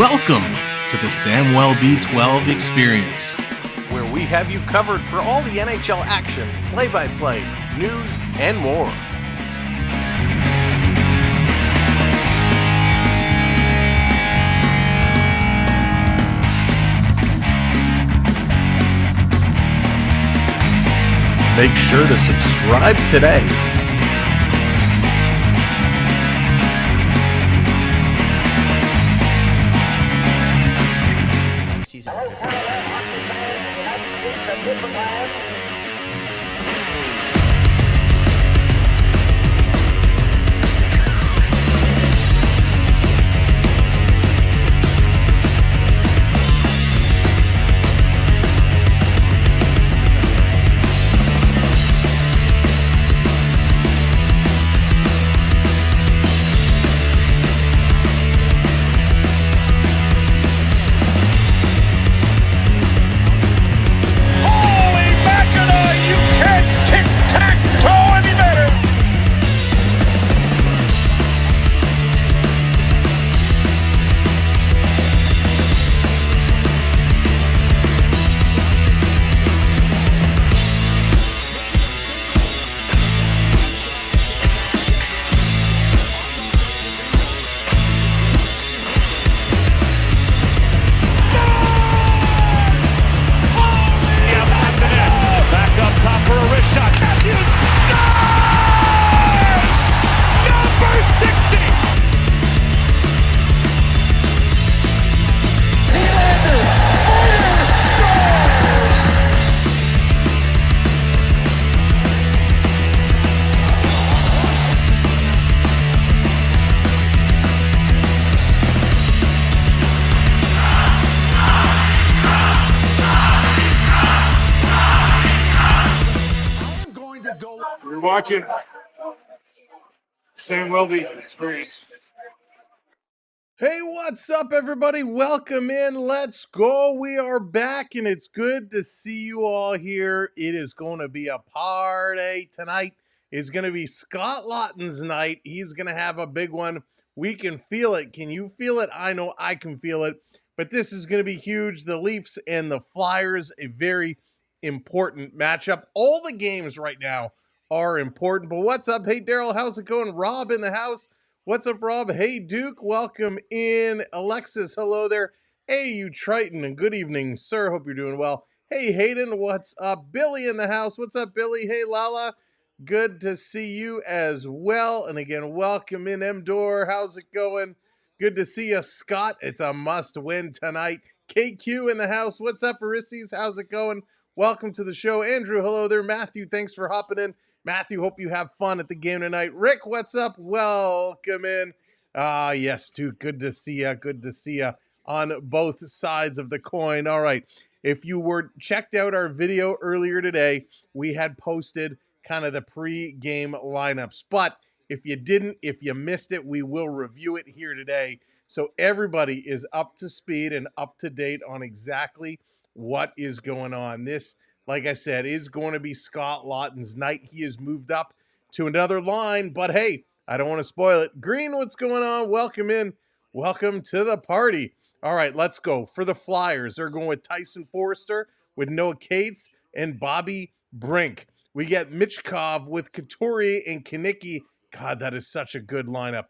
Welcome to the Samwell B12 experience, where we have you covered for all the NHL action, play-by-play, news, and more. Make sure to subscribe today. Watching Samwell the experience. Hey, what's up, everybody? Welcome in. Let's go. We are back, and it's good to see you all here. It is going to be a party tonight. It's going to be Scott Laughton's night. He's going to have a big one. We can feel it. Can you feel it? I know I can feel it. But this is going to be huge. The Leafs and the Flyers, a very important matchup. All the games right now are important. But what's up? Hey, Daryl, how's it going? Rob in the house. What's up, Rob? Hey, Duke, welcome in. Alexis, hello there. Hey, you Triton, and good evening, sir. Hope you're doing well. Hey, Hayden, what's up? Billy in the house. What's up, Billy? Hey, Lala, good to see you as well. And again, welcome in, Mdor. How's it going? Good to see you, Scott. It's a must-win tonight. KQ in the house. What's up, Arisses? How's it going? Welcome to the show. Andrew, hello there. Matthew, thanks for hopping in. Matthew, hope you have fun at the game tonight. Rick, what's up? Welcome in. Yes, Duke, good to see you. Good to see you on both sides of the coin. All right, if you were checked out our video earlier today, we had posted kind of the pre-game lineups. But if you didn't, if you missed it, we will review it here today. So everybody is up to speed and up to date on exactly what is going on. This, like I said, is going to be Scott Laughton's night. He has moved up to another line, but hey, I don't want to spoil it. Green, what's going on? Welcome in. Welcome to the party. All right, let's go. For the Flyers, they're going with Tyson Forrester, with Noah Cates, and Bobby Brink. We get Michkov with Couturier and Kanicki. God, that is such a good lineup.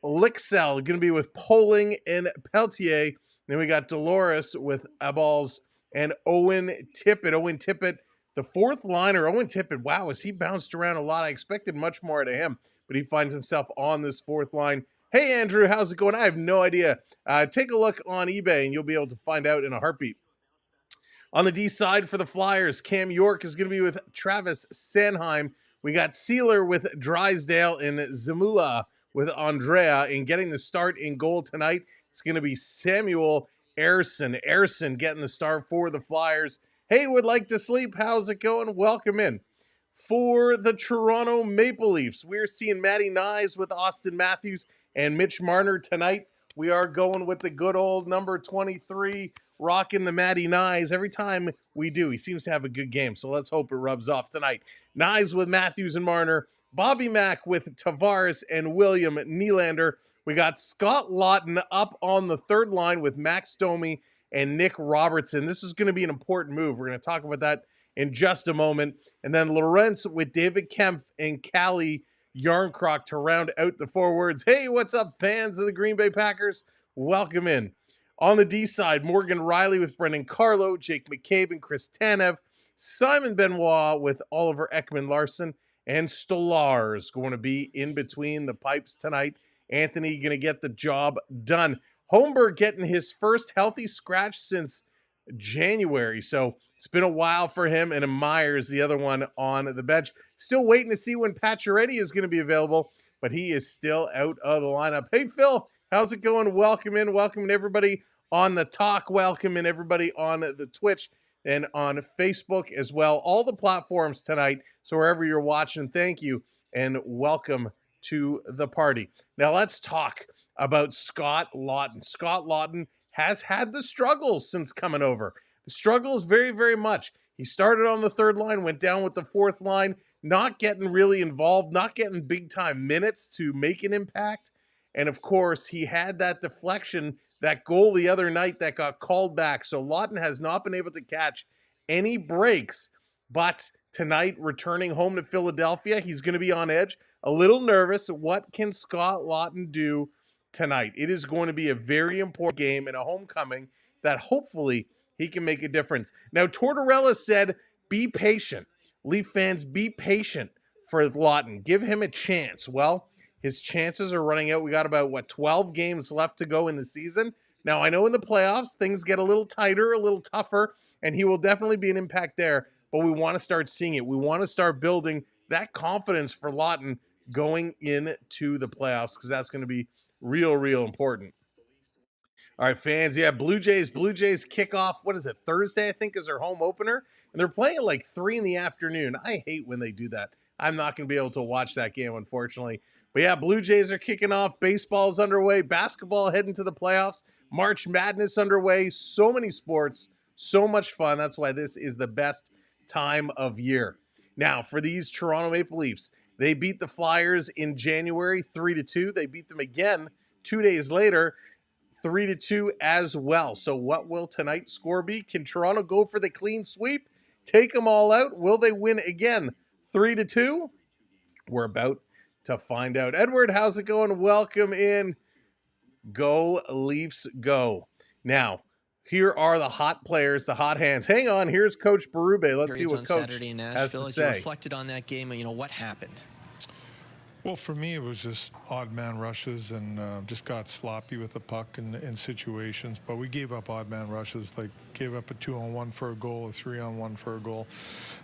Lixell going to be with Poling and Peltier. Then we got Dolores with Eballs and Owen Tippett. Owen Tippett, the fourth liner. Owen Tippett, wow, as he bounced around a lot. I expected much more out of him, but he finds himself on this fourth line. Hey, Andrew, how's it going? I have no idea. Take a look on eBay, and you'll be able to find out in a heartbeat. On the D side for the Flyers, Cam York is going to be with Travis Sanheim. We got Sealer with Drysdale and Zamula with Andrea. And getting the start in goal tonight, it's going to be Samuel Ersson. Ersson getting the start for the Flyers. Hey, would like to sleep? How's it going? Welcome in. For the Toronto Maple Leafs, we're seeing Matty Nyes with Austin Matthews and Mitch Marner tonight. We are going with the good old number 23, rocking the Matty Nyes. Every time we do, he seems to have a good game, so let's hope it rubs off tonight. Nyes with Matthews and Marner. Bobby Mack with Tavares and William Nylander. We got Scott Laughton up on the third line with Max Domi and Nick Robertson. This is going to be an important move. We're going to talk about that in just a moment. And then Lawrence with David Kempf and Callie Yarncroc to round out the forwards. Hey, what's up, fans of the Green Bay Packers? Welcome in. On the D side, Morgan Riley with Brendan Carlo, Jake McCabe and Chris Tanev, Simon Benoit with Oliver Ekman-Larsson, and Stolar's going to be in between the pipes tonight. Anthony going to get the job done. Holmberg getting his first healthy scratch since January, so it's been a while for him, and Myers, the other one on the bench. Still waiting to see when Pacioretty is going to be available, but he is still out of the lineup. Hey, Phil, how's it going? Welcome in everybody on the talk. Welcome in everybody on the Twitch and on Facebook as well. All the platforms tonight, so wherever you're watching, thank you, and welcome to the party. Now let's talk about Scott Laughton. Scott Laughton has had the struggles since coming over. The struggles very, very much. He started on the third line, went down with the fourth line, not getting really involved, not getting big time minutes to make an impact. And of course, he had that deflection, that goal the other night that got called back. So Laughton has not been able to catch any breaks. But tonight, returning home to Philadelphia, he's going to be on edge, a little nervous. What can Scott Laughton do tonight? It is going to be a very important game and a homecoming that hopefully he can make a difference. Now, Tortorella said, be patient. Leaf fans, be patient for Laughton. Give him a chance. Well, his chances are running out. We got about, 12 games left to go in the season. Now, I know in the playoffs, things get a little tighter, a little tougher, and he will definitely be an impact there, but we want to start seeing it. We want to start building that confidence for Laughton going into the playoffs, because that's going to be real, real important. All right, fans. Yeah, Blue Jays kickoff. What is it? Thursday, I think, is their home opener. And they're playing at like 3 in the afternoon. I hate when they do that. I'm not going to be able to watch that game, unfortunately. But yeah, Blue Jays are kicking off. Baseball's underway. Basketball heading to the playoffs. March Madness underway. So many sports. So much fun. That's why this is the best time of year. Now, for these Toronto Maple Leafs, they beat the Flyers in January 3-2. They beat them again 2 days later, 3-2 as well. So what will tonight's score be? Can Toronto go for the clean sweep? Take them all out? Will they win again 3-2? We're about to find out. Edward, how's it going? Welcome in. Go Leafs, go. Now, here are the hot players, the hot hands. Hang on, here's Coach Berube. Let's see what Coach Saturday in has to Nashville, say. you reflected on that game, what happened? Well, for me, it was just odd man rushes and just got sloppy with the puck in situations. But we gave up odd man rushes, like gave up a 2-on-1 for a goal, a 3-on-1 for a goal.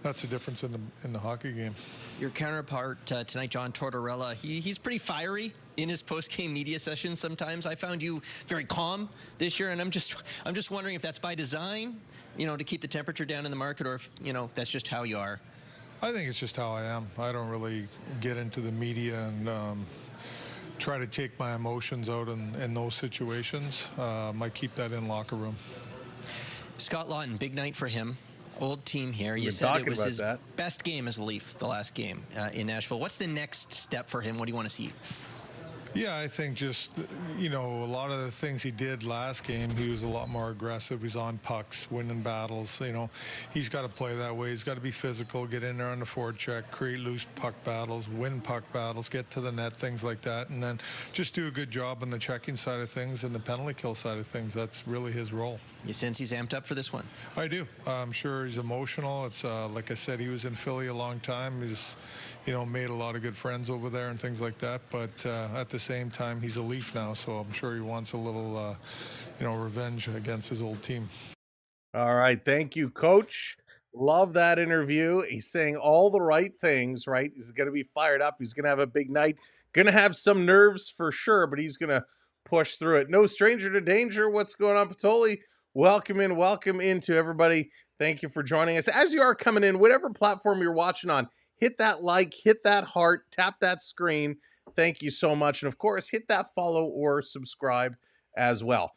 That's the difference in the hockey game. Your counterpart tonight, John Tortorella, he's pretty fiery in his post-game media sessions sometimes. I found you very calm this year, and I'm just wondering if that's by design, to keep the temperature down in the market, or if, that's just how you are. I think it's just how I am. I don't really get into the media and try to take my emotions out in those situations. I keep that in locker room. Scott Laughton, big night for him. Old team here. You been said talking it was about his that. best game as a Leaf, the last game in Nashville. What's the next step for him? What do you want to see? Yeah, I think just, a lot of the things he did last game, he was a lot more aggressive. He's on pucks, winning battles. He's got to play that way. He's got to be physical, get in there on the forecheck, create loose puck battles, win puck battles, get to the net, things like that. And then just do a good job on the checking side of things and the penalty kill side of things. That's really his role. You sense he's amped up for this one? I do. I'm sure he's emotional. It's like I said, he was in Philly a long time. He's, made a lot of good friends over there and things like that. But at the same time, he's a Leaf now, so I'm sure he wants a little, revenge against his old team. All right. Thank you, Coach. Love that interview. He's saying all the right things, right? He's going to be fired up. He's going to have a big night. Going to have some nerves for sure, but he's going to push through it. No stranger to danger. What's going on, Patoli? Welcome in to everybody. Thank you for joining us. As you are coming in, whatever platform you're watching on, hit that like, hit that heart, tap that screen. Thank you so much. And of course, hit that follow or subscribe as well.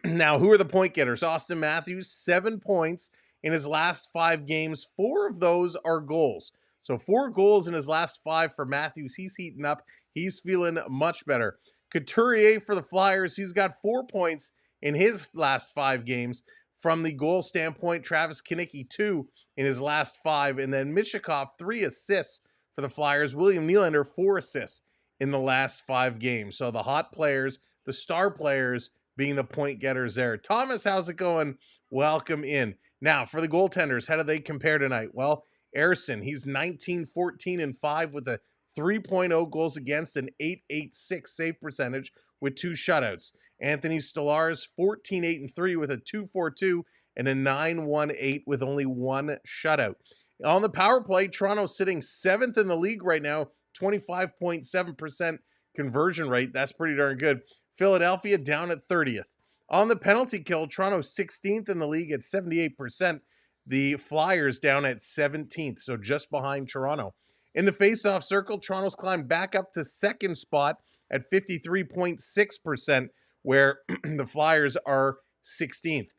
Now, who are the point getters? Austin Matthews, 7 points in his last 5 games. 4 of those are goals. So 4 goals in his last 5 for Matthews. He's heating up. He's feeling much better. Couturier for the Flyers, he's got 4 points in his last 5 games. From the goal standpoint, Travis Konecny 2 in his last 5, and then Michikov 3 assists for the Flyers. William Nylander 4 assists in the last 5 games. So the hot players, the star players being the point getters there. Thomas, how's it going? Welcome in. Now, for the goaltenders, how do they compare tonight? Well, Ersson, he's 19, 14, and 5 with a 3.0 goals against, an .886 save percentage with 2 shutouts. Anthony Stolarz, 14, 8, and 3 with a 2.42 and a 9.18 with only 1 shutout. On the power play, Toronto sitting 7th in the league right now, 25.7% conversion rate. That's pretty darn good. Philadelphia down at 30th. On the penalty kill, Toronto 16th in the league at 78%. The Flyers down at 17th, so just behind Toronto. In the face-off circle, Toronto's climbed back up to 2nd spot at 53.6%, where the Flyers are 16th.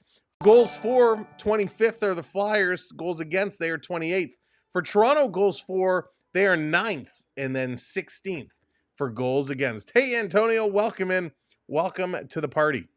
Goals for, 25th are the Flyers. Goals against, they are 28th. For Toronto, goals for, they are 9th and then 16th for goals against. Hey, Antonio, welcome in. Welcome to the party.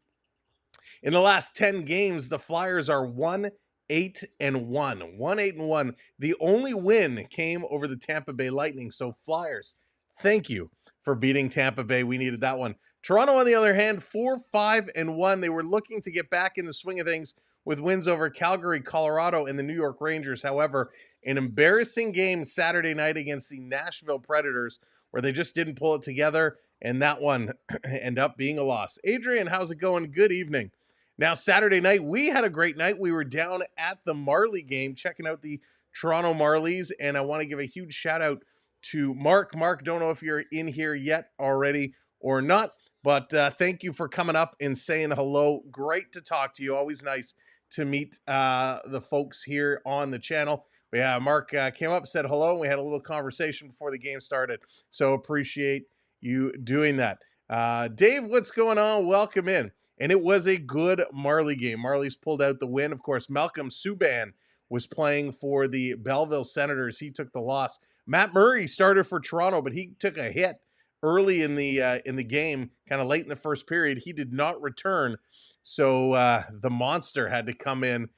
In the last 10 games, the Flyers are 1-8-1. 1-8-1. The only win came over the Tampa Bay Lightning. So Flyers, thank you for beating Tampa Bay. We needed that one. Toronto, on the other hand, 4-5-1. They were looking to get back in the swing of things with wins over Calgary, Colorado, and the New York Rangers. However, an embarrassing game Saturday night against the Nashville Predators where they just didn't pull it together, and that one ended up being a loss. Adrian, how's it going? Good evening. Now, Saturday night, we had a great night. We were down at the Marley game, checking out the Toronto Marleys, and I want to give a huge shout-out to Mark. Mark, don't know if you're in here yet already or not, but thank you for coming up and saying hello. Great to talk to you. Always nice to meet the folks here on the channel. But yeah, Mark came up, said hello, and we had a little conversation before the game started. So appreciate you doing that. Dave, what's going on? Welcome in. And it was a good Marley game. Marleys pulled out the win. Of course, Malcolm Subban was playing for the Belleville Senators. He took the loss. Matt Murray started for Toronto, but he took a hit early in the game, kind of late in the first period. He did not return, so the monster had to come in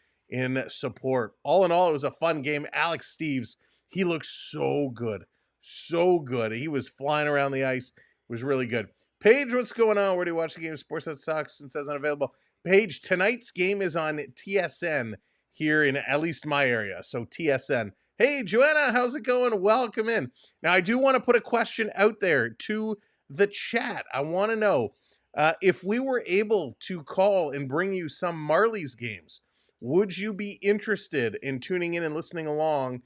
support. All in all, it was a fun game. Alex Steves, he looked so good. So good. He was flying around the ice. It was really good. Paige, what's going on? Where do you watch the game? Sports That Sucks and says unavailable. Paige, tonight's game is on TSN here in at least my area. So TSN. Hey, Joanna, how's it going? Welcome in. Now, I do want to put a question out there to the chat. I want to know if we were able to call and bring you some Marleys games, would you be interested in tuning in and listening along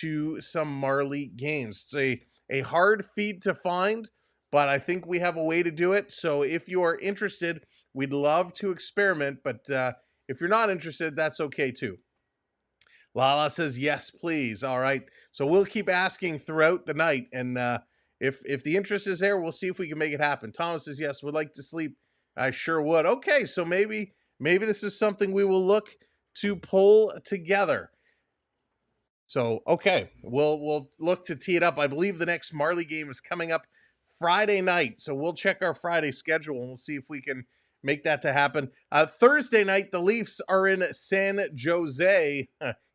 to some Marley games? It's a hard feed to find, but I think we have a way to do it. So if you are interested, we'd love to experiment. But if you're not interested, that's okay too. Lala says, yes, please. All right. So we'll keep asking throughout the night. And if the interest is there, we'll see if we can make it happen. Thomas says, yes, would like to sleep. I sure would. Okay. So maybe this is something we will look to pull together. So, okay. We'll look to tee it up. I believe the next Marley game is coming up Friday night. So we'll check our Friday schedule and we'll see if we can make that to happen. Thursday night, the Leafs are in San Jose.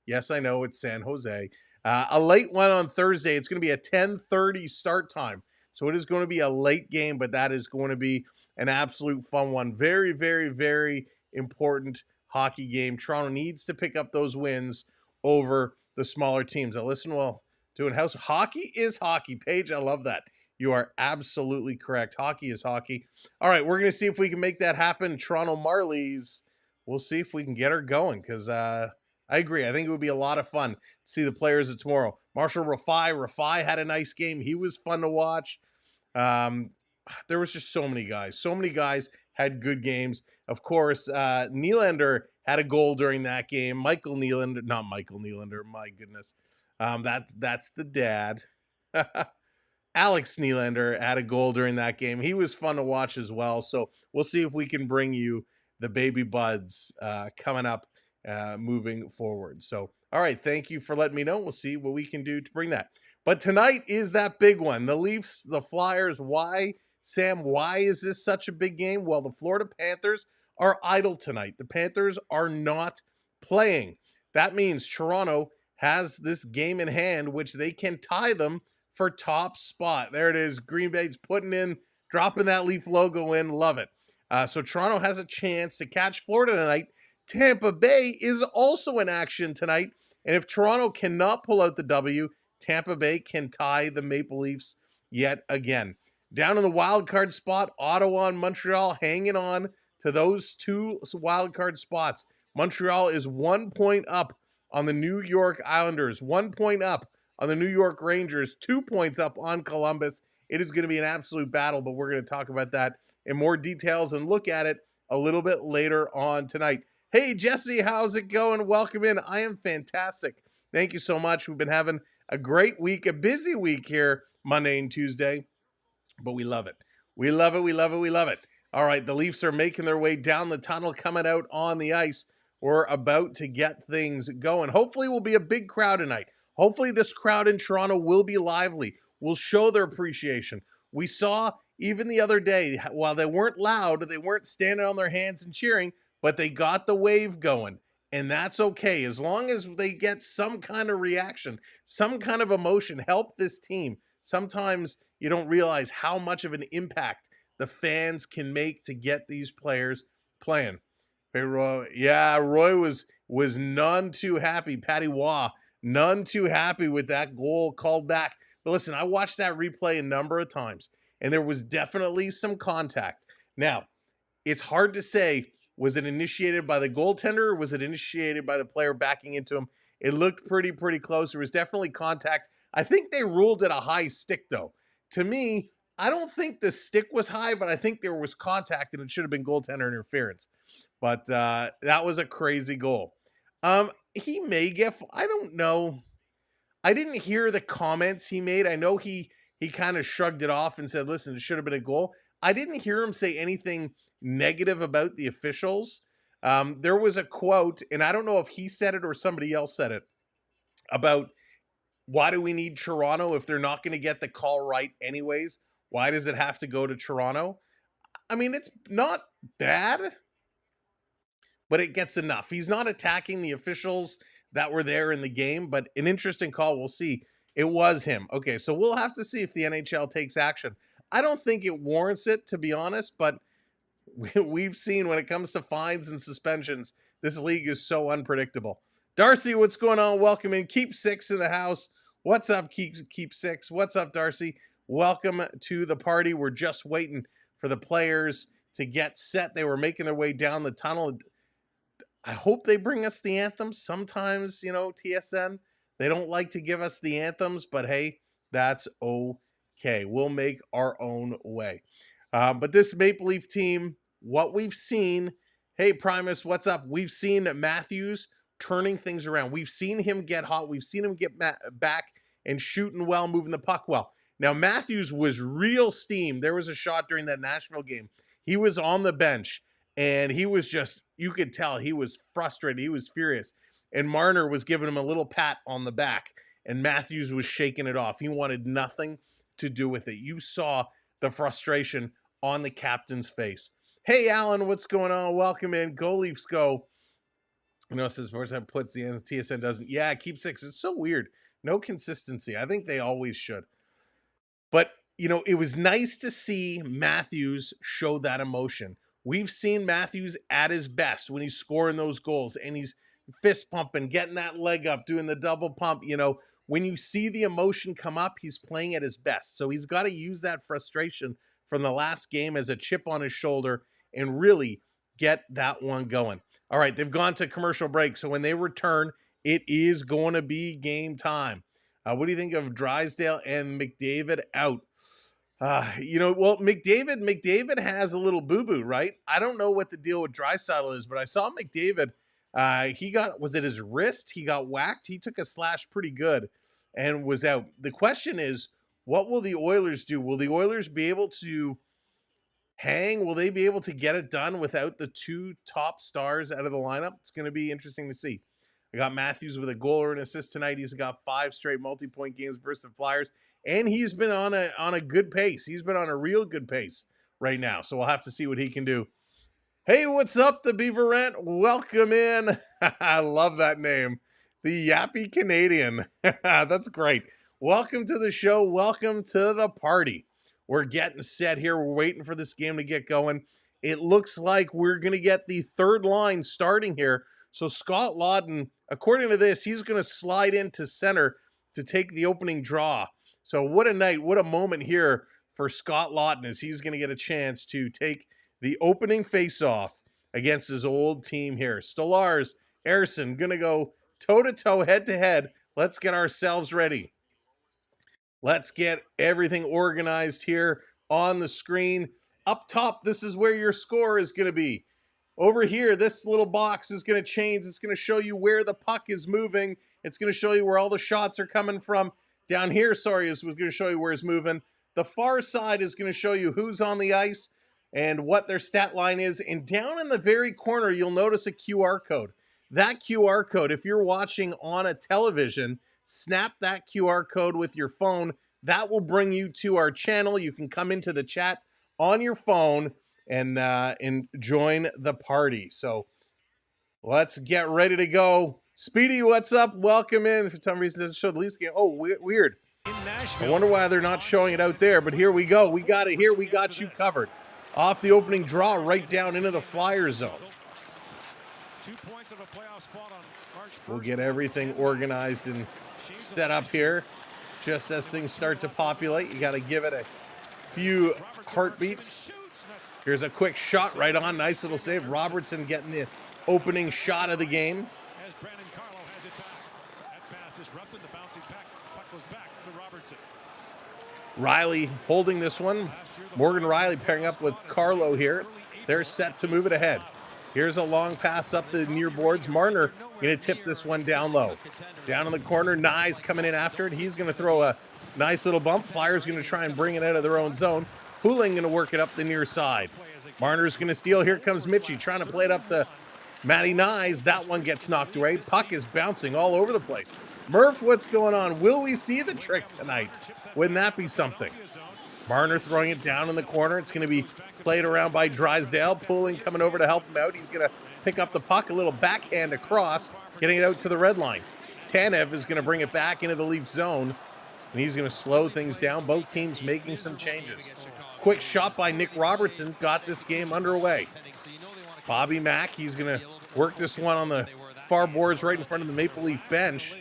Yes, I know it's San Jose. A late one on Thursday. It's going to be a 10:30 start time. So it is going to be a late game, but that is going to be an absolute fun one. Very, very, very important hockey game. Toronto needs to pick up those wins over the smaller teams. Now listen, well, doing house hockey is hockey. Paige, I love that. You are absolutely correct. Hockey is hockey. All right, we're going to see if we can make that happen. Toronto Marleys, we'll see if we can get her going because I agree. I think it would be a lot of fun to see the players of tomorrow. Marshall Rafai had a nice game. He was fun to watch. There was just so many guys. So many guys had good games. Of course, Nylander had a goal during that game. Not Michael Nylander, my goodness. That's the dad. Alex Nylander had a goal during that game. He was fun to watch as well. So we'll see if we can bring you the baby buds coming up moving forward. So, all right, thank you for letting me know. We'll see what we can do to bring that. But tonight is that big one. The Leafs, the Flyers. Why Sam, why is this such a big game? Well, the Florida Panthers are idle tonight. The Panthers are not playing. That means Toronto has this game in hand, which they can tie them for top spot. There it is. Green Bay's dropping that Leaf logo in. Love it. So Toronto has a chance to catch Florida tonight. Tampa Bay is also in action tonight. And if Toronto cannot pull out the W, Tampa Bay can tie the Maple Leafs yet again. Down in the wild card spot, Ottawa and Montreal hanging on to those two wild card spots. Montreal is 1 point up on the New York Islanders, 1 point up on the New York Rangers, 2 points up on Columbus. It is going to be an absolute battle, but we're going to talk about that in more details and look at it a little bit later on tonight. Hey, Jesse, how's it going? Welcome in. I am fantastic. Thank you so much. We've been having a great week, a busy week here, Monday and Tuesday, but we love it. We love it. We love it. We love it. All right, the Leafs are making their way down the tunnel, coming out on the ice. We're about to get things going. Hopefully, we'll be a big crowd tonight. Hopefully, this crowd in Toronto will be lively, will show their appreciation. We saw even the other day, while they weren't loud, they weren't standing on their hands and cheering, but they got the wave going. And that's okay. As long as they get some kind of reaction, some kind of emotion, help this team. Sometimes you don't realize how much of an impact the fans can make to get these players playing. Hey, Roy. Yeah, Roy was none too happy. Patty Waugh, none too happy with that goal called back. But listen, I watched that replay a number of times, and there was definitely some contact. Now, it's hard to say, was it initiated by the goaltender or was it initiated by the player backing into him? It looked pretty close. There was definitely contact. I think they ruled it a high stick, though. To me, I don't think the stick was high, but I think there was contact, and it should have been goaltender interference. But that was a crazy goal. He may get, I don't know. I didn't hear the comments he made. I know he kind of shrugged it off and said, listen, it should have been a goal. I didn't hear him say anything negative about the officials. There was a quote, and I don't know if he said it or somebody else said it, about why do we need Toronto if they're not going to get the call right anyways? Why does it have to go to Toronto? I mean, it's not bad, but it gets enough. He's not attacking the officials that were there in the game, but an interesting call. We'll see. It was him. Okay, so we'll have to see if the NHL takes action. I don't think it warrants it, to be honest, but we've seen when it comes to fines and suspensions, this league is so unpredictable. Darcy, what's going on? Welcome in. Keep Six in the house. What's up, Keep Six? What's up, Darcy? Welcome to the party. We're just waiting for the players to get set. They were making their way down the tunnel. I hope they bring us the anthems. Sometimes, TSN, they don't like to give us the anthems, but hey, that's okay. We'll make our own way. But this Maple Leaf team, what we've seen, hey, Primus, what's up? We've seen Matthews turning things around. We've seen him get hot. We've seen him get back and shooting well, moving the puck well. Now, Matthews was real steam. There was a shot during that Nashville game. He was on the bench, and he was just, you could tell he was frustrated. He was furious. And Marner was giving him a little pat on the back, and Matthews was shaking it off. He wanted nothing to do with it. You saw the frustration on the captain's face. Hey, Alan, what's going on? Welcome in. Go Leafs, go. It says first time puts the end, TSN doesn't. Yeah, Keep Six. It's so weird. No consistency. I think they always should. But, it was nice to see Matthews show that emotion. We've seen Matthews at his best when he's scoring those goals and he's fist pumping, getting that leg up, doing the double pump. When you see the emotion come up, he's playing at his best. So he's got to use that frustration from the last game as a chip on his shoulder and really get that one going. All right, they've gone to commercial break. So when they return, it is going to be game time. What do you think of Drysdale and McDavid out? McDavid has a little boo-boo, right? I don't know what the deal with Drysdale is, but I saw McDavid. Was it his wrist? He got whacked. He took a slash pretty good and was out. The question is, what will the Oilers do? Will the Oilers be able to hang? Will they be able to get it done without the two top stars out of the lineup? It's going to be interesting to see. I got Matthews with a goal or an assist tonight. He's got 5 straight multi-point games versus the Flyers. and he's been on a good pace. He's been on a real good pace right now. So we'll have to see what he can do. Hey, what's up, the Beaver Rant? Welcome in. I love that name. The Yappy Canadian. That's great. Welcome to the show. Welcome to the party. We're getting set here. We're waiting for this game to get going. It looks like we're going to get the third line starting here. So Scott Laughton, according to this, he's going to slide into center to take the opening draw. So what a night, what a moment here for Scott Laughton as he's going to get a chance to take the opening face-off against his old team here. Stolars, Erson, going to go toe-to-toe, head-to-head. Let's get ourselves ready. Let's get everything organized here on the screen. Up top, this is where your score is going to be. Over here, this little box is going to change. It's going to show you where the puck is moving. It's going to show you where all the shots are coming from. Down here, sorry, is going to show you where it's moving. The far side is going to show you who's on the ice and what their stat line is. And down in the very corner, you'll notice a QR code. That QR code, if you're watching on a television, snap that QR code with your phone. That will bring you to our channel. You can come into the chat on your phone and join the party. So let's get ready to go. Speedy, what's up? Welcome in. For some reason, it doesn't show the Leafs game. Oh, weird. I wonder why they're not showing it out there, but here we go. We got it here. We got you covered. Off the opening draw, right down into the Flyer zone. We'll get everything organized and set up here. Just as things start to populate, you got to give it a few heartbeats. Here's a quick shot right on. Nice little save. Robertson getting the opening shot of the game. Riley holding this one. Morgan Riley pairing up with Carlo here. They're set to move it ahead. Here's a long pass up the near boards. Marner going to tip this one down low. Down in the corner, Nyes coming in after it. He's going to throw a nice little bump. Flyers going to try and bring it out of their own zone. Huling going to work it up the near side. Marner's going to steal. Here comes Mitchie trying to play it up to Matty Nyes. That one gets knocked away. Puck is bouncing all over the place. Murph, what's going on? Will we see the trick tonight? Wouldn't that be something? Marner throwing it down in the corner. It's going to be played around by Drysdale. Pulling, coming over to help him out. He's going to pick up the puck, a little backhand across, getting it out to the red line. Tanev is going to bring it back into the Leaf zone, and he's going to slow things down. Both teams making some changes. Quick shot by Nick Robertson got this game underway. Bobby Mack, he's going to work this one on the far boards right in front of the Maple Leaf bench.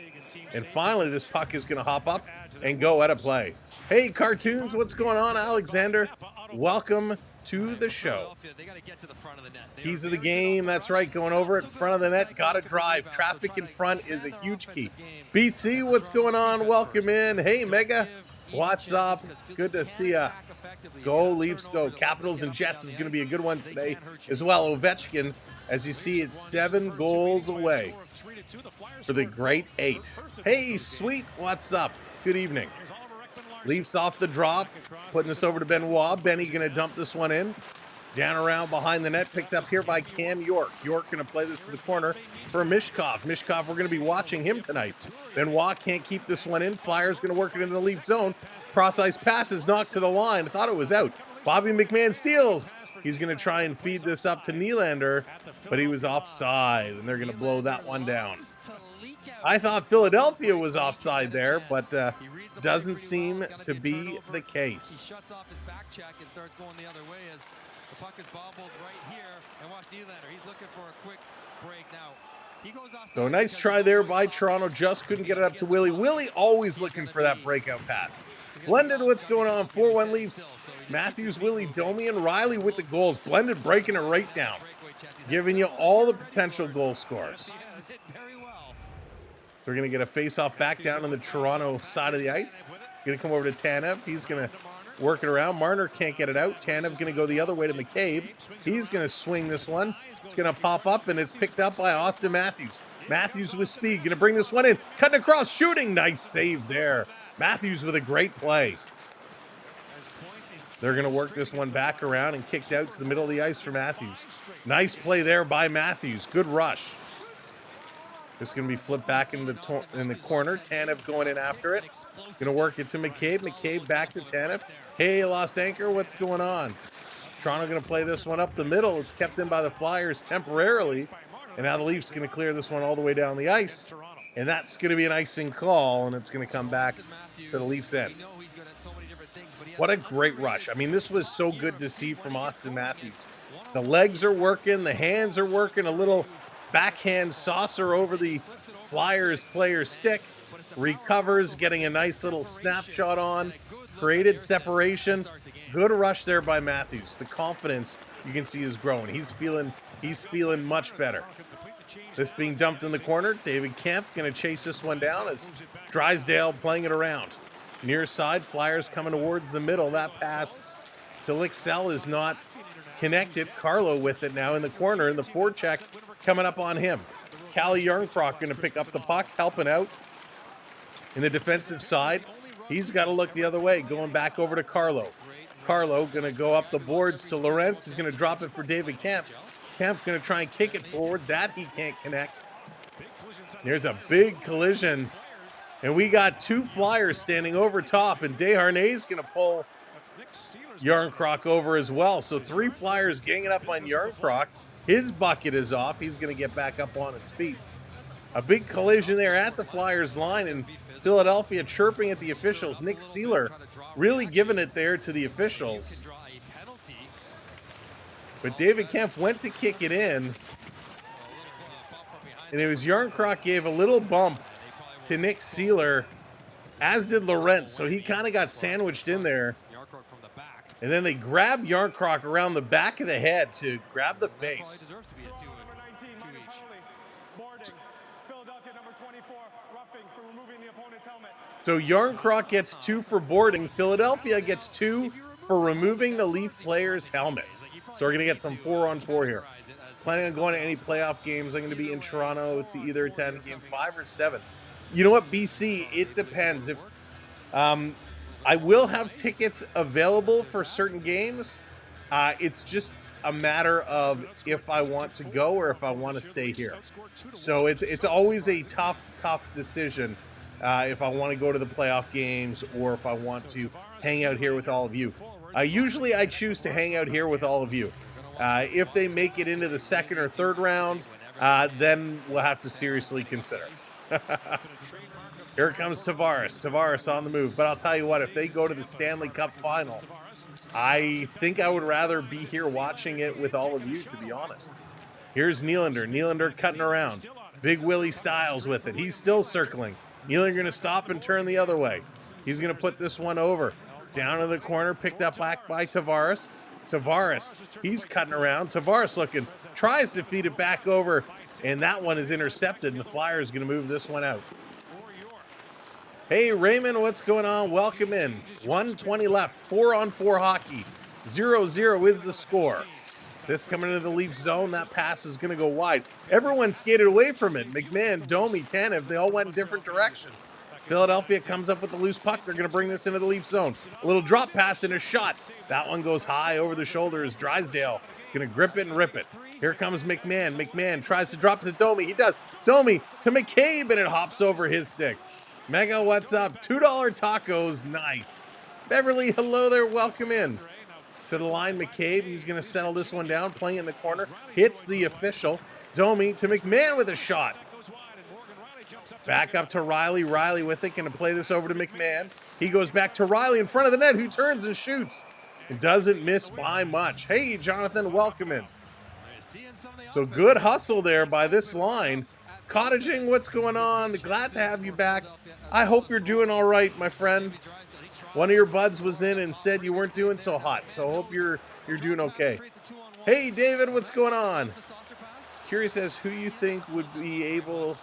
And finally, this puck is going to hop up and go out of play. Hey, Cartoons, what's going on, Alexander? Welcome to the show. Keys of the game, that's right, going over it, front of the net, gotta drive. Traffic in front is a huge key. BC, what's going on? Welcome in. Hey, Mega, what's up? Good to see ya. Go, Leafs, go. Capitals and Jets is going to be a good one today as well. Ovechkin, as you see, it's 7 goals away for the Great 8. Hey, Sweet, what's up? Good evening. Leafs off the drop, putting this over to Benoit. Benny going to dump this one in. Down around behind the net, picked up here by Cam York. York going to play this to the corner for Mishkov. Mishkov, we're going to be watching him tonight. Benoit can't keep this one in. Flyers going to work it into the Leaf zone. Cross-ice pass is knocked to the line. I thought it was out. Bobby McMahon steals. He's going to try and feed this up to Nylander, but he was offside, and they're going to blow that one down. I thought Philadelphia was offside there, but doesn't seem to be the case. He shuts off his back check and starts going the other way as the puck is bobbled right here. And watch Nylander. He's looking for a quick break now. He goes offside. So nice try there by Toronto. Just couldn't get it up to Willie. Willie always looking for that breakout pass. Blended, what's going on? 4-1 Leafs. Matthews, Willie, Domi, and Riley with the goals. Blended breaking it right down. Giving you all the potential goal scores. We're going to get a face-off back down on the Toronto side of the ice. Going to come over to Tanev. He's going to work it around. Marner can't get it out. Tanev going to go the other way to McCabe. He's going to swing this one. It's going to pop up, and it's picked up by Austin Matthews. Matthews with speed. Going to bring this one in. Cutting across. Shooting. Nice save there. Matthews with a great play. They're going to work this one back around and kicked out to the middle of the ice for Matthews. Nice play there by Matthews. Good rush. It's going to be flipped back in the corner. Tanev going in after it. Going to work it to McCabe. McCabe back to Tanev. Hey, lost anchor. What's going on? Toronto going to play this one up the middle. It's kept in by the Flyers temporarily. And now the Leafs going to clear this one all the way down the ice. And that's going to be an icing call, and it's going to come back to the Leafs' end. What a great rush. I mean, this was so good to see from Austin Matthews. The legs are working. The hands are working. A little backhand saucer over the Flyers player's stick. Recovers, getting a nice little snapshot on. Created separation. Good rush there by Matthews. The confidence you can see is growing. He's feeling much better. This being dumped in the corner. David Kempf going to chase this one down as Drysdale playing it around. Near side, Flyers coming towards the middle. That pass to Lixell is not connected. Carlo with it now in the corner, and the forecheck coming up on him. Calle Jarnkrok going to pick up the puck, helping out in the defensive side. He's got to look the other way, going back over to Carlo. Carlo going to go up the boards to Lorentz. He's going to drop it for David Kempf. Kempf going to try and kick it forward. That he can't connect. There's a big collision. And we got two Flyers standing over top, and Desharnais going to pull Jarnkrok over as well. So 3 Flyers ganging up on Jarnkrok. His bucket is off. He's going to get back up on his feet. A big collision there at the Flyers line, and Philadelphia chirping at the officials. Nick Seeler really giving it there to the officials. But David Kempf went to kick it in, and it was Jarnkrok gave a little bump to Nick Seeler, as did Lorentz. So he kind of got sandwiched in there. And then they grabbed Jarnkrok around the back of the head to grab the face. So Jarnkrok gets 2 for boarding. Philadelphia gets 2 for removing the Leaf player's helmet. So we're going to get some 4-on-4 here. Planning on going to any playoff games. I'm going to be in Toronto to either attend game 5 or 7. You know what, BC? It depends. If I will have tickets available for certain games. It's just a matter of if I want to go or if I want to stay here. So it's always a tough decision if I want to go to the playoff games or if I want to hang out here with all of you. Usually I choose to hang out here with all of you. If they make it into the second or third round, then we'll have to seriously consider. Here comes Tavares. Tavares on the move. But I'll tell you what, if they go to the Stanley Cup final, I think I would rather be here watching it with all of you, to be honest. Here's Nylander. Nylander cutting around. Big Willie Styles with it. He's still circling. Nylander going to stop and turn the other way. He's going to put this one over. Down to the corner, picked up back by Tavares. Tavares, he's cutting around. Tavares looking, tries to feed it back over, and that one is intercepted, and the Flyers going to move this one out. Hey, Raymond, what's going on? Welcome in. 1:20 left. 4-on-4 hockey. 0-0 is the score. This coming into the Leaf zone. That pass is going to go wide. Everyone skated away from it. McMahon, Domi, Tanev, they all went in different directions. Philadelphia comes up with the loose puck. They're going to bring this into the Leaf zone. A little drop pass and a shot. That one goes high over the shoulders. Drysdale going to grip it and rip it. Here comes McMahon. McMahon tries to drop it to Domi. He does. Domi to McCabe, and it hops over his stick. Mega, what's up? $2 tacos. Nice. Beverly, hello there. Welcome in. To the line, McCabe. He's going to settle this one down. Playing in the corner. Hits the official. Domi to McMahon with a shot. Back up to Riley. Riley with it. Going to play this over to McMahon. He goes back to Riley in front of the net, who turns and shoots. It doesn't miss by much. Hey, Jonathan, welcome in. So good hustle there by this line. Cottaging, what's going on? Glad to have you back. I hope you're doing all right, my friend. One of your buds was in and said you weren't doing so hot, so I hope you're doing okay. Hey, David, what's going on? Curious as who you think would be able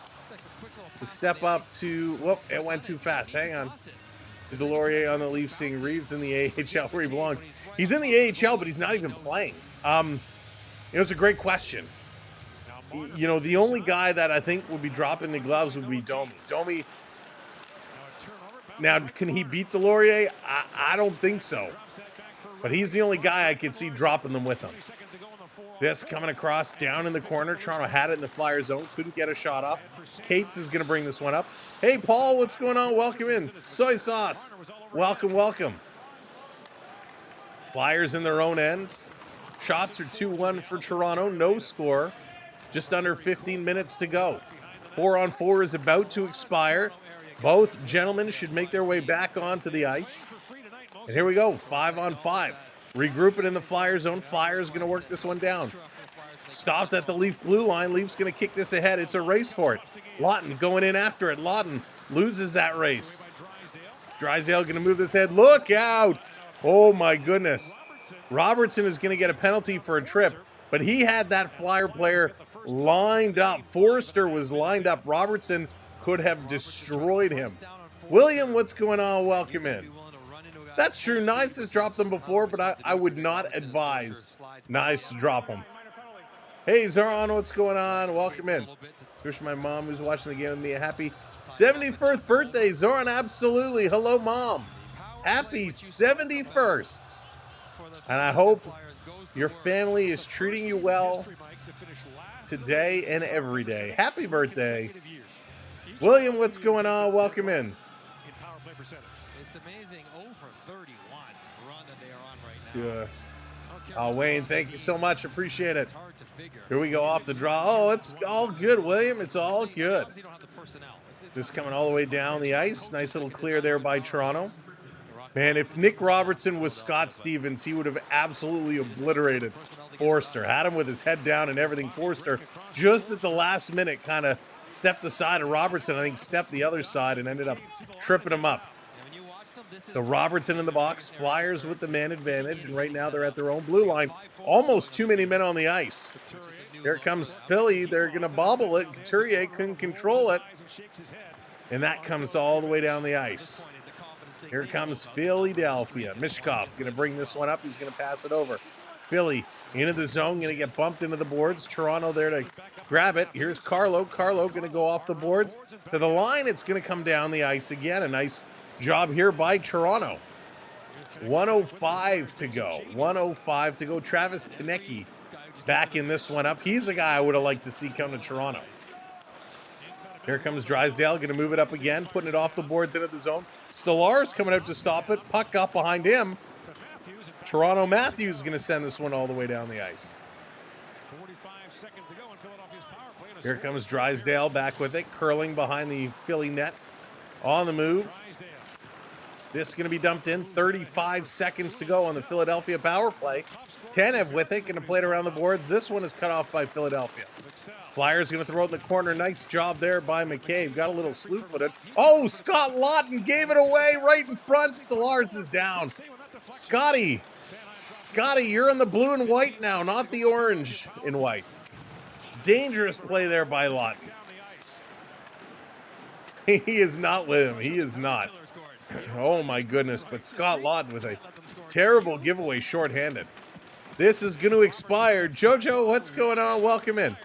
to step up to... Whoop, it went too fast. Hang on. The Delorier on the Leafs, seeing Reeves in the AHL where he belongs. He's in the AHL, but he's not even playing. It's a great question. You know, the only guy that I think would be dropping the gloves would be Domi. Domi, now, can he beat Delorier? I don't think so. But he's the only guy I could see dropping them with him. This coming across down in the corner. Toronto had it in the Flyer zone. Couldn't get a shot off. Cates is going to bring this one up. Hey, Paul, what's going on? Welcome in. Soy sauce. Welcome, welcome. Flyers in their own end. Shots are 2-1 for Toronto. No score. Just under 15 minutes to go. 4-on-4 is about to expire. Both gentlemen should make their way back onto the ice. And here we go, 5-on-5. Regroup it in the Flyer zone. Flyers going to work this one down. Stopped at the Leaf blue line. Leafs going to kick this ahead. It's a race for it. Laughton going in after it. Laughton loses that race. Drysdale going to move this head. Look out! Oh my goodness. Robertson is going to get a penalty for a trip, but he had that Flyer player lined up. Forrester was lined up. Robertson could have destroyed him. William, what's going on? Welcome in. That's true. Nice has dropped them before, but I would not advise Nice to drop them. Hey, Zoran, what's going on? Welcome in. Wish my mom who's watching the game with me a happy 71st birthday. Zoran, absolutely. Hello, Mom. Happy 71st. And I hope your family is treating you well today and every day. Happy birthday. William, what's going on? Welcome in. It's amazing. 0 for 31 run that they are on right now. Yeah. Oh, Wayne, thank you so much. Appreciate it. Here we go off the draw. Oh, it's all good, William. It's all good. Just coming all the way down the ice. Nice little clear there by Toronto. Man, if Nick Robertson was Scott Stevens, he would have absolutely obliterated Forster. Had him with his head down and everything. Forster, just at the last minute, kind of stepped aside, and Robertson, I think, stepped the other side and ended up tripping him up. The Robertson in the box, Flyers with the man advantage, and right now they're at their own blue line. Almost too many men on the ice. Here comes Philly. They're going to bobble it. Couturier couldn't control it. And that comes all the way down the ice. Here comes Philadelphia. Mishkov going to bring this one up. He's going to pass it over. Philly into the zone, going to get bumped into the boards. Toronto there to grab it. Here's Carlo. Carlo going to go off the boards to the line. It's going to come down the ice again. A nice job here by Toronto. 1:05 to go. 1:05 to go. Travis Konecny back in this one up. He's a guy I would have liked to see come to Toronto. Here comes Drysdale, going to move it up again, putting it off the boards into the zone. Stolar's coming out to stop it. Puck up behind him. Toronto Matthews going to send this one all the way down the ice. Here comes Drysdale back with it, curling behind the Philly net. On the move. This is going to be dumped in. 35 seconds to go on the Philadelphia power play. Tanev with it, going to play it around the boards. This one is cut off by Philadelphia. Flyers going to throw it in the corner. Nice job there by McCabe. Got a little slew-footed. Oh, Scott Laughton gave it away right in front. Stolarz is down. Scotty, you're in the blue and white now, not the orange and white. Dangerous play there by Laughton. He is not with him. He is not. Oh, my goodness. But Scott Laughton with a terrible giveaway shorthanded. This is going to expire. Jojo, what's going on? Welcome in.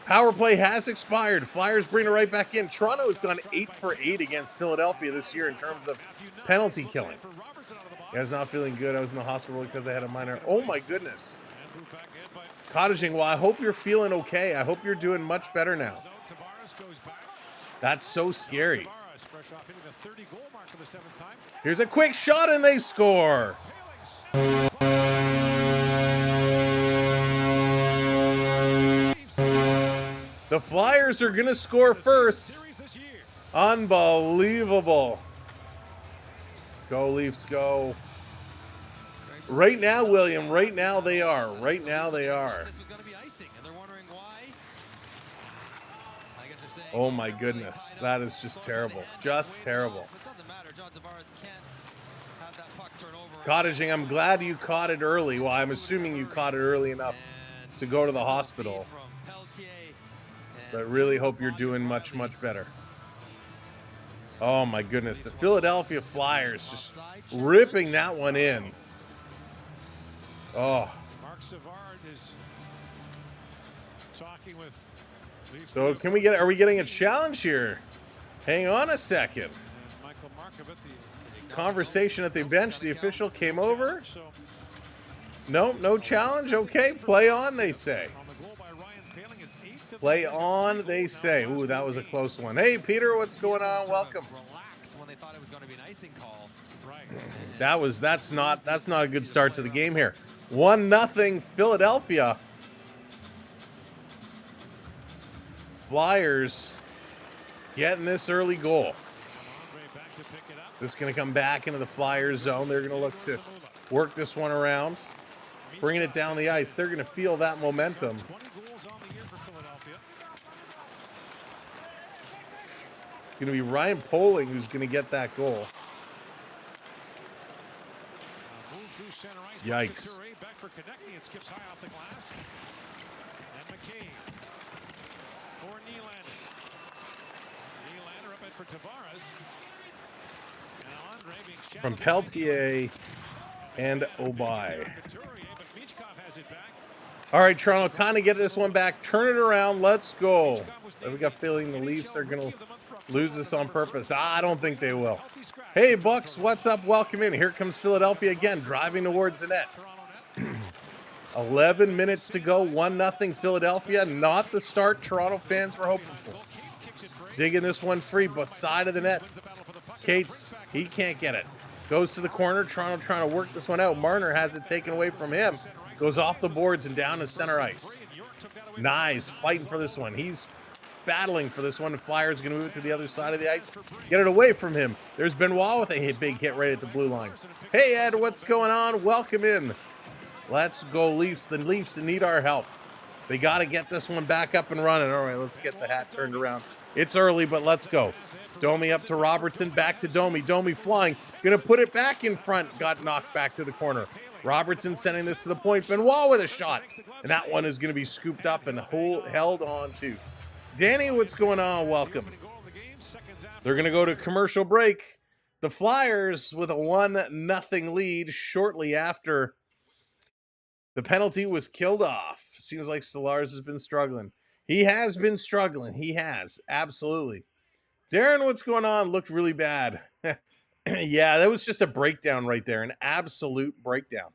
Power play has expired. Flyers bring it right back in. Toronto has gone 8 for 8 against Philadelphia this year in terms of penalty killing. Guys, not feeling good. I was in the hospital because I had a minor. Oh, my goodness. Cottaging, well, I hope you're feeling okay. I hope you're doing much better now. That's so scary. Here's a quick shot, and they score. The Flyers are going to score first. Unbelievable. Go, Leafs, go. Right now, William, right now they are. Right now they are. Oh, my goodness. That is just terrible. Just terrible. Cottaging, I'm glad you caught it early. Well, I'm assuming you caught it early enough to go to the hospital. But really hope you're doing much, much better. Oh, my goodness. The Philadelphia Flyers just ripping that one in. Oh. So can we get, are we getting a challenge here? Hang on a second. Conversation at the bench. The official came over. No challenge. Okay, play on, they say. Play on, they say. Ooh, that was a close one. Hey, Peter, what's going on? Welcome. That's not a good start to the game here. 1-0 Philadelphia. Flyers getting this early goal. This is going to come back into the Flyers zone. They're going to look to work this one around, bringing it down the ice. They're going to feel that momentum. It's going to be Ryan Poling who's going to get that goal. Yikes. From Peltier and Obai. All right, Toronto, time to get this one back. Turn it around. Let's go. We got a feeling the Leafs are going to lose this on purpose. I don't think they will. Hey, Bucks, what's up? Welcome in. Here comes Philadelphia again, driving towards the net. 11 minutes to go. 1-0 Philadelphia. Not the start Toronto fans were hoping for. Digging this one free, but side of the net. Cates, he can't get it. Goes to the corner. Toronto trying to work this one out. Marner has it taken away from him. Goes off the boards and down to center ice. Nice fighting for this one. He's battling for this one. The Flyers going to move it to the other side of the ice. Get it away from him. There's Benoit with a big hit right at the blue line. Hey, Ed, what's going on? Welcome in. Let's go, Leafs. The Leafs need our help. They got to get this one back up and running. All right, let's get the hat turned around. It's early, but let's go. Domi up to Robertson, back to Domi. Domi flying, gonna put it back in front. Got knocked back to the corner. Robertson sending this to the point. Benoit with a shot, and that one is gonna be scooped up and held on to. Danny, what's going on? Welcome. They're gonna go to commercial break. The Flyers with a 1-0 lead shortly after the penalty was killed off. Seems like Stolarz has been struggling. He has been struggling. He has. Absolutely. Darren, what's going on? Looked really bad. Yeah, that was just a breakdown right there. An absolute breakdown.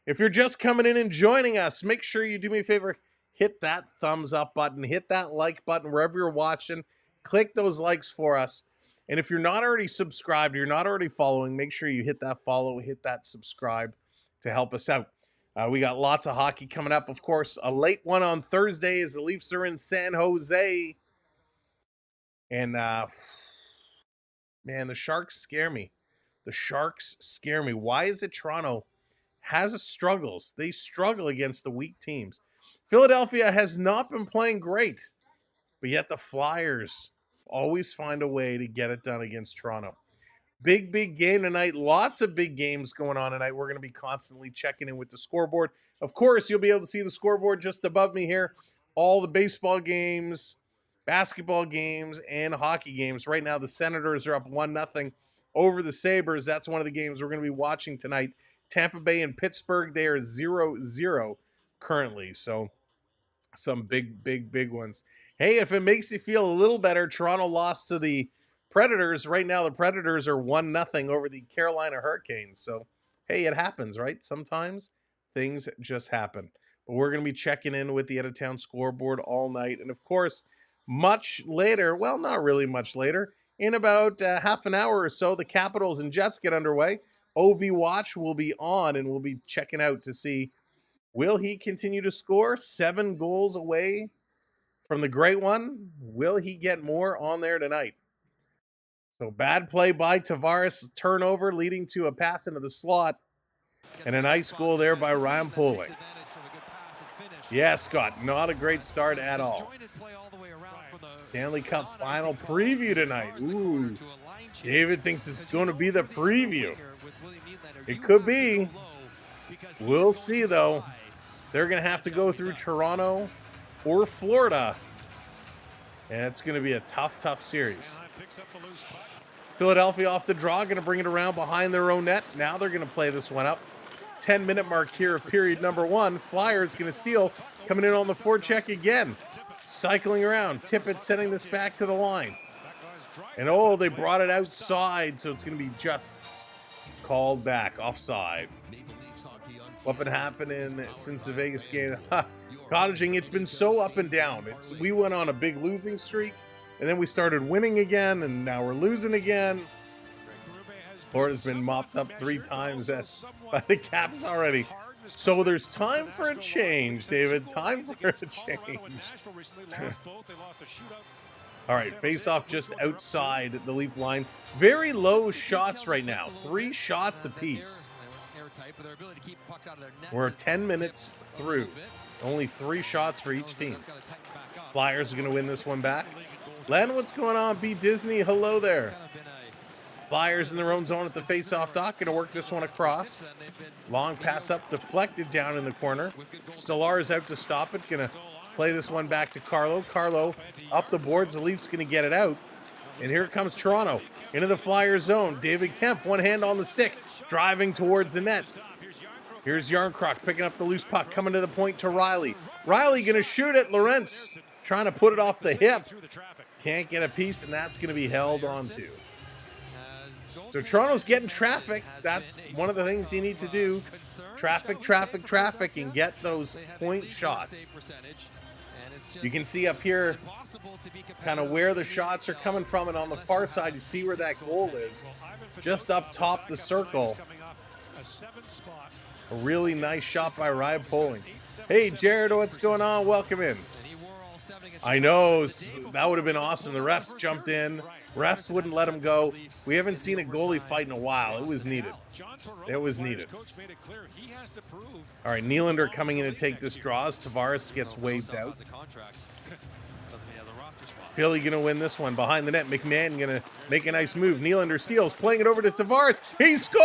If you're just coming in and joining us, make sure you do me a favor. Hit that thumbs up button. Hit that like button wherever you're watching. Click those likes for us. And if you're not already subscribed, you're not already following, make sure you hit that follow, hit that subscribe to help us out. We got lots of hockey coming up. Of course, a late one on Thursday as the Leafs are in San Jose. And, man, the Sharks scare me. The Sharks scare me. Why is it Toronto has struggles? They struggle against the weak teams. Philadelphia has not been playing great, but yet the Flyers always find a way to get it done against Toronto. Big game tonight. Lots of big games going on tonight. We're going to be constantly checking in with the scoreboard. Of course, you'll be able to see the scoreboard just above me here. All the baseball games, basketball games, and hockey games. Right now, the Senators are up 1-0 over the Sabres. That's one of the games we're going to be watching tonight. Tampa Bay and Pittsburgh, they are 0-0 currently. So some big ones. Hey, if it makes you feel a little better, Toronto lost to the Predators. Right now, the Predators are 1-0 over the Carolina Hurricanes. So, hey, it happens, right? Sometimes things just happen. But we're going to be checking in with the out-of-town scoreboard all night. And, of course, much later, well, not really much later, in about half an hour or so, the Capitals and Jets get underway. OV Watch will be on, and we'll be checking out to see, will he continue to score? 7 goals away from the great one. Will he get more on there tonight? So bad play by Tavares, turnover leading to a pass into the slot, and a nice goal there by Ryan Poling. Yeah, Scott, not a great start at all. Stanley Cup final preview tonight. Ooh, David thinks it's going to be the preview. It could be. We'll see, though. They're going to have to go through Toronto or Florida, and it's going to be a tough series. Philadelphia off the draw, going to bring it around behind their own net. Now they're going to play this one up. 10-minute mark here of period number 1. Flyers going to steal, coming in on the forecheck again. Cycling around. Tippett sending this back to the line. And, oh, they brought it outside, so it's going to be just called back, offside. What been happening since the Vegas game? Cottaging, it's been so up and down. We went on a big losing streak, and then we started winning again, and now we're losing again. Florida's been mopped up 3 times by the Caps already. So there's time for a change, David. Time for a change. All right, face-off just outside the Leaf line. Very low shots right now. 3 shots apiece. We're 10 minutes through. Only 3 shots for each team. Flyers are going to win this one back. Len, what's going on? B. Disney, hello there. Flyers in their own zone at the face-off dock. Going to work this one across. Long pass up, deflected down in the corner. Stellar is out to stop it. Going to play this one back to Carlo. Carlo up the boards. The Leafs going to get it out. And here comes Toronto into the Flyers zone. David Kemp, one hand on the stick, driving towards the net. Here's Yarncroc picking up the loose puck, coming to the point to Riley. Riley going to shoot it. Lorentz trying to put it off the hip. Can't get a piece, and that's going to be held onto. So Toronto's getting traffic. That's one of the things you need to do. Traffic, traffic, traffic, and get those point shots. You can see up here kind of where the shots are coming from, and on the far side, you see where that goal is. Just up top the circle. A really nice shot by Ryan Poling. Hey, Jared, what's going on? Welcome in. I know, that would have been awesome. The refs jumped in. Refs wouldn't let him go. We haven't seen a goalie fight in a while. It was needed. It was needed. All right, Nylander coming in to take this draw as Tavares gets waved out. Philly going to win this one behind the net. McMahon going to make a nice move. Nylander steals, playing it over to Tavares. He scores!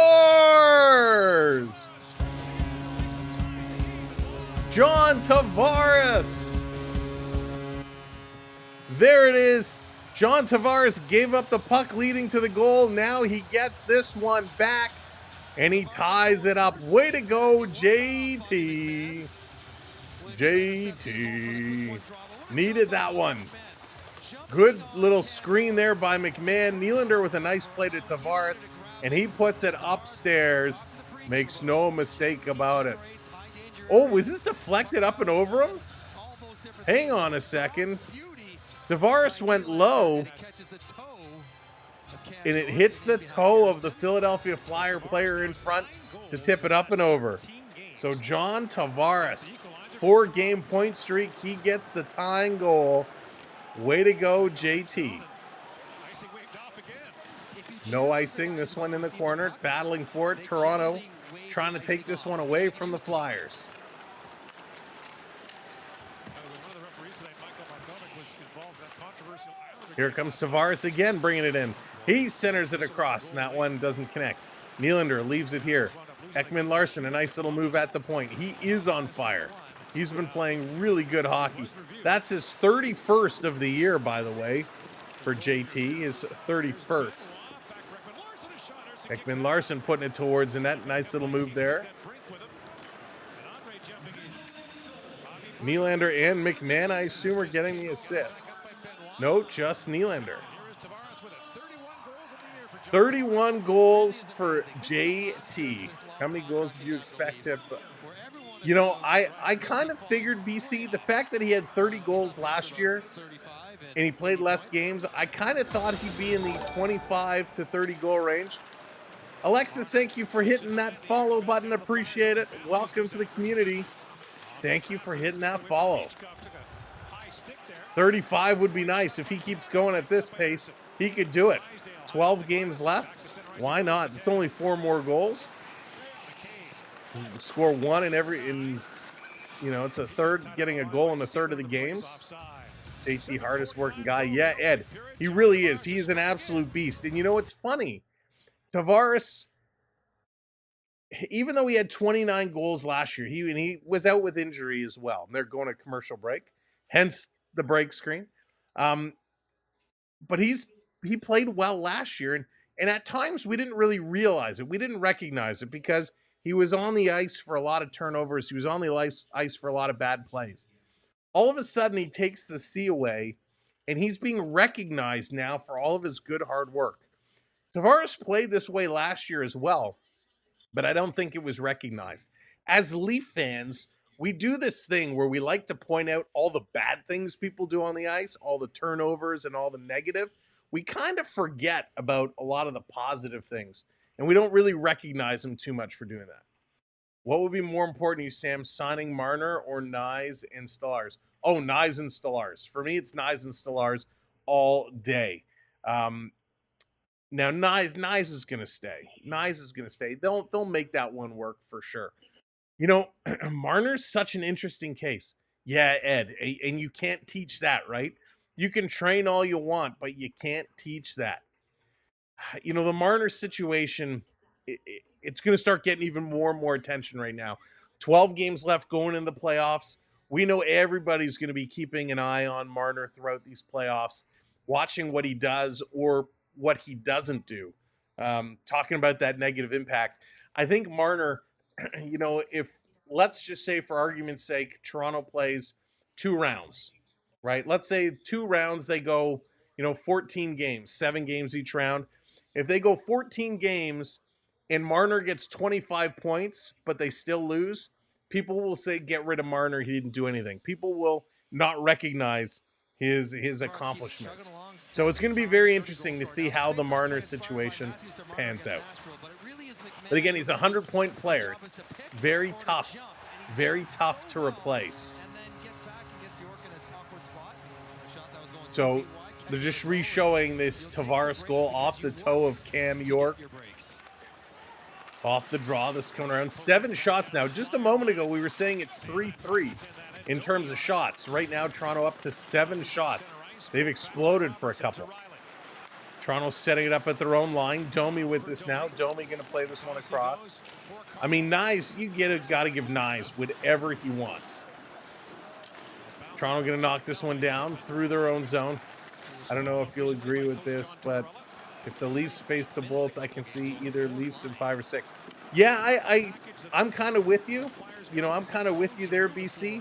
John Tavares! There it is. John Tavares gave up the puck leading to the goal. Now he gets this one back, and he ties it up. Way to go, JT. JT. Needed that one. Good little screen there by McMahon. Nylander with a nice play to Tavares, and he puts it upstairs. Makes no mistake about it. Oh, was this deflected up and over him? Hang on a second. Tavares went low, and it hits the toe of the Philadelphia Flyer player in front to tip it up and over. So John Tavares, 4-game point streak. He gets the tying goal. Way to go, JT. No icing. This one in the corner. Battling for it. Toronto trying to take this one away from the Flyers. Here comes Tavares again, bringing it in. He centers it across, and that one doesn't connect. Nylander leaves it here. Ekman Larson, a nice little move at the point. He is on fire. He's been playing really good hockey. That's his 31st of the year, by the way, for JT, his 31st. Ekman Larson putting it towards the net. Nice little move there. Nylander and McMahon, I assume, are getting the assists. No, just Nylander. 31 goals for JT. How many goals did you expect him? You know, I kind of figured, BC, the fact that he had 30 goals last year and he played less games, I kind of thought he'd be in the 25 to 30 goal range. Alexis, thank you for hitting that follow button. Appreciate it. Welcome to the community. Thank you for hitting that follow. 35 would be nice. If he keeps going at this pace, he could do it. 12 games left. Why not? It's only 4 more goals. Score one in it's a third, getting a goal in the third of the games. JT, hardest working guy. Yeah, Ed, he really is. He's an absolute beast. And you know what's funny? Tavares, even though he had 29 goals last year, he was out with injury as well. And they're going to commercial break, hence the break screen. But he played well last year, and at times we didn't really realize it. We didn't recognize it because he was on the ice for a lot of turnovers. He was on the ice for a lot of bad plays. All of a sudden, he takes the C away, and he's being recognized now for all of his good hard work. Tavares played this way last year as well, but I don't think it was recognized. as Leaf fans, we do this thing where we like to point out all the bad things people do on the ice, all the turnovers and all the negative. We kind of forget about a lot of the positive things, and we don't really recognize them too much for doing that. What would be more important to you, Sam, signing Marner or Nyes and Stellars? Oh, Nyes and Stellars. For me, it's Nyes and Stellars all day. Now, Nyes is going to stay. Nyes is going to stay. They'll make that one work for sure. You know, Marner's such an interesting case. Yeah, Ed, and you can't teach that, right? You can train all you want, but you can't teach that. You know, the Marner situation, it's going to start getting even more and more attention right now. 12 games left going in the playoffs. We know everybody's going to be keeping an eye on Marner throughout these playoffs, watching what he does or what he doesn't do. Talking about that negative impact. I think Marner, you know, if let's just say for argument's sake, Toronto plays 2 rounds, right? Let's say 2 rounds, they go, 14 games, 7 games each round. If they go 14 games and Marner gets 25 points, but they still lose, people will say, get rid of Marner. He didn't do anything. People will not recognize his accomplishments. So it's going to be very interesting to see how the Marner situation pans out. But again, he's a 100-point player. It's very tough to replace. So they're just re-showing this Tavares goal off the toe of Cam York. Off the draw, this coming around. 7 shots now. Just a moment ago, we were saying it's 3-3 in terms of shots. Right now, Toronto up to 7 shots. They've exploded for a couple. Toronto's setting it up at their own line. Domi with this now. Domi going to play this one across. I mean, Nyes, you got to give Nyes whatever he wants. Toronto going to knock this one down through their own zone. I don't know if you'll agree with this, but if the Leafs face the Bolts, I can see either Leafs in 5 or 6. Yeah, I'm kind of with you. I'm kind of with you there, BC.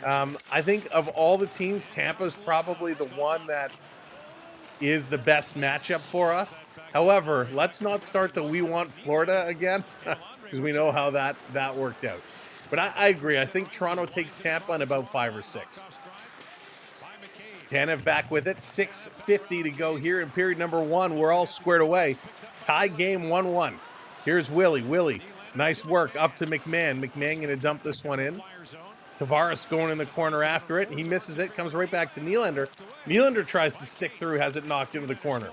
I think of all the teams, Tampa's probably the one that is the best matchup for us. However, let's not start the we want Florida again, because we know how that worked out. But I agree. I think Toronto takes Tampa in about 5 or 6. Tanev back with it. 6:50 to go here in period number 1. We're all squared away. Tie game 1-1. Here's Willie. Willie, nice work up to McMahon. McMahon going to dump this one in. Tavares going in the corner after it. He misses it. Comes right back to Nylander. Nylander tries to stick through. Has it knocked into the corner.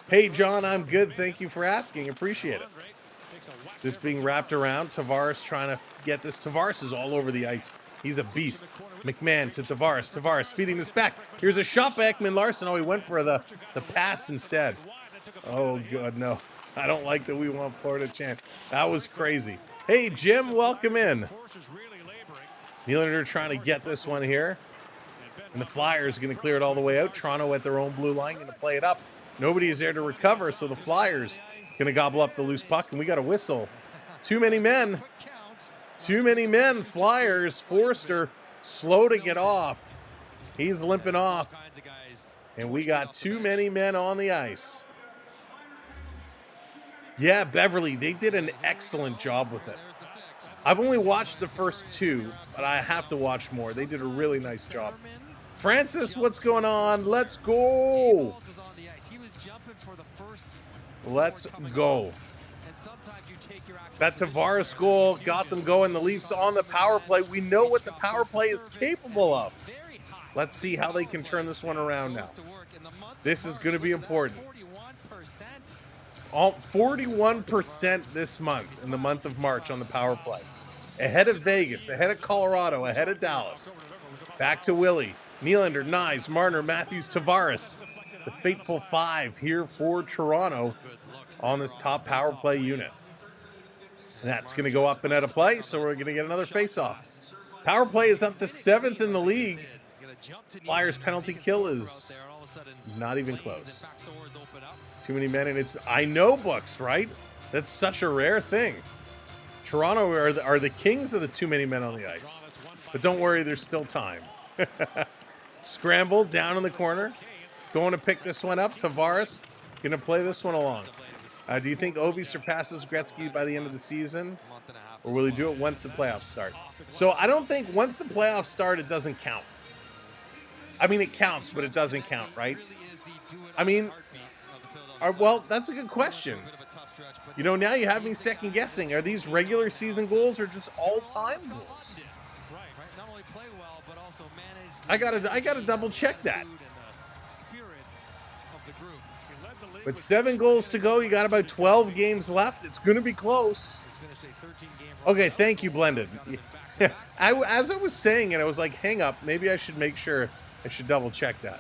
Hey, John, I'm good. Thank you for asking. Appreciate it. This being wrapped around. Tavares trying to get this. Tavares is all over the ice. He's a beast. McMahon to Tavares. Tavares feeding this back. Here's a shot by Ekman-Larsson. Oh, he went for the pass instead. Oh, God, no. I don't like that we want Florida chant. That was crazy. Hey, Jim, welcome in. Nylander trying to get this one here. And the Flyers going to clear it all the way out. Toronto at their own blue line going to play it up. Nobody is there to recover, so the Flyers going to gobble up the loose puck, and we got a whistle. Too many men. Too many men. Flyers. Forster slow to get off. He's limping off. And we got too many men on the ice. Yeah, Beverly, they did an excellent job with it. I've only watched the first 2, but I have to watch more. They did a really nice job. Francis, what's going on? Let's go. Let's go. That Tavares goal got them going. The Leafs on the power play. We know what the power play is capable of. Let's see how they can turn this one around now. This is going to be important. 41% this month, in the month of March, on the power play. Ahead of Vegas, ahead of Colorado, ahead of Dallas. Back to Willie. Nylander, Nyes, Marner, Matthews, Tavares. The fateful 5 here for Toronto on this top power play unit. That's going to go up and out of play, so we're going to get another face-off. Power play is up to 7th in the league. Flyers penalty kill is not even close. Too many men, and it's I know books, right? That's such a rare thing. Toronto are the kings of the too many men on the ice. But don't worry, there's still time. Scramble down in the corner. Going to pick this one up. Tavares going to play this one along. Do you think Ovi surpasses Gretzky by the end of the season? Month and a half. Or will he do it once the playoffs start? So I don't think once the playoffs start, it doesn't count. I mean, it counts, but it doesn't count, right? I mean, well, that's a good question. You know, now you have me second guessing. Are these regular season goals or just all-time goals? I gotta double check that. With 7 goals to go, you got about 12 games left. It's going to be close. Okay, thank you, Blended. As I was saying it, I was like, hang up. Maybe I should make sure. I should double check that.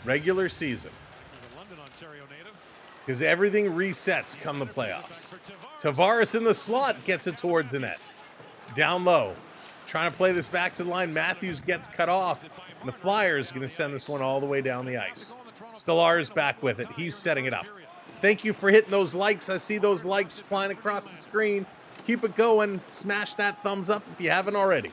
Regular season. Because everything resets come the playoffs. Tavares in the slot gets it towards the net. Down low. Trying to play this back to the line. Matthews gets cut off. And the Flyers going to send this one all the way down the ice. Stolar's back with it. He's setting it up. Thank you for hitting those likes. I see those likes flying across the screen. Keep it going. Smash that thumbs up if you haven't already.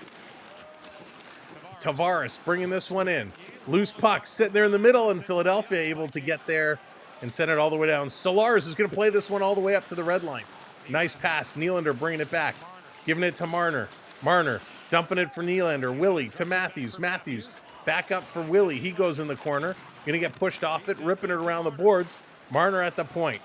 Tavares bringing this one in. Loose puck sitting there in the middle, and Philadelphia able to get there and send it all the way down. Stolarz is going to play this one all the way up to the red line. Nice pass. Nylander bringing it back. Giving it to Marner. Marner dumping it for Nylander. Willie to Matthews. Matthews back up for Willie. He goes in the corner. Going to get pushed off it, ripping it around the boards. Marner at the point.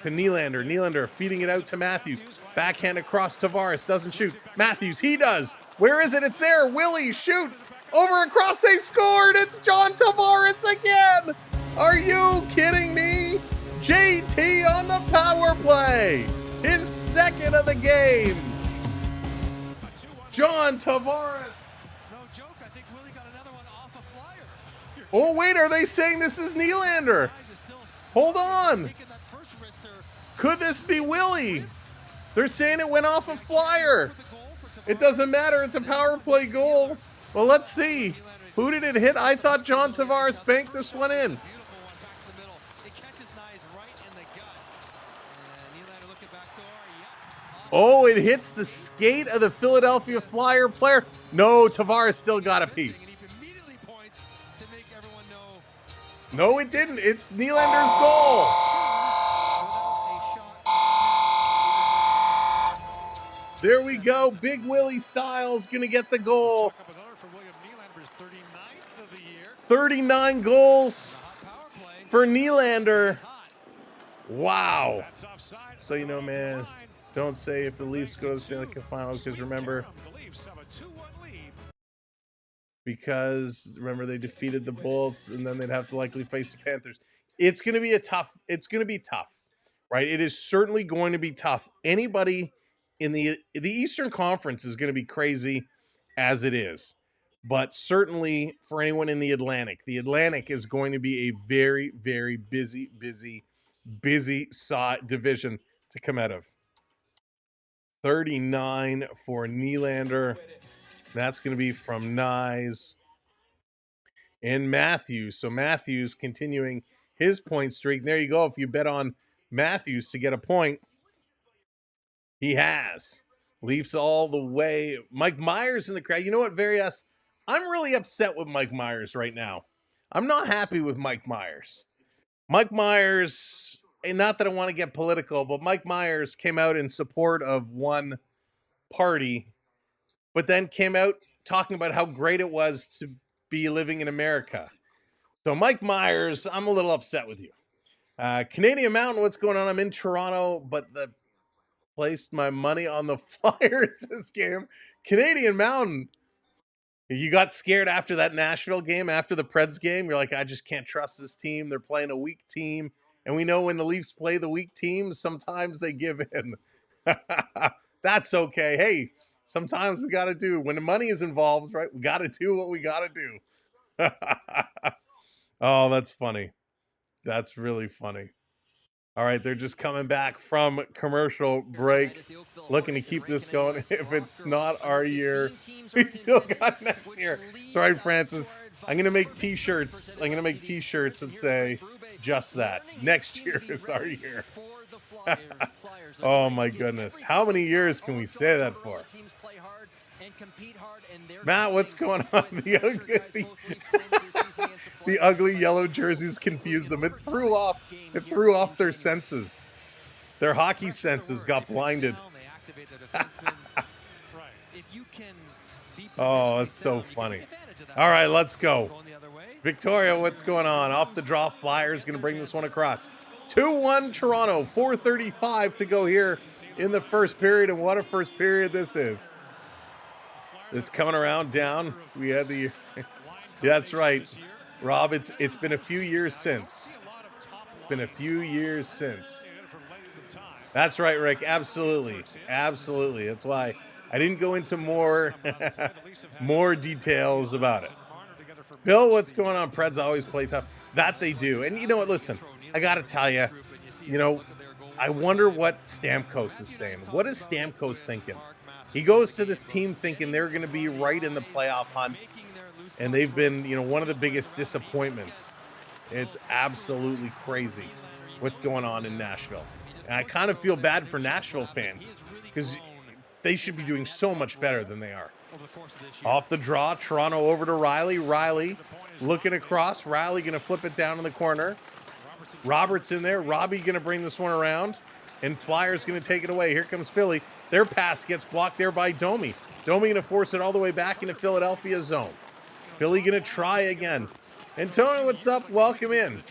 To Nylander. Nylander feeding it out to Matthews. Backhand across Tavares. Doesn't shoot. Matthews, he does. Where is it? It's there. Willie, shoot. Over across, they scored. It's John Tavares again. Are you kidding me? JT on the power play. His second of the game. John Tavares. No joke. I think Willie got another one off a flyer. Oh, wait. Are they saying this is Nylander? Hold on. Could this be Willie? They're saying it went off a flyer. It doesn't matter. It's a power play goal. Well, let's see. Who did it hit? I thought John Tavares banked this one in. Oh, it hits the skate of the Philadelphia Flyer player. No, Tavares still got a piece. No, it didn't. It's Nylander's goal. There we go. Big Willie Styles going to get the goal. 39 goals for Nylander. Wow. So, you know, man, don't say if the Leafs go to the Stanley Cup final, because remember, they defeated the Bolts and then they'd have to likely face the Panthers. It's going to be tough, right? It is certainly going to be tough. Anybody in the Eastern Conference is going to be crazy as it is. But certainly for anyone in the Atlantic is going to be a very, very busy division to come out of. 39 for Nylander. That's going to be from Nyes and Matthews. So Matthews continuing his point streak. There you go. If you bet on Matthews to get a point, he has. Leafs all the way. Mike Myers in the crowd. You know what, Varias? I'm really upset with Mike Myers right now. I'm not happy with Mike Myers. Mike Myers, and not that I want to get political, but Mike Myers came out in support of one party, but then came out talking about how great it was to be living in America. So Mike Myers, I'm a little upset with you. Canadian Mountain, what's going on? I'm in Toronto, but placed my money on the Flyers this game. Canadian Mountain, you got scared after that Nashville game, after the Preds game. You're like, I just can't trust this team. They're playing a weak team. And we know when the Leafs play the weak teams, sometimes they give in. That's okay. Hey, sometimes we got to do, when the money is involved, right? We got to do what we got to do. Oh, that's funny. That's really funny. All right, they're just coming back from commercial break, looking to keep this going. If it's not our year, we still got next year. It's all right, Francis. I'm going to make T-shirts. I'm going to make T-shirts that say just that. Next year is our year. Oh, my goodness. How many years can we say that for? The ugly yellow jerseys confused them. It threw off their senses. Their hockey senses got blinded. Oh, that's so funny. All right, let's go. Victoria, what's going on? Off the draw, Flyers going to bring this one across. 2-1 Toronto, 4:35 to go here in the first period, and what a first period this is. This coming around down, we had the, yeah, that's right, Rob, it's been a few years since. Been a few years since. That's right, Rick, absolutely, absolutely. That's why I didn't go into more, more details about it. Bill, what's going on? Preds always play tough. That they do. And you know what, listen, I got to tell you, you know, I wonder what Stamkos is saying. What is Stamkos thinking? He goes to this team thinking they're going to be right in the playoff hunt, and they've been, you know, one of the biggest disappointments. It's absolutely crazy what's going on in Nashville. And I kind of feel bad for Nashville fans because they should be doing so much better than they are. Off the draw, Toronto over to Riley. Riley looking across. Riley going to flip it down in the corner. Roberts in there. Robbie going to bring this one around. And Flyers going to take it away. Here comes Philly. Their pass gets blocked there by Domi. Domi going to force it all the way back into Philadelphia zone. Philly going to try again. And Tony, what's up? Welcome in.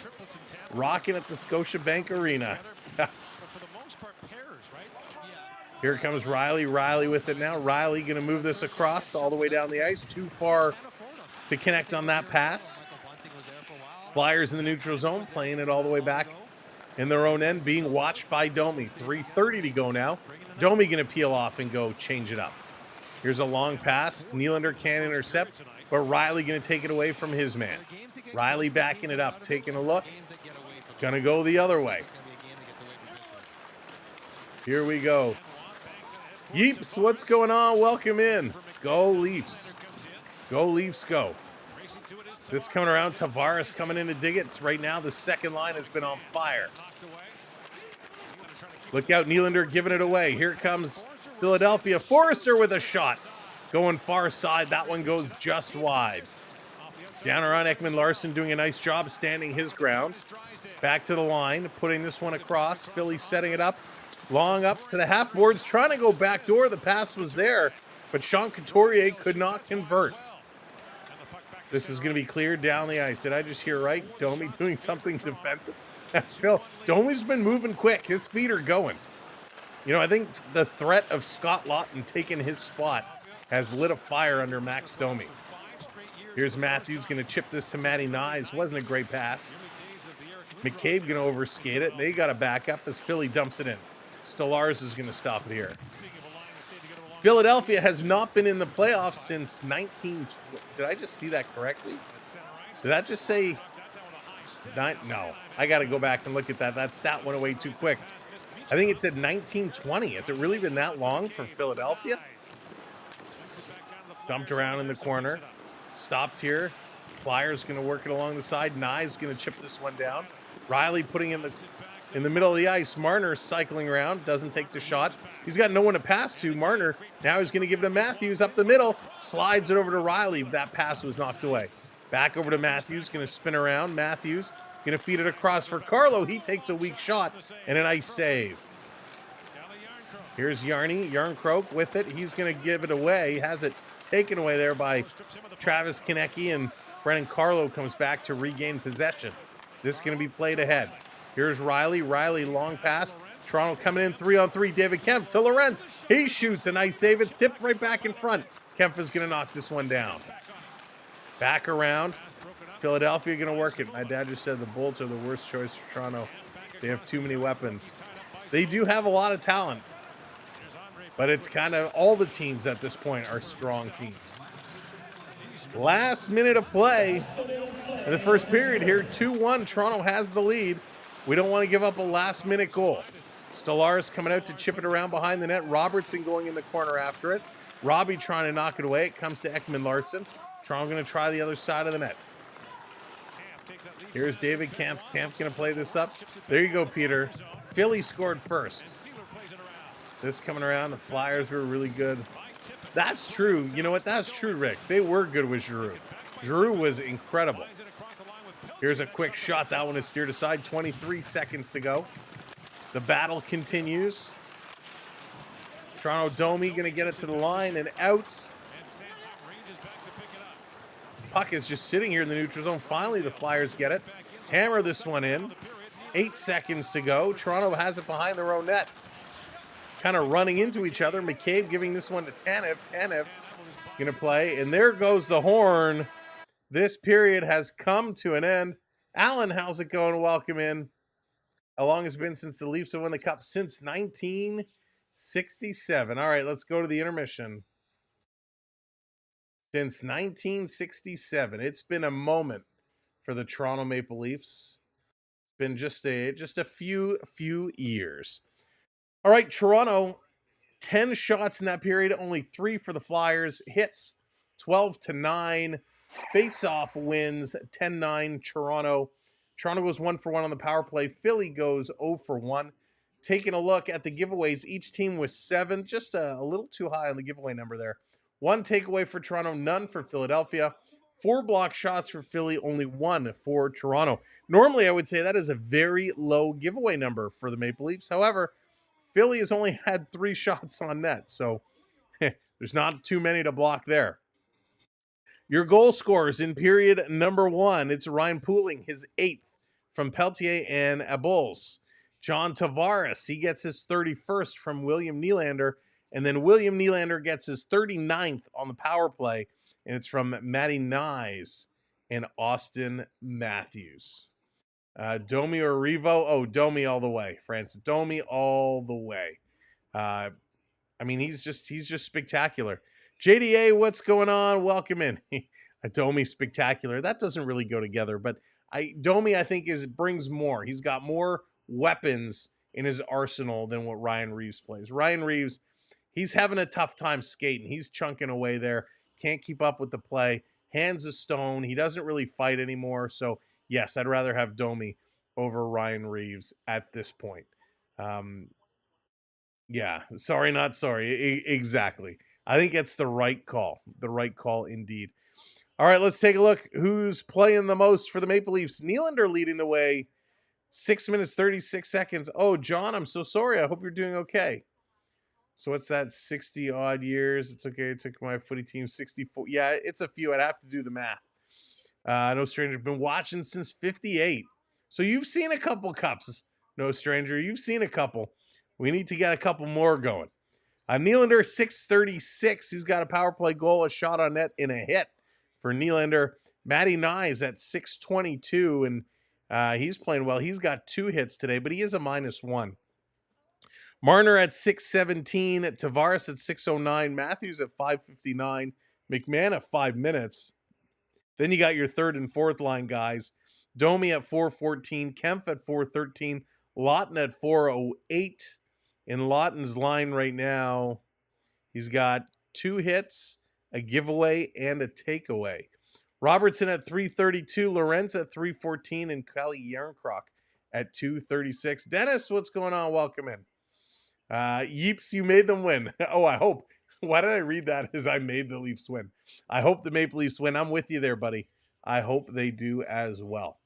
Rocking at the Scotiabank Arena. Here comes Riley. Riley with it now. Riley going to move this across all the way down the ice. Too far to connect on that pass. Flyers in the neutral zone, playing it all the way back in their own end, being watched by Domi. 3:30 to go now. Domi going to peel off and go change it up. Here's a long pass. Nylander can't intercept, but Riley going to take it away from his man. Riley backing it up, taking a look. Going to go the other way. Here we go. Yeeps, what's going on? Welcome in. Go Leafs. Go Leafs, go. This coming around, Tavares coming in to dig it. Right now, the second line has been on fire. Look out, Nylander giving it away. Here comes Philadelphia. Forrester with a shot. Going far side. That one goes just wide. Down around Ekman Larson doing a nice job standing his ground. Back to the line, putting this one across. Philly setting it up. Long up to the half boards, trying to go back door. The pass was there, but Sean Couturier could not convert. This is going to be cleared down the ice. Did I just hear right? Domi doing something defensive? Phil, Domi's been moving quick. His feet are going. You know, I think the threat of Scott Laughton taking his spot has lit a fire under Max Domi. Here's Matthews going to chip this to Matty Nyes. Wasn't a great pass. McCabe going to overskate it. They got to back up as Philly dumps it in. Stolarz is going to stop it here. Philadelphia has not been in the playoffs since 1920. Did I just see that correctly? Did that just say... No. I got to go back and look at that. That stat went away too quick. I think it said 1920. Has it really been that long for Philadelphia? Dumped around in the corner. Stopped here. Flyers going to work it along the side. Nye's going to chip this one down. Riley putting in the middle of the ice. Marner cycling around. Doesn't take the shot. He's got no one to pass to. Marner now he's going to give it to Matthews up the middle. Slides it over to Riley. That pass was knocked away. Back over to Matthews. Going to spin around. Matthews going to feed it across for Carlo. He takes a weak shot and a nice save. Here's Yarncroke with it. He's going to give it away. He has it taken away there by Travis Konecny, and Brennan Carlo comes back to regain possession. This is going to be played ahead. Here's Riley. Riley, long pass. Toronto coming in 3-on-3. David Kempf to Lorenz. He shoots a nice save. It's tipped right back in front. Kempf is going to knock this one down. Back around. Philadelphia going to work it. My dad just said the Bolts are the worst choice for Toronto. They have too many weapons. They do have a lot of talent, but it's kind of all the teams at this point are strong teams. Last minute of play in the first period here. 2-1. Toronto has the lead. We don't want to give up a last-minute goal. Stolarz coming out to chip it around behind the net. Robertson going in the corner after it. Robbie trying to knock it away. It comes to Ekman Larson. Toronto going to try the other side of the net. Here's David Kempf. Kempf going to play this up. There you go, Peter. Philly scored first. This coming around. The Flyers were really good. That's true. You know what? That's true, Rick. They were good with Giroux. Drew was incredible. Here's a quick shot. That one is steered aside. 23 seconds to go. The battle continues. Toronto Domi going to get it to the line and out. Puck is just sitting here in the neutral zone. Finally, the Flyers get it. Hammer this one in. 8 seconds to go. Toronto has it behind their own net. Kind of running into each other. McCabe giving this one to Tanev. Tanev going to play. And there goes the horn. This period has come to an end. Alan, how's it going? Welcome in. How long has it been since the Leafs have won the Cup? Since 1967. All right, let's go to the intermission. Since 1967. It's been a moment for the Toronto Maple Leafs. It's been just a few years. All right, Toronto, 10 shots in that period, only 3 for the Flyers. Hits 12-9. Face-off wins 10-9 Toronto. Toronto goes 1 for 1 on the power play. Philly goes 0 for 1. Taking a look at the giveaways, each team was 7, just a little too high on the giveaway number there. 1 takeaway for Toronto, none for Philadelphia. 4 block shots for Philly, only 1 for Toronto. Normally, I would say that is a very low giveaway number for the Maple Leafs. However, Philly has only had 3 shots on net, so there's not too many to block there. Your goal scorers in period number 1, it's Ryan Pooling, his 8th from Peltier and Abols. John Tavares, he gets his 31st from William Nylander, and then William Nylander gets his 39th on the power play, and it's from Matty Nyes and Austin Matthews. Domi or Revo? Oh, Domi all the way, Francis. Domi all the way. I mean, he's just spectacular. JDA, what's going on? Welcome in. Domi spectacular. That doesn't really go together, but Domi, I think, brings more. He's got more weapons in his arsenal than what Ryan Reeves plays. Ryan Reeves, he's having a tough time skating. He's chunking away there. Can't keep up with the play. Hands of stone. He doesn't really fight anymore. So, yes, I'd rather have Domi over Ryan Reeves at this point. Yeah, sorry, not sorry. Exactly. I think it's the right call. The right call indeed. All right, let's take a look. Who's playing the most for the Maple Leafs? Nylander leading the way. 6 minutes, 36 seconds. Oh, John, I'm so sorry. I hope you're doing okay. So what's that, 60-odd years? It's okay. It took my footy team 64. Yeah, it's a few. I'd have to do the math. No stranger. Been watching since 58. So you've seen a couple cups. No stranger. You've seen a couple. We need to get a couple more going. Nylander, 636. He's got a power play goal, a shot on net, and a hit for Nylander. Matty Nyes at 622, and he's playing well. He's got 2 hits today, but he is a -1. Marner at 617, Tavares at 609, Matthews at 559, McMahon at 5 minutes. Then you got your third and fourth line guys. Domi at 414, Kempf at 413, Laughton at 408. In Laughton's line right now, he's got 2 hits, a giveaway, and a takeaway. Robertson at 332, Lorenz at 314, and Kelly Yarncroc at 236. Dennis, what's going on? Welcome in. Yeeps, you made them win. Oh, I hope. Why did I read that as I made the Leafs win? I hope the Maple Leafs win. I'm with you there, buddy. I hope they do as well.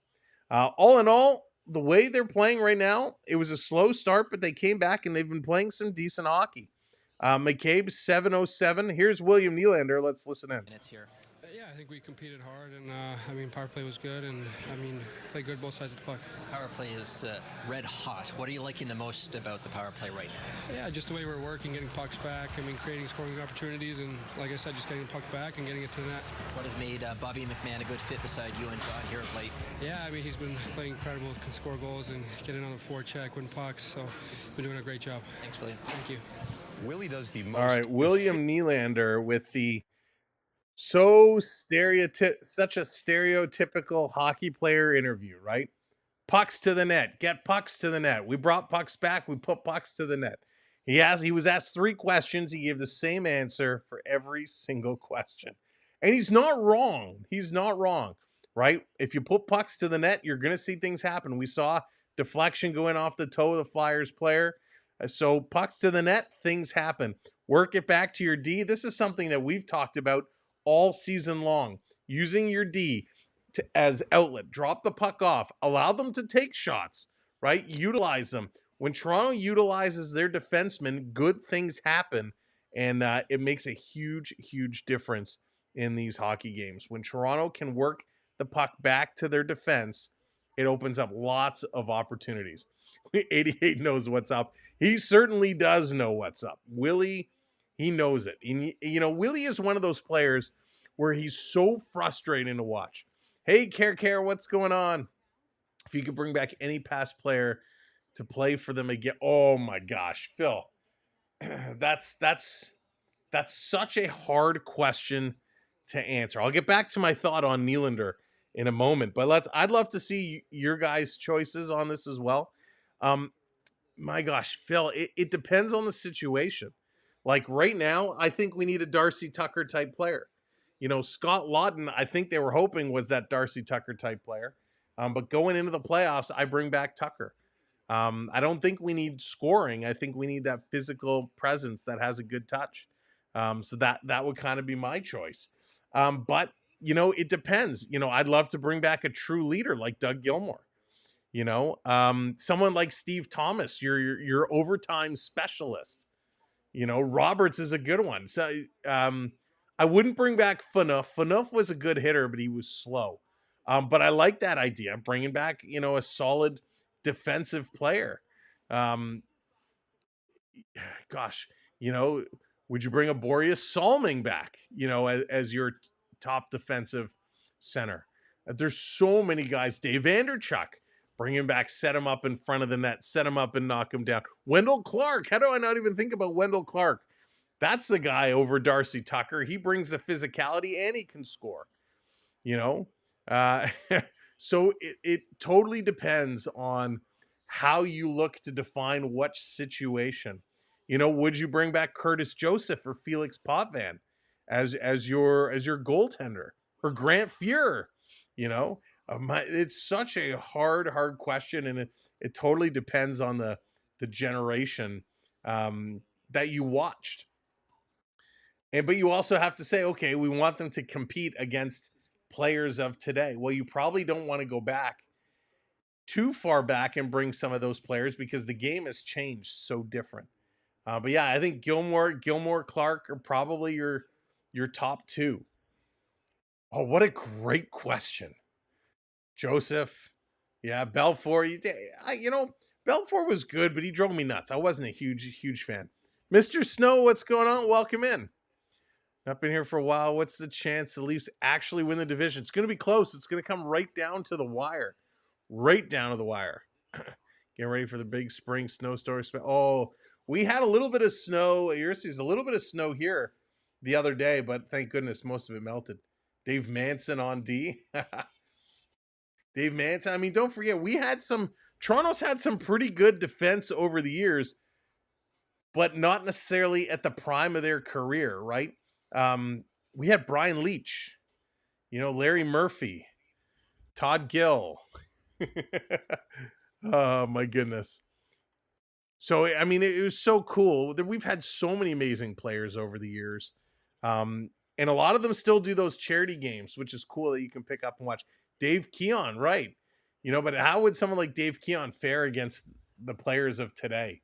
All in all, the way they're playing right now, it was a slow start, but they came back and they've been playing some decent hockey. McCabe, 707. Here's William Nylander. Let's listen in. Minutes here. Yeah, I think we competed hard, and power play was good, and played good both sides of the puck. Power play is red hot. What are you liking the most about the power play right now? Yeah, just the way we're working, getting pucks back. Creating scoring opportunities, and like I said, just getting the puck back and getting it to the net. What has made Bobby McMahon a good fit beside you and John here of late? Yeah, he's been playing incredible, can score goals and get in on the forecheck, win pucks. So, been doing a great job. Thanks, William. Thank you. Willie does the most. All right, William Nylander with the such a stereotypical hockey player interview, right? Pucks to the net, get pucks to the net. We brought pucks back, we put pucks to the net. He was asked 3 questions. He gave the same answer for every single question. And he's not wrong. He's not wrong, right? If you put pucks to the net, you're going to see things happen. We saw deflection going off the toe of the Flyers player. So pucks to the net, things happen. Work it back to your D. This is something that we've talked about all season long. using your D as outlet, drop the puck off, allow them to take shots, right? Utilize them. When Toronto utilizes their defensemen, good things happen, and it makes a huge, huge difference in these hockey games. When Toronto can work the puck back to their defense, it opens up lots of opportunities. 88 knows what's up. He certainly does know what's up. Willie, he knows it. And, Willie is one of those players where he's so frustrating to watch. Hey, Care, what's going on? If you could bring back any past player to play for them again. Oh my gosh, Phil. That's such a hard question to answer. I'll get back to my thought on Nylander in a moment, but I'd love to see your guys' choices on this as well. My gosh, Phil, it depends on the situation. Like right now, I think we need a Darcy Tucker type player. Scott Laughton, I think they were hoping was that Darcy Tucker type player. But going into the playoffs, I bring back Tucker. I don't think we need scoring. I think we need that physical presence that has a good touch. So that would kind of be my choice. But it depends. I'd love to bring back a true leader like Doug Gilmour. Someone like Steve Thomas, your overtime specialist. Roberts is a good one. So I wouldn't bring back Phaneuf. Phaneuf was a good hitter, but he was slow. But I like that idea, bringing back, a solid defensive player. Gosh, would you bring a Boreas Salming back, as your top defensive center? There's so many guys. Dave Vanderchuk, bring him back, set him up in front of the net, set him up and knock him down. Wendell Clark, how do I not even think about Wendell Clark? That's the guy over Darcy Tucker. He brings the physicality and he can score, So it totally depends on how you look to define what situation. Would you bring back Curtis Joseph or Felix Potvin as your goaltender, or Grant Fuhrer? It's such a hard question, and it totally depends on the generation that you watched. But you also have to say, okay, we want them to compete against players of today. Well, you probably don't want to go back too far back and bring some of those players because the game has changed so different. But yeah, I think Gilmour, Clark are probably your top two. Oh, what a great question. Joseph. Yeah, Belfour. Belfour was good, but he drove me nuts. I wasn't a huge fan. Mr. Snow, what's going on? Welcome in. Not been here for a while. What's the chance the Leafs actually win the division? It's going to be close. It's going to come right down to the wire. Right down to the wire. Getting ready for the big spring snowstorm. Oh, we had a little bit of snow. You're seeing a little bit of snow here the other day, but thank goodness most of it melted. Dave Manson on D. Dave Manson. I mean, don't forget, Toronto's had some pretty good defense over the years, but not necessarily at the prime of their career, right? We had Brian Leach, Larry Murphy, Todd Gill. Oh my goodness. So, I mean, it was so cool that we've had so many amazing players over the years. And a lot of them still do those charity games, which is cool that you can pick up and watch. Dave Keon, right. But how would someone like Dave Keon fare against the players of today?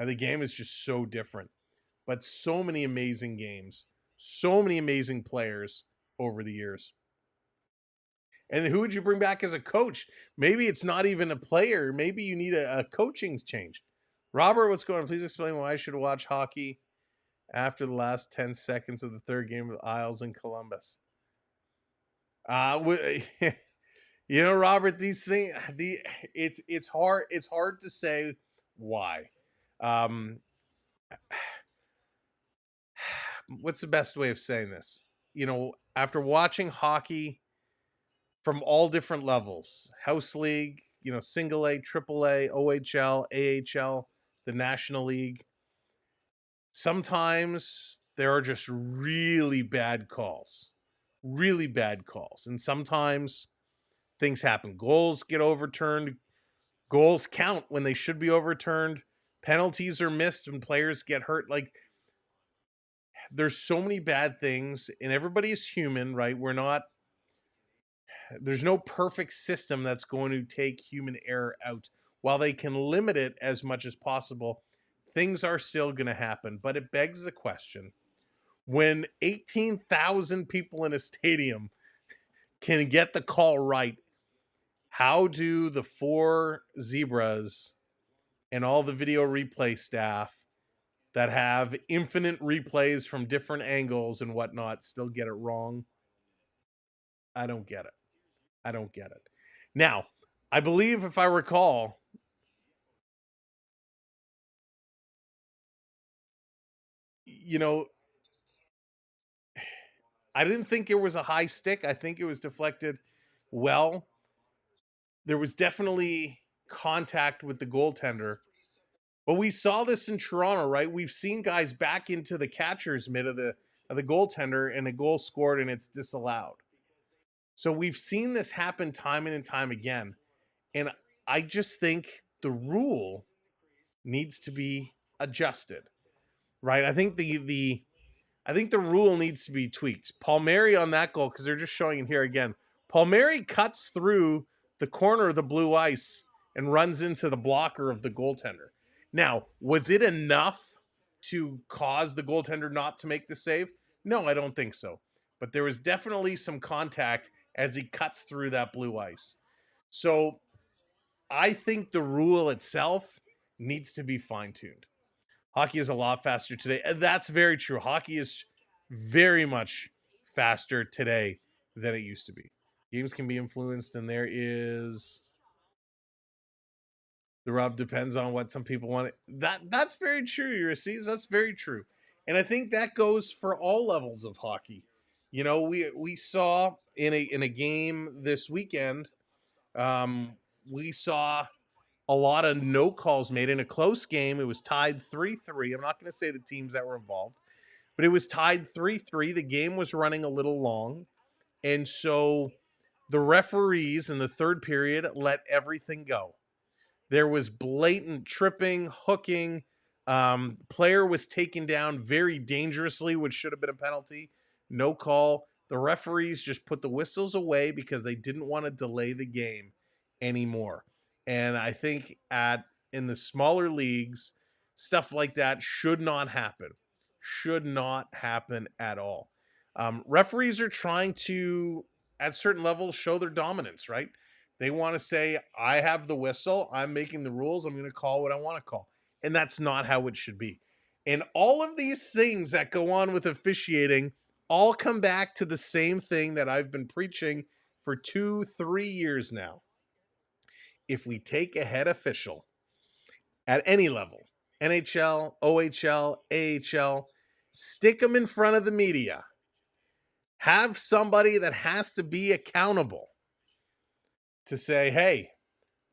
The game is just so different, but so many amazing games, so many amazing players over the years. And who would you bring back as a coach? Maybe it's not even a player. Maybe you need a coaching change. Robert, what's going on? Please explain why I should watch hockey after the last 10 seconds of the third game of Isles in Columbus. Robert, these things, it's hard to say why. What's the best way of saying this? After watching hockey from all different levels, house league, single A, triple A, OHL, AHL, the National League, sometimes there are just really bad calls. And sometimes things happen. Goals get overturned. Goals count when they should be overturned. Penalties are missed when players get hurt. Like, there's so many bad things, and everybody is human, right? We're not there's no perfect system that's going to take human error out. While they can limit it as much as possible, things are still going to happen. But it begs the question, when 18,000 people in a stadium can get the call right, how do the 4 Zebras and all the video replay staff that have infinite replays from different angles and whatnot still get it wrong? I don't get it. I don't get it. Now, I believe, if I recall, I didn't think it was a high stick. I think it was deflected well. There was definitely contact with the goaltender. But we saw this in Toronto, right? We've seen guys back into the catcher's mitt of the goaltender and a goal scored and it's disallowed. So we've seen this happen time and time again. And I just think the rule needs to be adjusted, right? I think the rule needs to be tweaked. Palmieri on that goal, because they're just showing it here again. Palmieri cuts through the corner of the blue ice and runs into the blocker of the goaltender. Now, was it enough to cause the goaltender not to make the save? No, I don't think so. But there was definitely some contact as he cuts through that blue ice. So I think the rule itself needs to be fine-tuned. Hockey is a lot faster today. That's very true. Hockey is very much faster today than it used to be. Games can be influenced, and there is the rub depends on what some people want. That's very true, Ulysses. That's very true. And I think that goes for all levels of hockey. We saw in a game this weekend, we saw a lot of no calls made in a close game. It was tied 3-3. I'm not going to say the teams that were involved, but it was tied 3-3. The game was running a little long. And so the referees in the third period let everything go. There was blatant tripping, hooking. Player was taken down very dangerously, which should have been a penalty. No call. The referees just put the whistles away because they didn't want to delay the game anymore. And I think in the smaller leagues, stuff like that should not happen. Should not happen at all. Referees are trying to, at certain levels, show their dominance, right? They want to say, I have the whistle. I'm making the rules. I'm going to call what I want to call. And that's not how it should be. And all of these things that go on with officiating all come back to the same thing that I've been preaching for 2-3 years now. If we take a head official at any level, NHL, OHL, AHL, stick them in front of the media, have somebody that has to be accountable to say, hey,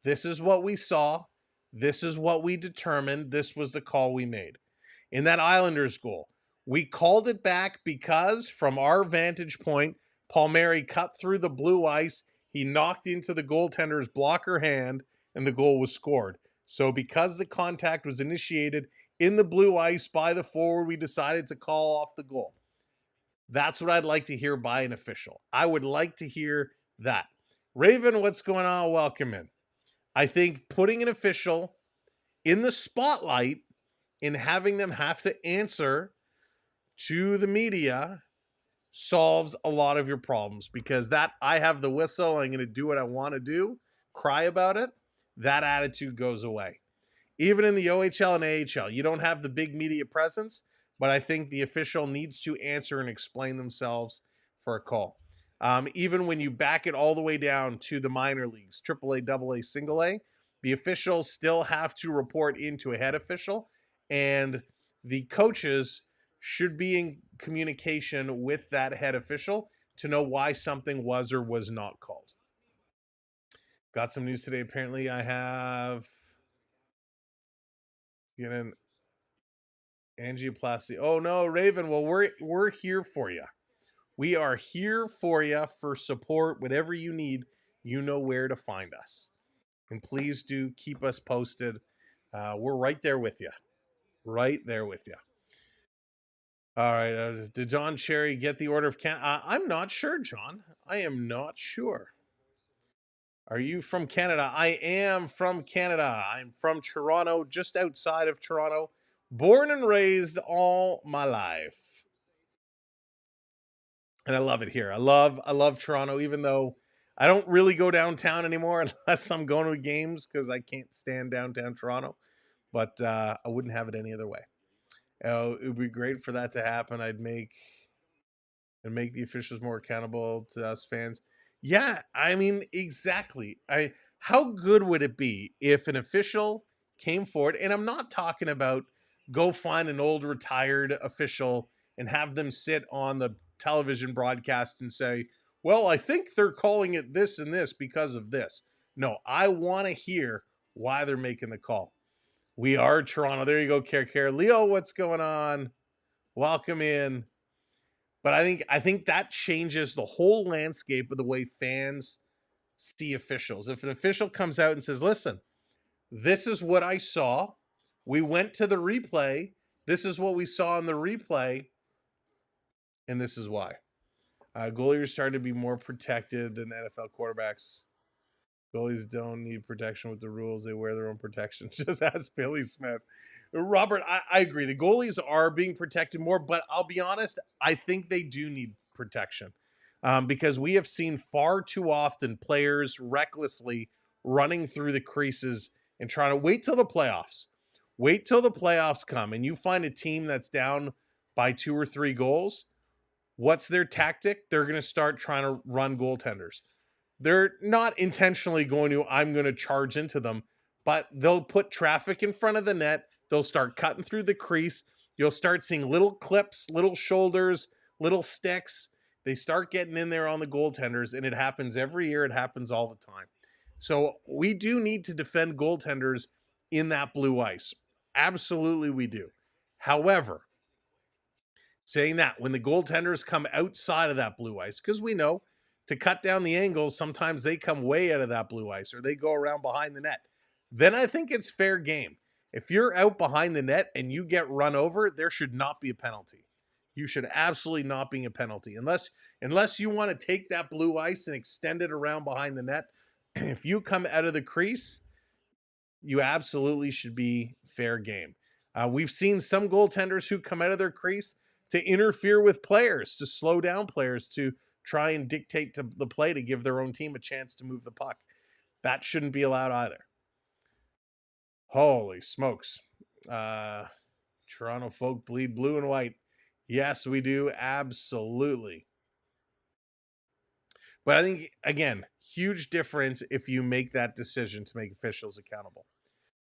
this is what we saw. This is what we determined. This was the call we made. In that Islanders goal, we called it back because, from our vantage point, Palmieri cut through the blue ice. He knocked into the goaltender's blocker hand, and the goal was scored. So because the contact was initiated in the blue ice by the forward, we decided to call off the goal. That's what I'd like to hear by an official. I would like to hear that. Raven, what's going on? Welcome in. I think putting an official in the spotlight and having them have to answer to the media solves a lot of your problems, because that I have the whistle, I'm going to do what I want to do, cry about it, that attitude goes away. Even in the OHL and AHL, you don't have the big media presence, but I think the official needs to answer and explain themselves for a call. Even when you back it all the way down to the minor leagues, AAA, AA, single A, the officials still have to report into a head official, and the coaches should be in communication with that head official to know why something was or was not called. Got some news today. Apparently I have an angioplasty. Oh no, Raven. Well, we're here for you. We are here for you for support. Whatever you need, you know where to find us. And please do keep us posted. We're right there with you. Right there with you. All right. Did John Cherry get the order of I'm not sure, John. I am not sure. Are you from Canada? I am from Canada. I'm from Toronto, just outside of Toronto. Born and raised all my life. And I love it here. I love Toronto, even though I don't really go downtown anymore unless I'm going to games because I can't stand downtown Toronto. But I wouldn't have it any other way. It would be great for that to happen. I'd make the officials more accountable to us fans. Yeah, I mean, exactly. How good would it be if an official came forward, and I'm not talking about go find an old retired official and have them sit on the television broadcast and say, well, I think they're calling it this and this because of this. No, I want to hear why they're making the call. We are Toronto. There you go, Care. Leo, what's going on? Welcome in. But I think that changes the whole landscape of the way fans see officials. If an official comes out and says, listen, this is what I saw. We went to the replay. This is what we saw in the replay. And this is why. Goalies are starting to be more protected than NFL quarterbacks. Goalies don't need protection with the rules. They wear their own protection. Just ask Billy Smith. Robert, I agree. The goalies are being protected more, but I'll be honest, I think they do need protection because we have seen far too often players recklessly running through the creases and trying to wait till the playoffs. Wait till the playoffs come and you find a team that's down by 2 or 3 goals. What's their tactic? They're going to start trying to run goaltenders. They're not intentionally I'm going to charge into them, but they'll put traffic in front of the net. They'll start cutting through the crease. You'll start seeing little clips, little shoulders, little sticks. They start getting in there on the goaltenders, and it happens every year. It happens all the time. So we do need to defend goaltenders in that blue ice. Absolutely we do. However, saying that, when the goaltenders come outside of that blue ice, because we know to cut down the angles, sometimes they come way out of that blue ice or they go around behind the net, then I think it's fair game. If you're out behind the net and you get run over, there should not be a penalty. You should absolutely not be a penalty. Unless you want to take that blue ice and extend it around behind the net, if you come out of the crease, you absolutely should be fair game. We've seen some goaltenders who come out of their crease to interfere with players, to slow down players, to try and dictate to the play to give their own team a chance to move the puck. That shouldn't be allowed either. Holy smokes. Toronto folk bleed blue and white. Yes, we do. Absolutely. But I think, again, huge difference if you make that decision to make officials accountable.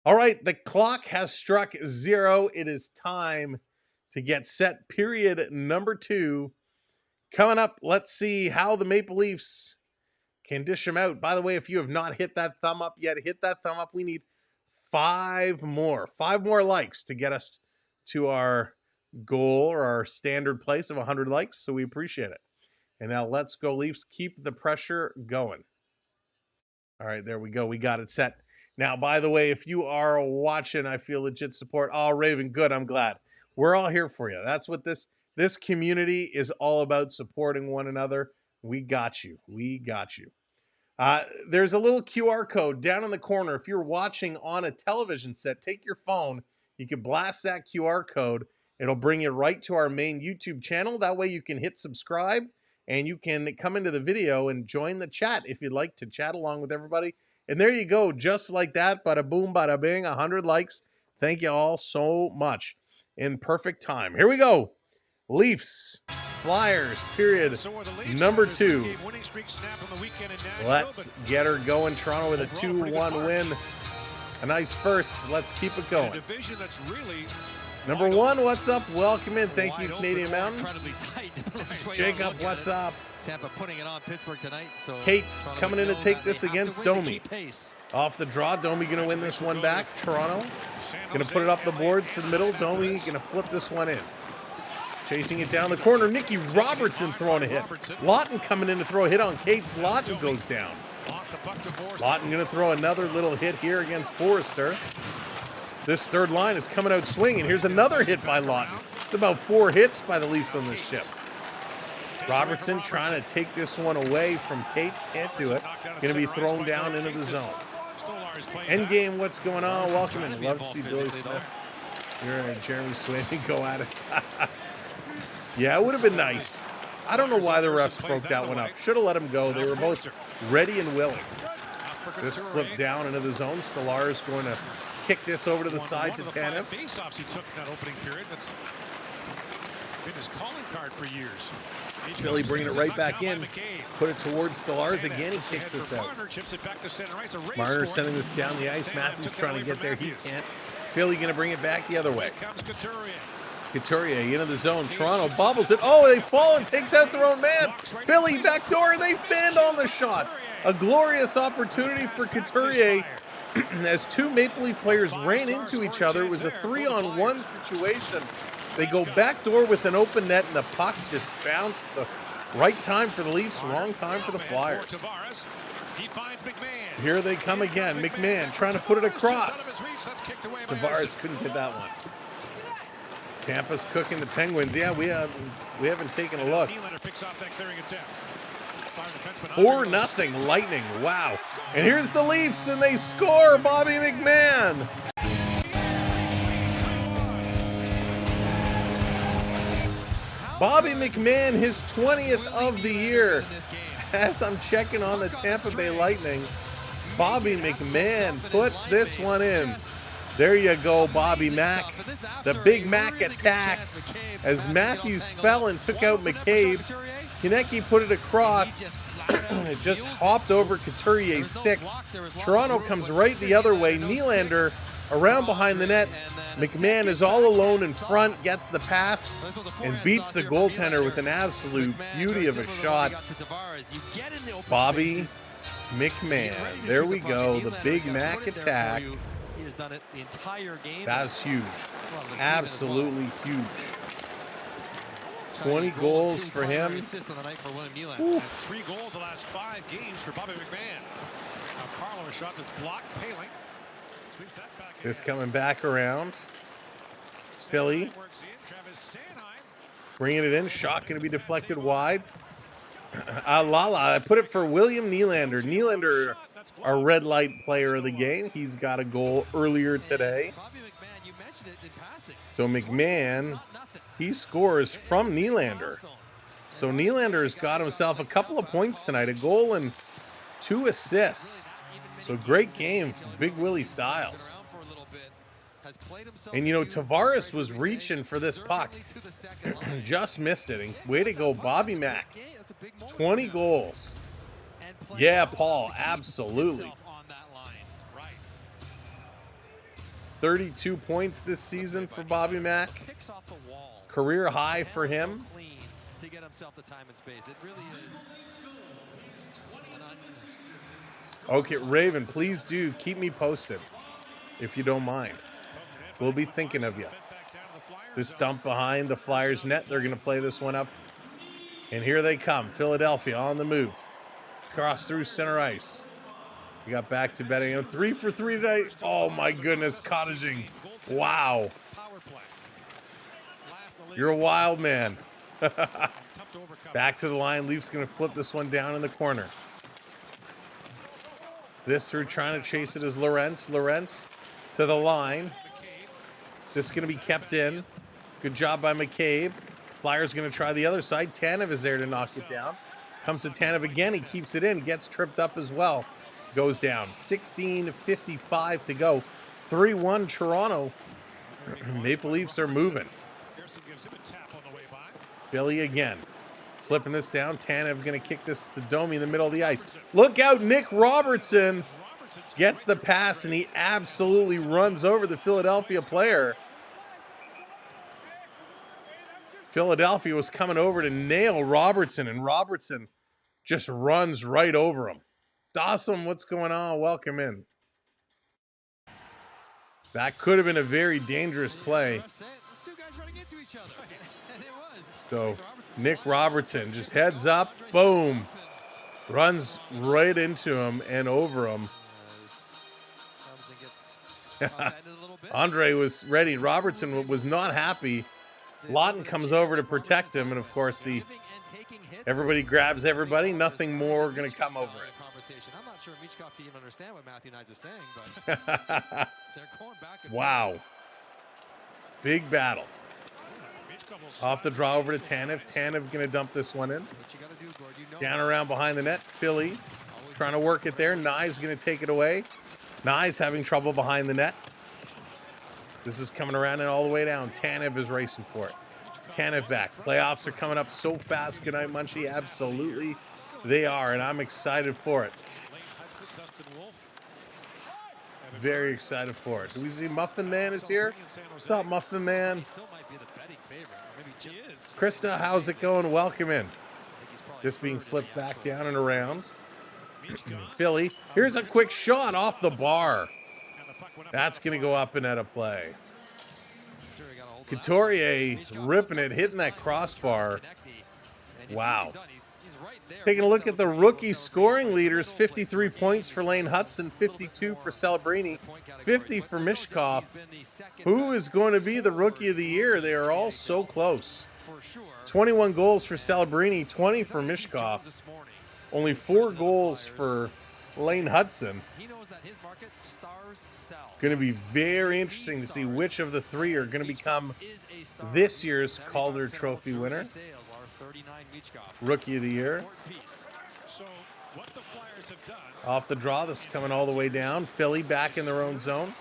All right, the clock has struck 0. It is time to get set. Period number 2. Coming up, let's see how the Maple Leafs can dish them out. By the way, if you have not hit that thumb up yet, hit that thumb up. We need 5 more likes to get us to our goal or our standard place of 100 likes. So we appreciate it. And now let's go Leafs. Keep the pressure going. All right, there we go. We got it set. Now, by the way, if you are watching, I feel legit support. Oh, Raven, good. I'm glad. We're all here for you. That's what this community is all about, supporting one another. We got you. We got you. There's a little QR code down in the corner. If you're watching on a television set, take your phone. You can blast that QR code. It'll bring you right to our main YouTube channel. That way you can hit subscribe and you can come into the video and join the chat if you'd like to chat along with everybody. And there you go. Just like that. Bada boom, bada bing. 100 likes. Thank you all so much. In perfect time. Here we go. Leafs, Flyers, period number 2. Let's get her going. Toronto with a 2-1 win. A nice first. Let's keep it going. Number 1, what's up? Welcome in. Thank you, Canadian Mountain. Jacob, what's up? Tampa putting it on Pittsburgh tonight. So Kate's coming in to take this against Domi. Off the draw, Domi going to win this one back. Toronto going to put it up the boards to the middle. Domi going to flip this one in. Chasing it down the corner. Nicky Robertson throwing a hit. Laughton coming in to throw a hit on Cates. Laughton goes down. Laughton going to throw another little hit here against Forrester. This third line is coming out swinging. Here's another hit by Laughton. It's about 4 hits by the Leafs on this shift. Robertson trying to take this one away from Cates. Can't do it. Going to be thrown down into the zone. Endgame, what's going on? Welcome in. Love to see Billy Smith. You're and Jeremy Sweeney go at it. Yeah, it would have been nice. I don't know why the refs broke that one up. Should have let him go. They were both ready and willing. This flipped down into the zone. Stellaris going to kick this over to the side to Tanev. Faceoffs he took in that opening period. That's been his calling card for years. Billy bringing it right back in. Put it towards Stellaris. Again, he kicks this out. Marner sending this down the ice. Matthews trying to get there. He can't. Philly going to bring it back the other way. Couturier into the zone. Toronto bobbles it. Oh, they fall and takes out their own man. Philly backdoor. They fanned on the shot. A glorious opportunity for Couturier as two Maple Leaf players ran into each other. It was a 3-on-1 situation. They go backdoor with an open net, and the puck just bounced. The right time for the Leafs, wrong time for the Flyers. Here they come again. McMahon trying to put it across. Tavares couldn't get that one. Tampa's cooking the Penguins. Yeah, we haven't taken a look. 4-0 Lightning. Wow. And here's the Leafs, and they score. Bobby McMahon. Bobby McMahon, his 20th of the year. As I'm checking on the Tampa Bay Lightning, Bobby McMahon puts this one in. There you go, Bobby Mac. The Big Mac attack. As Matthews fell and took out McCabe, Konecny put it across. It just hopped over Couturier's stick. Toronto comes right the other way. Nylander around behind the net. McMahon is all alone in front, gets the pass, and beats the goaltender with an absolute beauty of a shot. Bobby McMahon. There we go, the Big Mac attack. That's huge. Absolutely huge. 20 goals for him. 3 goals the last 5 games for Bobby McMahon. Now Carlo, a shot that's blocked. Paling sweeps that back. This coming back around. Philly bringing it in. Shot going to be deflected wide. Lala, I put it for William Nylander. Nylander, our red light player of the game. He's got a goal earlier today. So McMahon, he scores from Nylander. So Nylander's got himself a couple of points tonight, a goal and 2 assists. So great game for Big Willie Styles. And, you know, Tavares was reaching for this puck. Just missed it. And way to go, Bobby Mack. 20 goals. Yeah, Paul, absolutely. 32 points this season for Bobby Mack. Career high for him. Okay, Raven, please do keep me posted if you don't mind. We'll be thinking of you. This dump behind the Flyers net. They're going to play this one up. And here they come. Philadelphia on the move. Cross through center ice. We got back to betting. 3 for 3 tonight. Oh, my goodness. Cottaging. Wow. You're a wild man. Back to the line. Leafs going to flip this one down in the corner. This through trying to chase it is Lorentz. Lorentz to the line. This is going to be kept in. Good job by McCabe. Flyers going to try the other side. Tanev is there to knock it down. Comes to Tanev again. He keeps it in. Gets tripped up as well. Goes down. 16:55 to go. 3-1 Toronto. Maple Leafs are moving. Billy again. Flipping this down. Tanev going to kick this to Domi in the middle of the ice. Look out. Nick Robertson gets the pass, and he absolutely runs over the Philadelphia player. Philadelphia was coming over to nail Robertson, and Robertson just runs right over him. Dawson, what's going on? Welcome in. That could have been a very dangerous play. So Nick Robertson just heads up, boom, runs right into him and over him. Andre was ready. Robertson was not happy. Laughton comes over to protect him, and of course the taking hits. Everybody grabs everybody. Nothing more going to come over it. Conversation. I'm not sure Michkov can even understand what Matthew Nyes is saying, but they're going back and Wow. forth. Big battle. Off the draw over to Tanev. Tanev going to dump this one in. What you gotta do, Gord, you know Down around behind the net. Philly trying to work it there. Nyes going to take it away. Nyes having trouble behind the net. This is coming around and all the way down. Tanev is racing for it. Tanev back. Playoffs are coming up so fast. Good night, Munchie. Absolutely, they are, and I'm excited for it. Very excited for it. Do we see Muffin Man is here? What's up, Muffin Man? Krista, how's it going? Welcome in. This being flipped back down and around. Philly. Here's a quick shot off the bar. That's going to go up and out of play. Couturier ripping it, hitting that crossbar. Wow. Taking a look at the rookie scoring leaders, 53 points for Lane Hudson, 52 for Celebrini, 50 for Michkov. Who is going to be the rookie of the year? They are all so close. 21 goals for Celebrini, 20 for Michkov. Only 4 goals for Lane Hudson. Going to be very interesting to see which of the 3 are going to become this year's Calder Trophy winner. Rookie of the year. Off the draw, this is coming all the way down. Philly back in their own zone.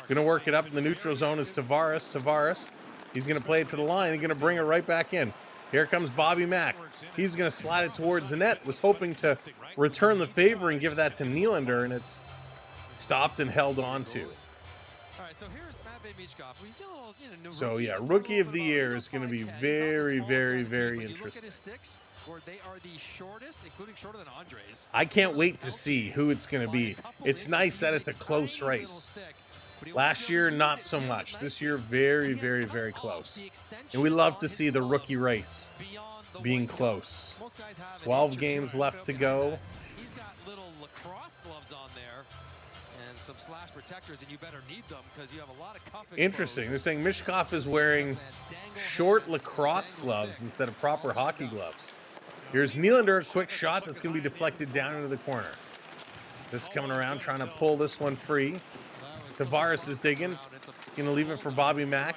Going to work it up in the neutral zone is Tavares. Tavares, he's going to play it to the line. He's going to bring it right back in. Here comes Bobby Mack. He's going to slide it towards the net. Was hoping to return the favor and give that to Nylander, and it's stopped and held on to. So yeah, rookie of the year is going to be very, very, very interesting. I can't wait to see who it's going to be. It's nice that it's a close race. Last year, not so much. This year, very, very, very close. And we love to see the rookie race being close. 12 games left to go. He's got little lacrosse gloves on there and some slash protectors, and you better need them because you have a lot of cuff exposed. Interesting. They're saying Michkov is wearing short lacrosse gloves instead of proper hockey gloves. Here's Nylander, a quick shot that's going to be deflected down into the corner. This is coming around, trying to pull this one free. Tavares is digging. Going to leave it for Bobby Mack.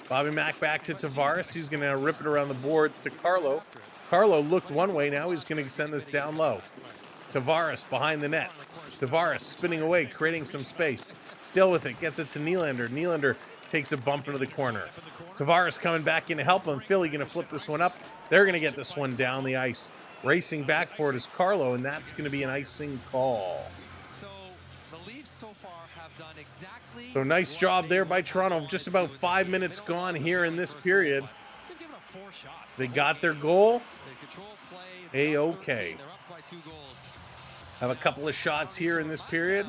Bobby Mack back to Tavares. He's going to rip it around the boards to Carlo. Carlo looked one way. Now he's going to send this down low. Tavares behind the net. Tavares spinning away, creating some space. Still with it. Gets it to Nylander. Nylander takes a bump into the corner. Tavares coming back in to help him. Philly going to flip this one up. They're going to get this one down the ice. Racing back for it is Carlo, and that's going to be an icing call. So nice job there by Toronto. Just about 5 minutes gone here in this period. They got their goal. A-okay. Have a couple of shots here in this period.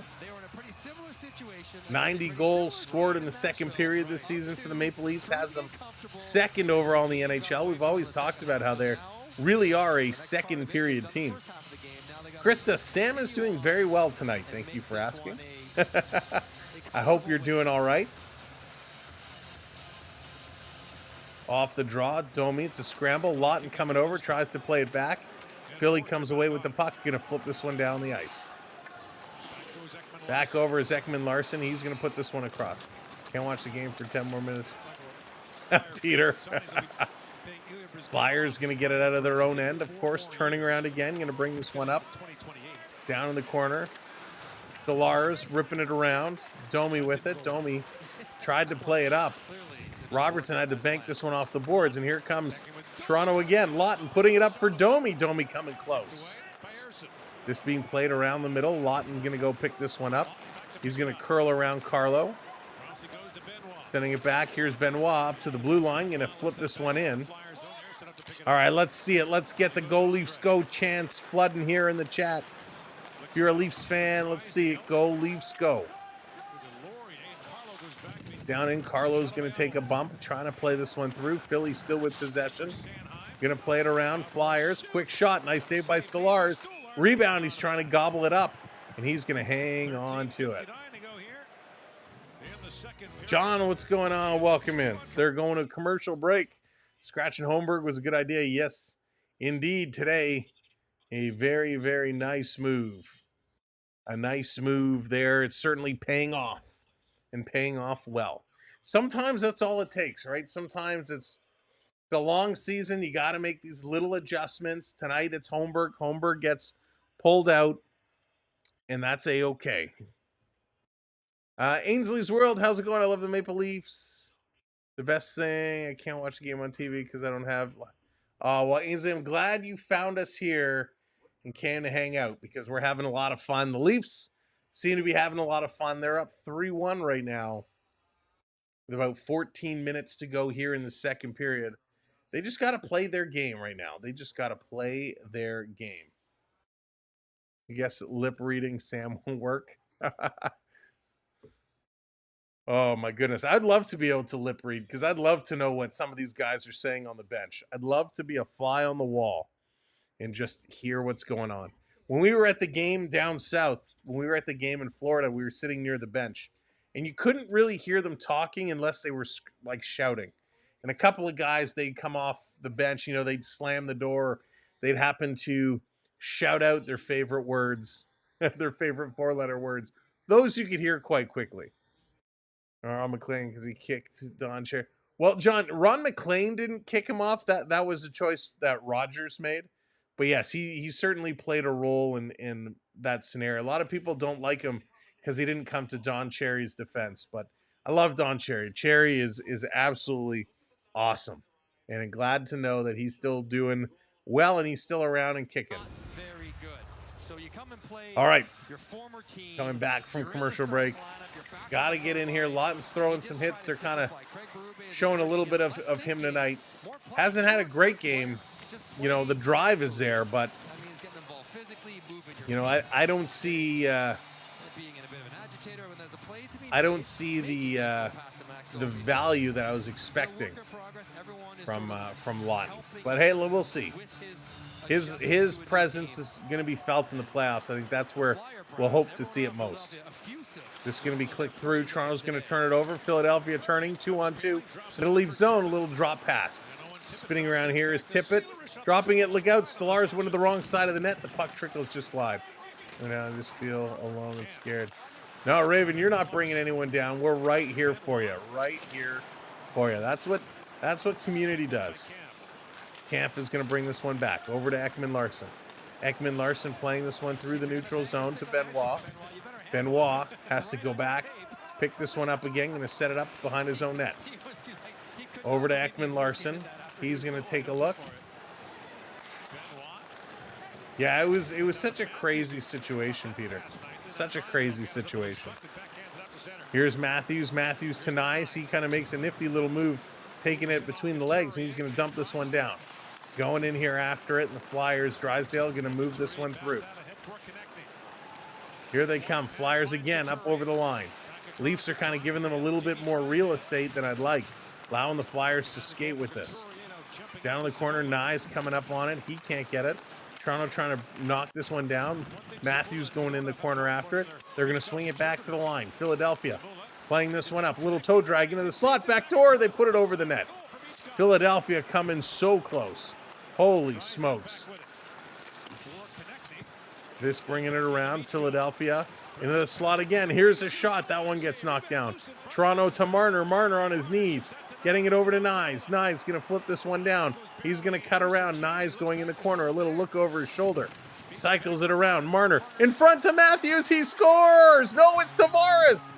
90 goals scored in the second period this season for the Maple Leafs. Has them second overall in the NHL. We've always talked about how they really are a second period team. Krista, Sam is doing very well tonight. Thank you for asking. I hope you're doing all right. Off the draw, Domi, it's a scramble. Laughton coming over, tries to play it back. Philly comes away with the puck, gonna flip this one down the ice. Back over is Ekman Larson. He's gonna put this one across. Can't watch the game for 10 more minutes. Peter. Flyers gonna get it out of their own end, of course. Turning around again, gonna bring this one up. Down in the corner. The Lars ripping it around. Domi with it. Domi tried to play it up. Robertson had to bank this one off the boards, and here comes Toronto again. Laughton putting it up for Domi. Domi coming close. This being played around the middle. Laughton going to go pick this one up. He's going to curl around Carlo. Sending it back. Here's Benoit up to the blue line. Going to flip this one in. All right, let's see it. Let's get the Go Leafs Go chants flooding here in the chat. If you're a Leafs fan, let's see it. Go Leafs Go. Down in, Carlo's going to take a bump, trying to play this one through. Philly still with possession. Going to play it around. Flyers, quick shot. Nice save by Stolarz. Rebound, he's trying to gobble it up, and he's going to hang on to it. John, what's going on? Welcome in. They're going to a commercial break. Scratching Holmberg was a good idea. Yes, Indeed, today, a very, very nice move. A nice move there. It's certainly paying off and paying off well. Sometimes that's all it takes, right? Sometimes it's the long season. You got to make these little adjustments. Tonight it's Holmberg. Holmberg gets pulled out, and that's A-okay. Ainsley's World, how's it going? I love the Maple Leafs. The best thing, I can't watch the game on TV because I don't have... well, Ainsley, I'm glad you found us here and came to hang out because we're having a lot of fun. The Leafs seem to be having a lot of fun. They're up 3-1 right now with about 14 minutes to go here in the second period. They just got to play their game right now. They just got to play their game. I guess lip reading Sam won't work. Oh, my goodness. I'd love to be able to lip read because I'd love to know what some of these guys are saying on the bench. I'd love to be a fly on the wall and just hear what's going on. When we were at the game down south, when we were at the game in Florida, we were sitting near the bench. And you couldn't really hear them talking unless they were like shouting. And a couple of guys, they'd come off the bench, they'd slam the door. They'd happen to shout out their favorite words, their favorite four-letter words. Those you could hear quite quickly. Ron McLean because he kicked Don Cherry. Well, John, Ron McLean didn't kick him off. That was a choice that Rogers made. But yes, he certainly played a role in that scenario. A lot of people don't like him because he didn't come to Don Cherry's defense. But I love Don Cherry. Cherry is absolutely awesome. And I'm glad to know that he's still doing well and he's still around and kicking. Very good. So you come and play all right. Your former team. Coming back from commercial break. Got to get in here. Laughton's throwing some hits. They're kind of showing a little bit of him tonight. Hasn't had a great game. The drive is there, but, I don't see... I don't see the value that I was expecting from Laughton. But hey, we'll see. His presence is going to be felt in the playoffs. I think that's where we'll hope to see it most. This is going to be clicked through. Toronto's going to turn it over. Philadelphia turning 2-on-2. Middle leaf zone, a little drop pass. Spinning around here is Tippett. Dropping it, look out. Stolarz went to the wrong side of the net. The puck trickles just wide. And I just feel alone and scared. No, Raven, you're not bringing anyone down. We're right here for you. Right here for you. That's what community does. Camp is going to bring this one back over to Ekman-Larsson. Ekman-Larsson playing this one through the neutral zone to Benoit. Benoit has to go back, pick this one up again, going to set it up behind his own net. Over to Ekman-Larsson. He's going to take a look. Yeah, it was such a crazy situation, Peter. Such a crazy situation. Here's Matthews. Matthews to Nice. He kind of makes a nifty little move, taking it between the legs, and he's going to dump this one down. Going in here after it, and the Flyers, Drysdale, going to move this one through. Here they come. Flyers again up over the line. Leafs are kind of giving them a little bit more real estate than I'd like. Allowing the Flyers to skate with this. Down in the corner, Nyes coming up on it. He can't get it. Toronto trying to knock this one down. Matthews going in the corner after it. They're going to swing it back to the line. Philadelphia playing this one up. A little toe drag into the slot. Back door. They put it over the net. Philadelphia coming so close. Holy smokes. This bringing it around. Philadelphia into the slot again. Here's a shot. That one gets knocked down. Toronto to Marner. Marner on his knees. Getting it over to Nyes. Nyes going to flip this one down. He's going to cut around. Nyes going in the corner. A little look over his shoulder. Cycles it around. Marner in front to Matthews. He scores. No, it's Tavares.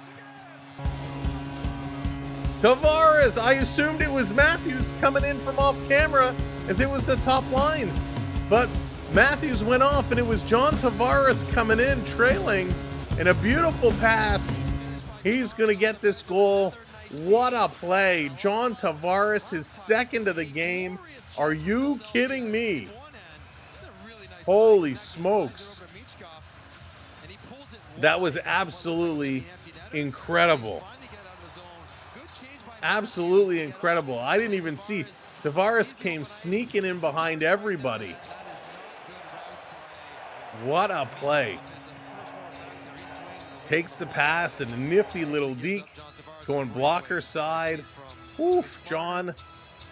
Tavares. I assumed it was Matthews coming in from off camera as it was the top line. But Matthews went off and it was John Tavares coming in trailing. And a beautiful pass. He's going to get this goal. What a play. John Tavares, his second of the game. Are you kidding me? Holy smokes. That was absolutely incredible. Absolutely incredible. I didn't even see. Tavares came sneaking in behind everybody. What a play. Takes the pass and a nifty little deke. Going blocker side. Oof, John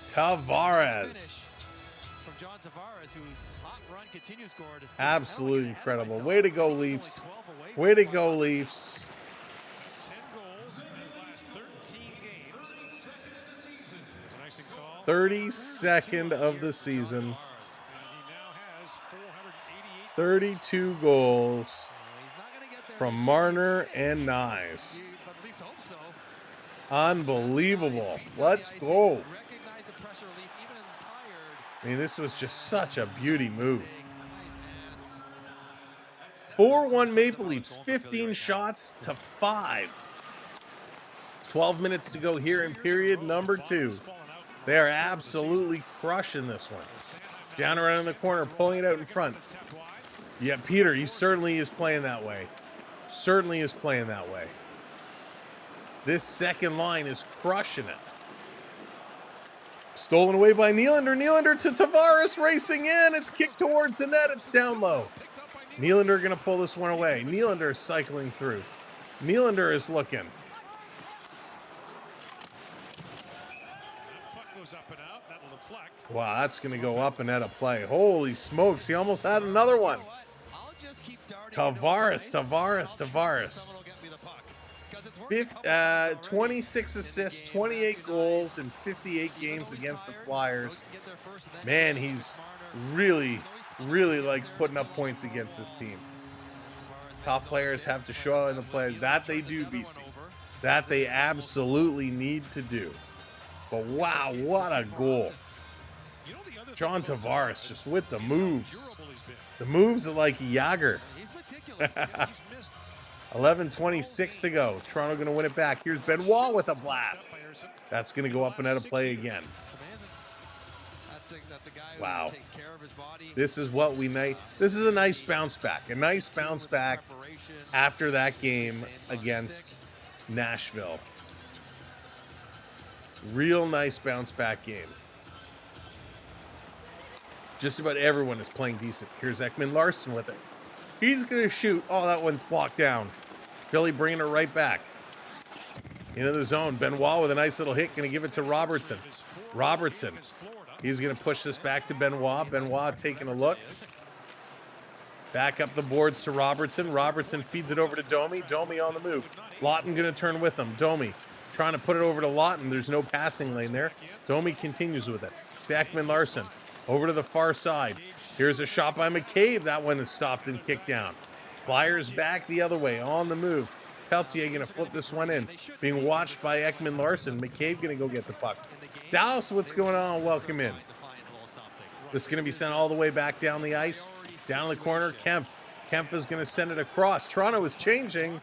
Tavares. John Tavares, whose hot run continues scored. Absolutely incredible. Way to go, Leafs. Way to go, Leafs. 10 goals in his last 13 games. It's an icing call. 32nd of the season. And he now has 488. 32 goals He's not going to get there. from Marner and Nyes. But at least hope so. Unbelievable. Let's go. Recognize the pressure relief, even tired. I mean, this was just such a beauty move. Nice hands. 4-1 Maple Leafs, 15 shots to 5. 12 minutes to go here in period number 2. They are absolutely crushing this one. Down around in the corner, pulling it out in front. Yeah, Peter, he certainly is playing that way. Certainly is playing that way. This second line is crushing it. Stolen away by Nylander. Nylander to Tavares, racing in. It's kicked towards the net. It's down low. Nylander going to pull this one away. Nylander is cycling through. Nylander is looking. Puck goes up and out. That'll deflect. Wow, that's going to go up and out of play. Holy smokes, he almost had another one. I'll just keep darting. Tavares. 26 assists, 28 goals in 58 games against the Flyers. Man, he's really likes putting up points against this team. Top players have to show out in the play. That they do, BC. That they absolutely need to do. But wow, what a goal. John Tavares just with the moves. The moves are like Yager. He's meticulous. He's missed. 11:26 to go. Toronto going to win it back. Here's Benoit with a blast. That's going to go up and out of play again. It's amazing. That's a guy who Wow. takes care of his body. This is what we need. This is a nice bounce back. A nice bounce back after that game against Nashville. Real nice bounce back game. Just about everyone is playing decent. Here's Ekman Larson with it. He's going to shoot. Oh, that one's blocked down. Philly bringing it right back. Into the zone. Benoit with a nice little hit. Going to give it to Robertson. Robertson. He's going to push this back to Benoit. Benoit taking a look. Back up the boards to Robertson. Robertson feeds it over to Domi. Domi on the move. Laughton going to turn with him. Domi trying to put it over to Laughton. There's no passing lane there. Domi continues with it. To Ekman Larson. Over to the far side. Here's a shot by McCabe. That one is stopped and kicked down. Flyers back the other way on the move. Peltier going to flip this one in. Being watched by Ekman Larson. McCabe going to go get the puck. Dallas, what's going on? Welcome in. This is going to be sent all the way back down the ice. Down the corner, Kemp. Kemp is going to send it across. Toronto is changing.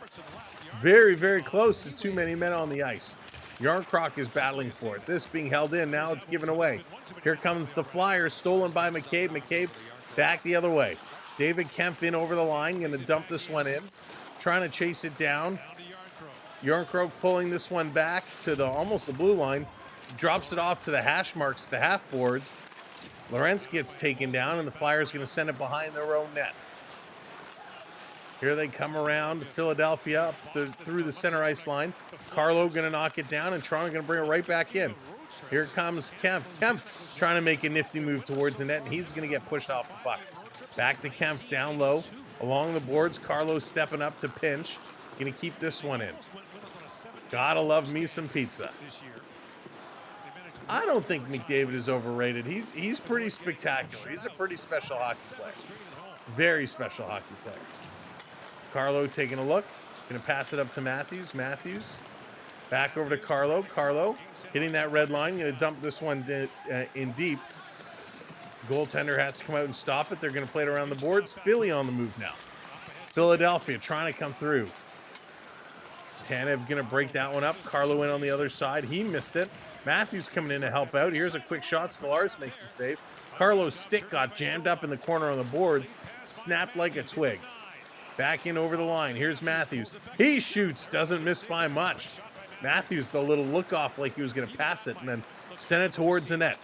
Very close to too many men on the ice. Yarncroc is battling for it. This being held in. Now it's given away. Here comes the Flyers, stolen by McCabe. McCabe back the other way. David Kemp in over the line. Going to dump this one in. Trying to chase it down. Yarncroc pulling this one back to almost the blue line. Drops it off to the hash marks, the half boards. Lorentz gets taken down, and the Flyers going to send it behind their own net. Here they come around Philadelphia up through the center ice line. Carlo going to knock it down, and Toronto going to bring it right back in. Here comes Kemp. Kemp trying to make a nifty move towards the net, and he's going to get pushed off the puck. Back to Kemp down low. Along the boards, Carlo stepping up to pinch. Going to keep this one in. Gotta love me some pizza. I don't think McDavid is overrated. He's pretty spectacular. He's a pretty special hockey player. Very special hockey player. Carlo taking a look. Going to pass it up to Matthews. Matthews. Back over to Carlo. Carlo hitting that red line. Going to dump this one in deep. Goaltender has to come out and stop it. They're going to play it around the boards. Philly on the move now. Philadelphia trying to come through. Tanev going to break that one up. Carlo in on the other side. He missed it. Matthews coming in to help out. Here's a quick shot. Stellaris makes the save. Carlo's stick got jammed up in the corner on the boards. Snapped like a twig. Back in over the line. Here's Matthews. He shoots. Doesn't miss by much. Matthews, the little look off like he was going to pass it and then send it towards the net.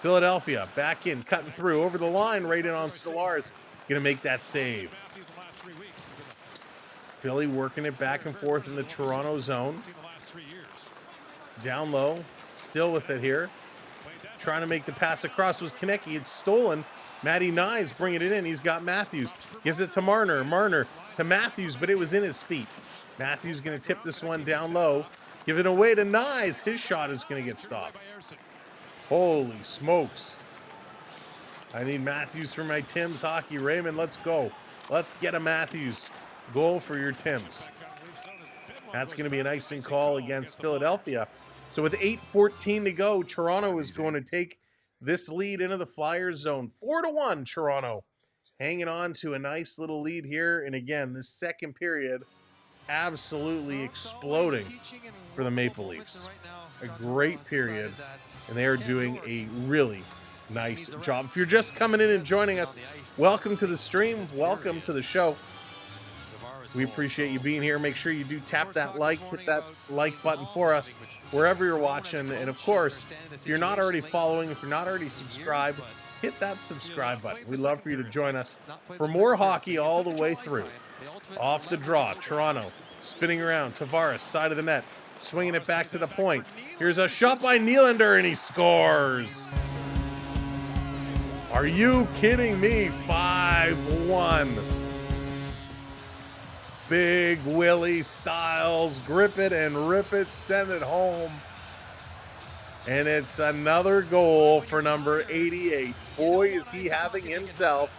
Philadelphia back in, cutting through. Over the line, right in on Stellaris. Going to make that save. Philly working it back and forth in the Toronto zone. Down low. Still with it here. trying to make the pass across was Konecki. It's stolen. Matty Nyes bringing it in. He's got Matthews. Gives it to Marner. Marner to Matthews, but it was in his feet. Matthews going to tip this one down low. Give it away to Nyes. His shot is going to get stopped. Holy smokes. I need Matthews for my Tim's hockey. Raymond, let's go. Let's get a Matthews goal for your Tims. That's going to be an icing call against Philadelphia. So with 8:14 to go, Toronto is going to take this lead into the Flyers zone. 4-1 Toronto. Hanging on to a nice little lead here. And again, this second period, absolutely exploding for the Maple Leafs. A great period. And they are doing a really nice job. If you're just coming in and joining us, welcome to the stream. Welcome to the show. We appreciate you being here. Make sure you do tap that like, hit that like button for us wherever you're watching. And of course, if you're not already following, if you're not already subscribed, hit that subscribe button. We'd love for you to join us for more hockey all the way through. Off the draw, Toronto spinning around. Tavares, side of the net, swinging it back to the point. Here's a shot by Nylander, and he scores. Are you kidding me? 5-1. Big Willie Styles, grip it and rip it, send it home. And it's another goal for number 88. Boy, is he having himself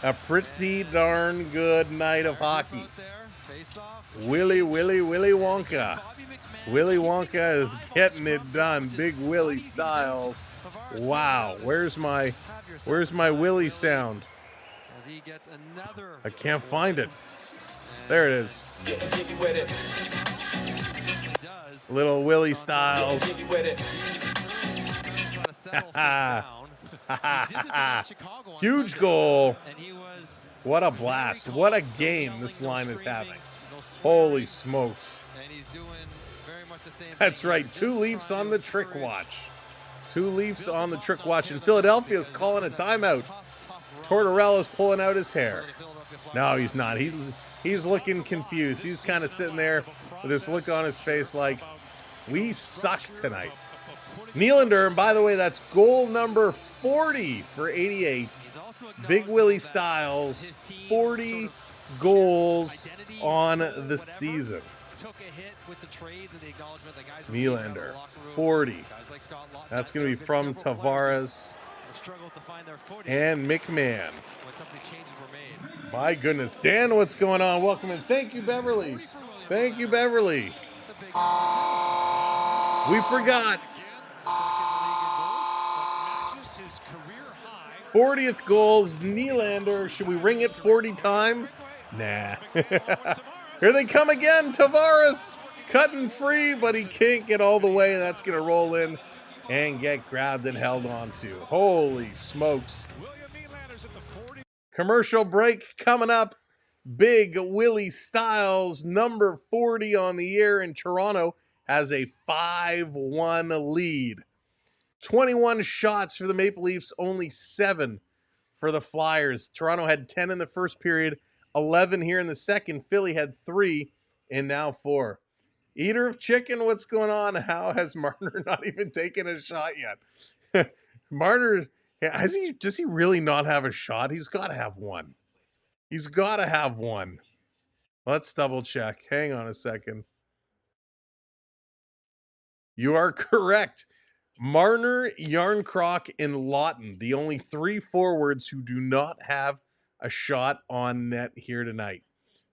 a pretty darn good night of hockey. Willie Wonka. Willie Wonka is getting it done. Big Willie Styles. Wow, where's my Willie sound? I can't find it. There it is. Little Willie Styles. Huge goal. What a blast. What a game this line is having. Holy smokes. That's right. 2 Leafs on the trick watch. 2 Leafs on the trick watch. And Philadelphia's calling a timeout. Tortorella's pulling out his hair. No, he's not. He's looking confused. He's kind of sitting there with this look on his face like, we suck tonight. Nylander, and by the way, that's goal number 40 for 88. Big Willie Styles, 40 goals on the season. Nylander, 40. That's going to be from Tavares and McMahon. My goodness. Dan, what's going on? Welcome in. Thank you, Beverly. Thank you, Beverly. We forgot. 40th goals, Nylander. Should we ring it 40 times? Nah. Here they come again. Tavares cutting free, but he can't get all the way, and that's going to roll in and get grabbed and held onto. Holy smokes. Commercial break coming up. Big Willie Styles, number 40 on the year, and Toronto has a 5-1 lead. 21 shots for the Maple Leafs, only 7 for the Flyers. Toronto had 10 in the first period, 11 here in the second. Philly had 3 and now 4. Eater of chicken, what's going on? How has Marner not even taken a shot yet? Marner, does he really not have a shot? He's got to have one. He's got to have one. Let's double check. Hang on a second. You are correct. Marner, Yarncroc, and Laughton, the only 3 forwards who do not have a shot on net here tonight.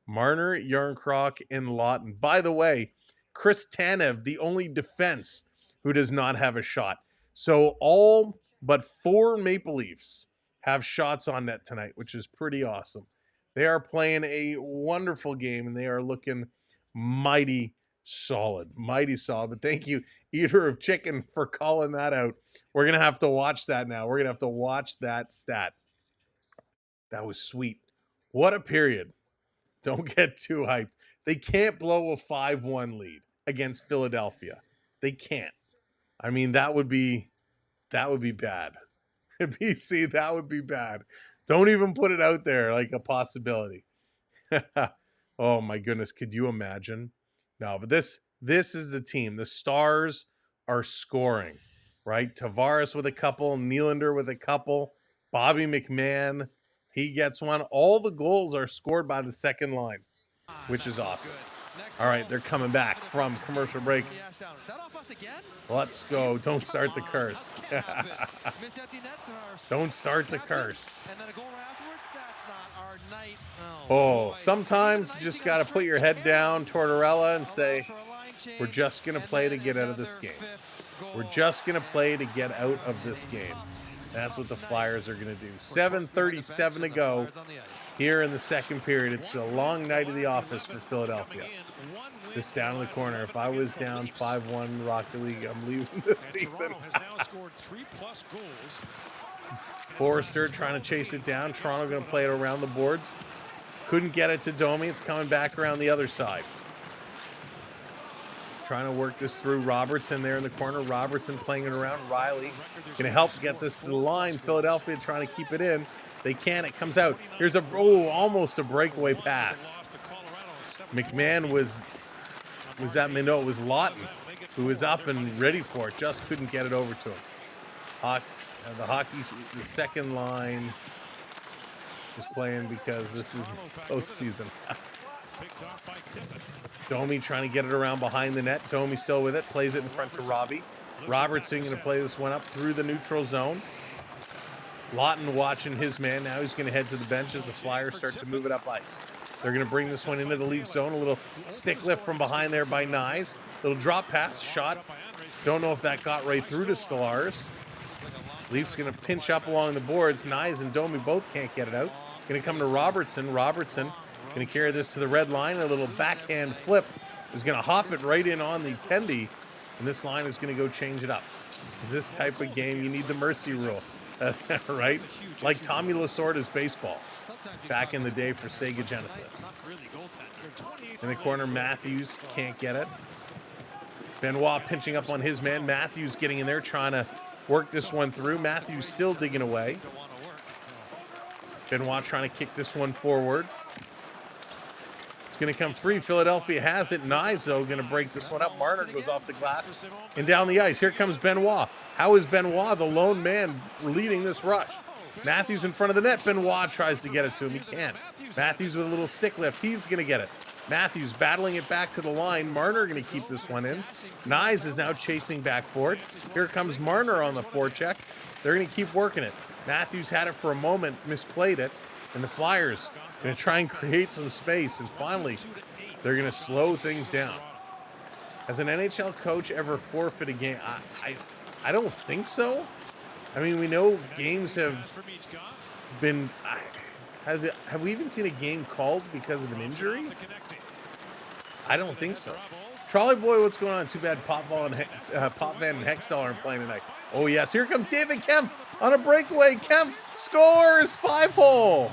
Marner, Yarncroc, and Laughton. By the way, Chris Tanev, the only defense who does not have a shot. So all but 4 Maple Leafs have shots on net tonight, which is pretty awesome. They are playing a wonderful game, and they are looking mighty solid. Mighty solid. But thank you, Eater of Chicken, for calling that out. We're going to have to watch that now. We're going to have to watch that stat. That was sweet. What a period. Don't get too hyped. They can't blow a 5-1 lead against Philadelphia. They can't. I mean, that would be bad. BC, that would be bad. Don't even put it out there like a possibility. Oh my goodness, could you imagine? No, but this is the team. The Stars are scoring. right? Tavares with a couple, Nylander with a couple, Bobby McMahon, he gets one. All the goals are scored by the second line, which is awesome. All right, they're coming back from commercial break. Let's go. Don't start the curse. Don't start the curse. Oh, sometimes you just got to put your head down, Tortorella, and say, we're just going to play to get out of this game. We're just going to play to get out of this game. That's what the Flyers are going to do. 7:37 to go here in the second period. It's a long night of the office for Philadelphia. This down in the corner. If I was down 5-1 Rocket League, I'm leaving this season. Forrester trying to chase it down. Toronto going to play it around the boards. Couldn't get it to Domi. It's coming back around the other side. Trying to work this through. Robertson there in the corner. Robertson playing it around. Riley going to help get this to the line. Philadelphia trying to keep it in. They can. It comes out. Here's almost a breakaway pass. McMahon was at Minot. It was Laughton who was up and ready for it. Just couldn't get it over to him. The second line is playing because this is postseason. Domi trying to get it around behind the net. Domi still with it. Plays it in front to Robbie. Robertson going to play this one up through the neutral zone. Laughton watching his man. Now he's going to head to the bench as the Flyers start to move it up ice. They're going to bring this one into the Leaf zone. A little stick lift from behind there by Nyes. Little drop pass. Shot. Don't know if that got right through to Stellaris. Leafs going to pinch up along the boards. Nyes and Domi both can't get it out. Going to come to Robertson. Robertson going to carry this to the red line. A little backhand flip is going to hop it right in on the tendy. And this line is going to go change it up. This type of game, you need the mercy rule. Right? Like Tommy Lasorda's baseball back in the day for Sega Genesis. In the corner, Matthews can't get it. Benoit pinching up on his man. Matthews getting in there trying to work this one through. Matthews still digging away. Benoit trying to kick this one forward. It's going to come free. Philadelphia has it. Nyes, though, going to break this one up. Marner goes off the glass and down the ice. Here comes Benoit. How is Benoit the lone man leading this rush? Matthews in front of the net. Benoit tries to get it to him. He can't. Matthews with a little stick lift. He's going to get it. Matthews battling it back to the line. Marner going to keep this one in. Nyes is now chasing back for it. Here comes Marner on the forecheck. They're going to keep working it. Matthews had it for a moment, misplayed it, and the Flyers going to try and create some space, and finally, they're going to slow things down. Has an NHL coach ever forfeit a game? I don't think so. I mean, we know games have been... Have we even seen a game called because of an injury? I don't think so. Trolley Boy, what's going on? Too bad Potvin and Hextall aren't playing tonight. Oh, yes. Here comes David Kempf on a breakaway. Kempf scores 5-hole.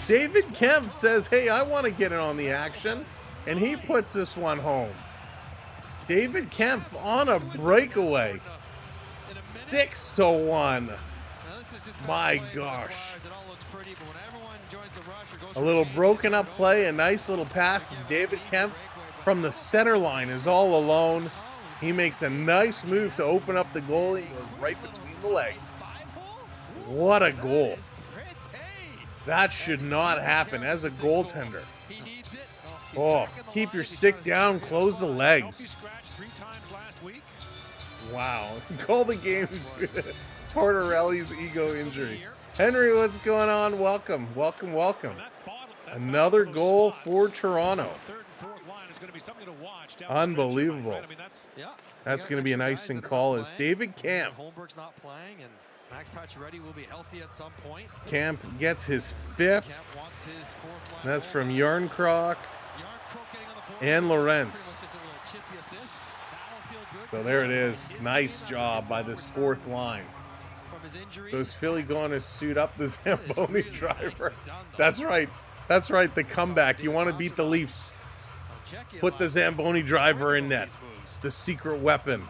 David Kempf says, hey, I want to get in on the action. And he puts this one home. David Kempf on a breakaway. 6-1. My gosh. A little broken up play, a nice little pass. David Kempf from the center line is all alone. He makes a nice move to open up the goal. He goes right between the legs. What a goal. That should not happen as a goaltender. Oh, keep your stick down, close the legs. Wow. Call the game to Tortorelli's ego injury. Henry, what's going on? Welcome, welcome, welcome. Another goal for Toronto. Unbelievable. That's going to be an icing call as David Camp. Camp gets his fifth. That's from Yarncroc and Lawrence. So there it is. Nice job by this fourth line. So is Philly going to suit up the Zamboni driver? That's right. That's right. The comeback. You want to beat the Leafs. Put the Zamboni driver in net. The secret weapon.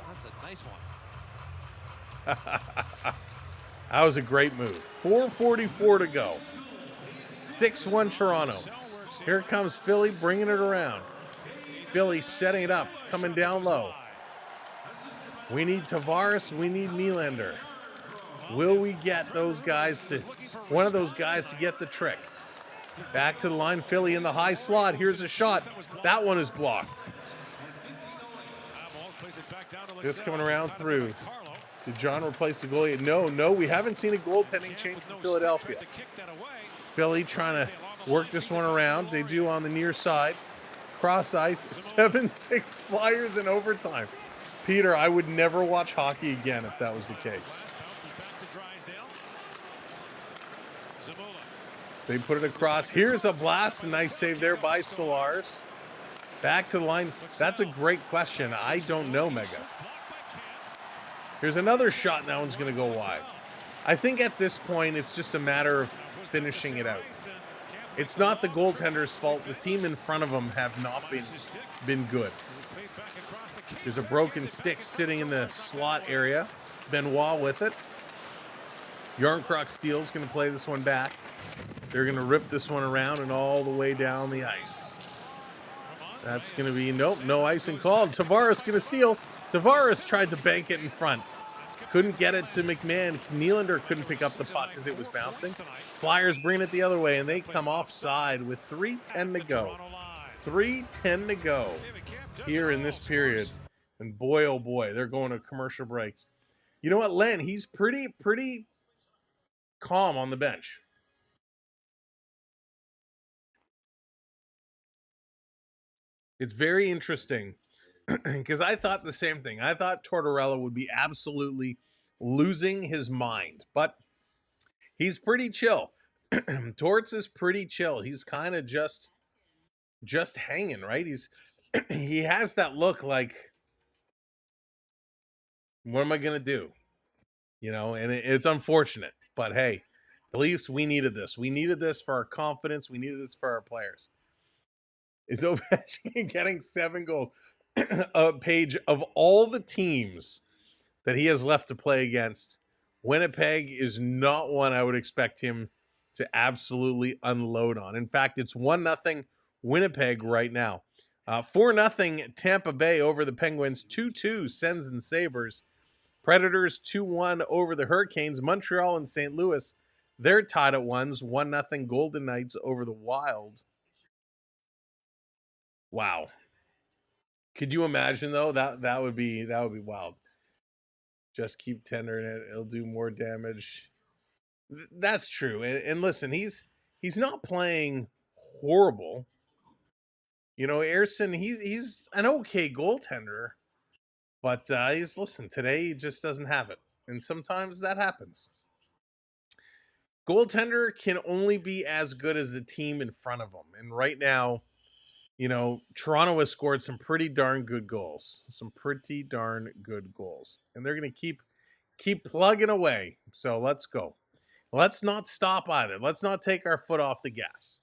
That was a great move. 4:44 to go. 6-1 Toronto. Here comes Philly bringing it around. Philly setting it up, coming down low. We need Tavares, we need Nylander. Will we get those guys to, one of those guys to get the trick? Back to the line, Philly in the high slot. Here's a shot. That one is blocked. This coming around through. Did John replace the goalie? No, we haven't seen a goaltending change from Philadelphia. Philly trying to work this one around. They do on the near side. Cross ice, 7-6 Flyers in overtime. Peter, I would never watch hockey again if that was the case. They put it across. Here's a blast. A nice save there by Stolarz. Back to the line. That's a great question. I don't know, Mega. Here's another shot, and that one's going to go wide. I think at this point, it's just a matter of finishing it out. It's not the goaltender's fault. The team in front of them have not been good. There's a broken stick sitting in the slot area. Benoit with it. Yarncroc Steele's going to play this one back. They're going to rip this one around and all the way down the ice. That's going to be, nope, no icing called. Tavares going to steal. Tavares tried to bank it in front. Couldn't get it to McMahon. Nylander couldn't pick up the puck because it was bouncing. Flyers bring it the other way, and they come offside with 3:10 to go. 3:10 to go here in this period. And boy, oh boy, they're going to commercial break. You know what, Len? He's pretty calm on the bench. It's very interesting because I thought the same thing. I thought Tortorella would be absolutely losing his mind, but he's pretty chill. Torts is pretty chill. He's kind of just hanging, right? He has that look like, what am I going to do? You know, and it's unfortunate, but hey, at least we needed this. We needed this for our confidence. We needed this for our players. Is Ovechkin getting 7 goals? A page of all the teams that he has left to play against, Winnipeg is not one I would expect him to absolutely unload on. In fact, it's 1-0 Winnipeg right now. 4-0 Tampa Bay over the Penguins. 2-2 Sens and Sabres. Predators 2-1 over the Hurricanes. Montreal and St. Louis, they're tied at 1-0 Golden Knights over the Wild. Wow. Could you imagine though? That would be wild. Just keep tendering it. It'll do more damage. That's true. And listen, he's not playing horrible. You know, Ersson, he's an okay goaltender, but today he just doesn't have it. And sometimes that happens. Goaltender can only be as good as the team in front of him. And right now, you know, Toronto has scored some pretty darn good goals. And they're going to keep plugging away. So let's go. Let's not stop either. Let's not take our foot off the gas.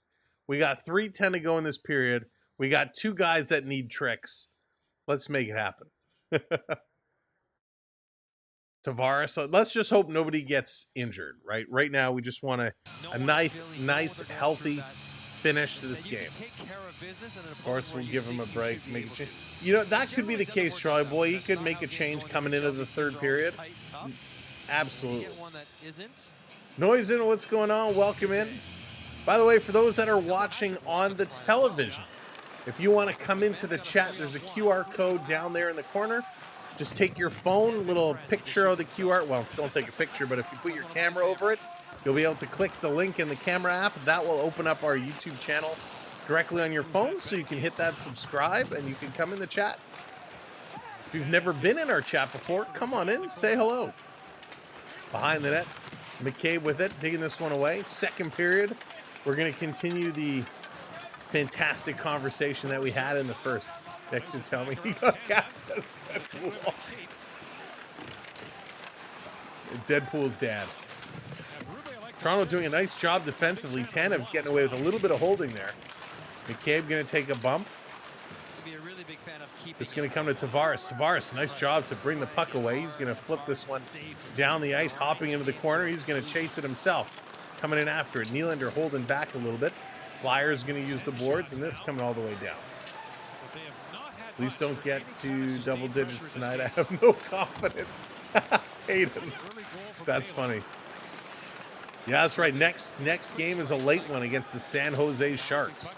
We got 3:10 to go in this period. We got 2 guys that need tricks. Let's make it happen. Tavares, let's just hope nobody gets injured, right? Right now, we just want a nice, healthy finish to this game. Of course, we'll give him a break. Make a change. You know, that could be the case, Charlie Boy. He could make a change coming into the third period. Absolutely. Noise in, what's going on? Welcome in. By the way, for those that are watching on the television, if you want to come into the chat, there's a QR code down there in the corner. Just take your phone, little picture of the QR. Well, don't take a picture, but if you put your camera over it, you'll be able to click the link in the camera app. That will open up our YouTube channel directly on your phone, so you can hit that subscribe and you can come in the chat. If you've never been in our chat before, come on in, say hello. Behind the net, McCabe with it, digging this one away. Second period, we're going to continue the fantastic conversation that we had in the first. Dexter, tell me he got cast as Deadpool. Deadpool's dad. Toronto doing a nice job defensively. Tanev getting away with a little bit of holding there. McCabe going to take a bump. It's going to come to Tavares. Tavares, nice job to bring the puck away. He's going to flip this one down the ice, hopping into the corner. He's going to chase it himself. Coming in after it. Nylander holding back a little bit. Flyers going to use the boards, and this coming all the way down. Please don't get to double digits tonight. I have no confidence. Hayden. That's funny. Yeah, that's right. Next game is a late one against the San Jose Sharks.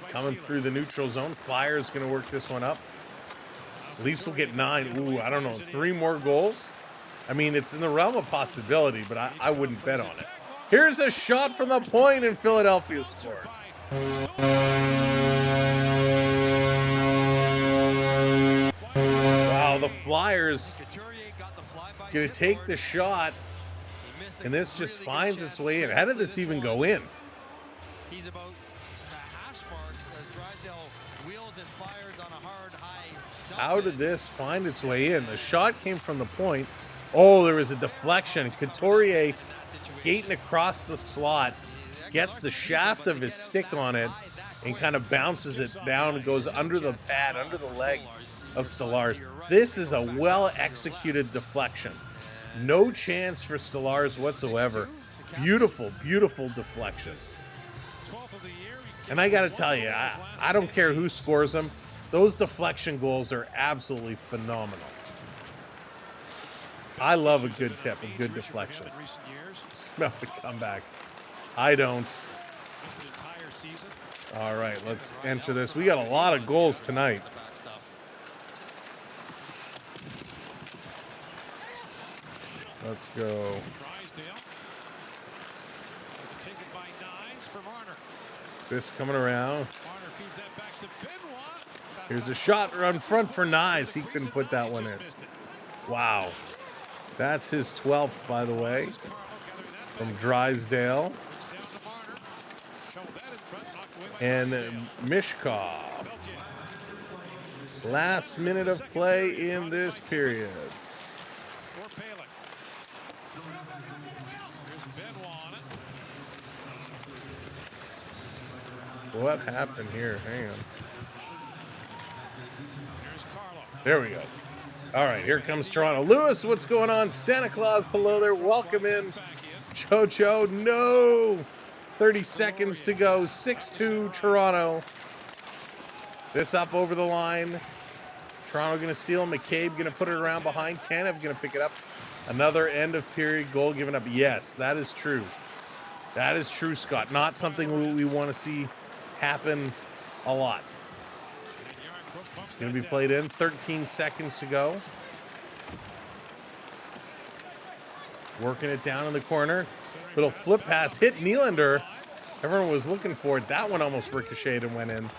Coming through the neutral zone. Flyers going to work this one up. Leafs will get 9. Ooh, I don't know. 3 more goals? I mean, it's in the realm of possibility, but I wouldn't bet on it. Here's a shot from the point, and Philadelphia scores. Wow, the Flyers going to take the shot, and this just finds its way in. How did this even go in? He's about the hash marks as Drysdale wheels and fires on a hard high. How did this find its way in? The shot came from the point. Oh, there was a deflection. Couturier skating across the slot, gets the shaft of his stick on it, and kind of bounces it down and goes under the pad, under the leg of Stolarz. This is a well-executed deflection. No chance for Stolarz whatsoever. Beautiful, beautiful deflection. And I got to tell you, I don't care who scores them. Those deflection goals are absolutely phenomenal. I love a good tip, a good deflection. Smell the comeback. I don't. All right, let's enter this. We got a lot of goals tonight. Let's go. This coming around. Here's a shot run front for Nyes. He couldn't put that one in. Wow. That's his 12th, by the way, from Drysdale. And Mishkov. Last minute of play in this period. What happened here? Hang on. There we go. All right, here comes Toronto. Lewis, what's going on? Santa Claus, hello there. Welcome in. Chocho, no. 30 seconds to go. 6-2 Toronto. This up over the line. Toronto going to steal. McCabe going to put it around behind. Tanev going to pick it up. Another end of period goal given up. Yes, that is true. That is true, Scott. Not something we want to see happen a lot. It's going to be played in. 13 seconds to go. Working it down in the corner. Little flip pass. Hit Nylander. Everyone was looking for it. That one almost ricocheted and went in.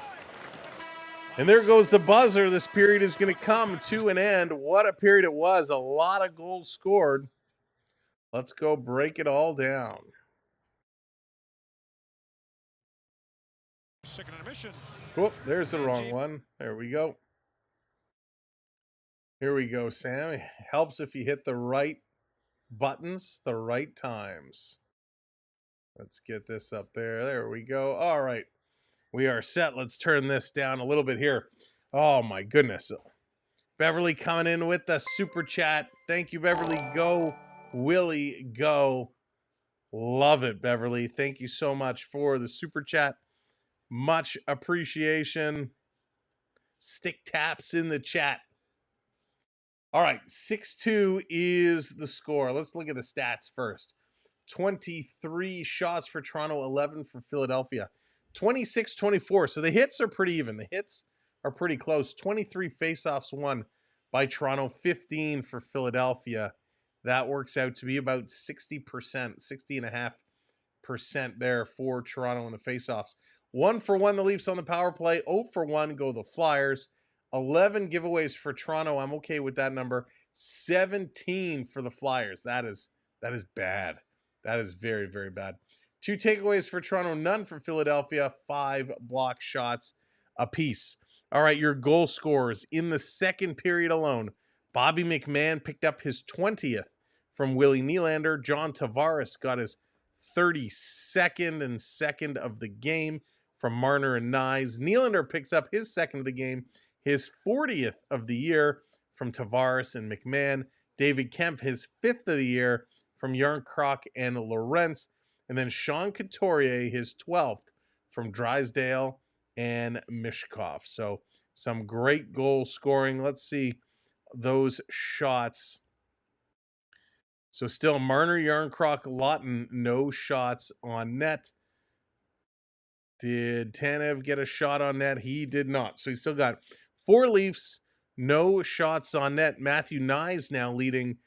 And there goes the buzzer. This period is going to come to an end. What a period it was. A lot of goals scored. Let's go break it all down. Second intermission. Whoop, there's the wrong one. There we go. Here we go, Sam. It helps if you hit the right buttons, the right times. Let's get this up there. There we go. All right. We are set. Let's turn this down a little bit here. Oh, my goodness. Beverly coming in with the super chat. Thank you, Beverly. Go, Willie, go. Love it, Beverly. Thank you so much for the super chat. Much appreciation. Stick taps in the chat. All right, 6-2 is the score. Let's look at the stats first. 23 shots for Toronto, 11 for Philadelphia. 26-24. So the hits are pretty even. The hits are pretty close. 23 faceoffs won by Toronto, 15 for Philadelphia. That works out to be about 60%, 60.5% there for Toronto in the faceoffs. 1-for-1 the Leafs on the power play. 0-for-1 go the Flyers. 11 giveaways for Toronto. I'm okay with that number. 17 for the Flyers. That is bad. That is very, very bad. 2 takeaways for Toronto, none for Philadelphia. 5 block shots apiece. All right, your goal scorers in the second period alone. Bobby McMahon picked up his 20th from Willie Nylander. John Tavares got his 32nd and second of the game from Marner and Nyes. Nylander picks up his second of the game, his 40th of the year from Tavares and McMahon. David Kemp, his 5th of the year from Yarncroc and Lorentz. And then Sean Couturier, his 12th from Drysdale and Mishkov. So some great goal scoring. Let's see those shots. So still Marner, Yarncroc, Laughton, no shots on net. Did Tanev get a shot on net? He did not. So he still got 4 Leafs, no shots on net. Matthew Nyes now leading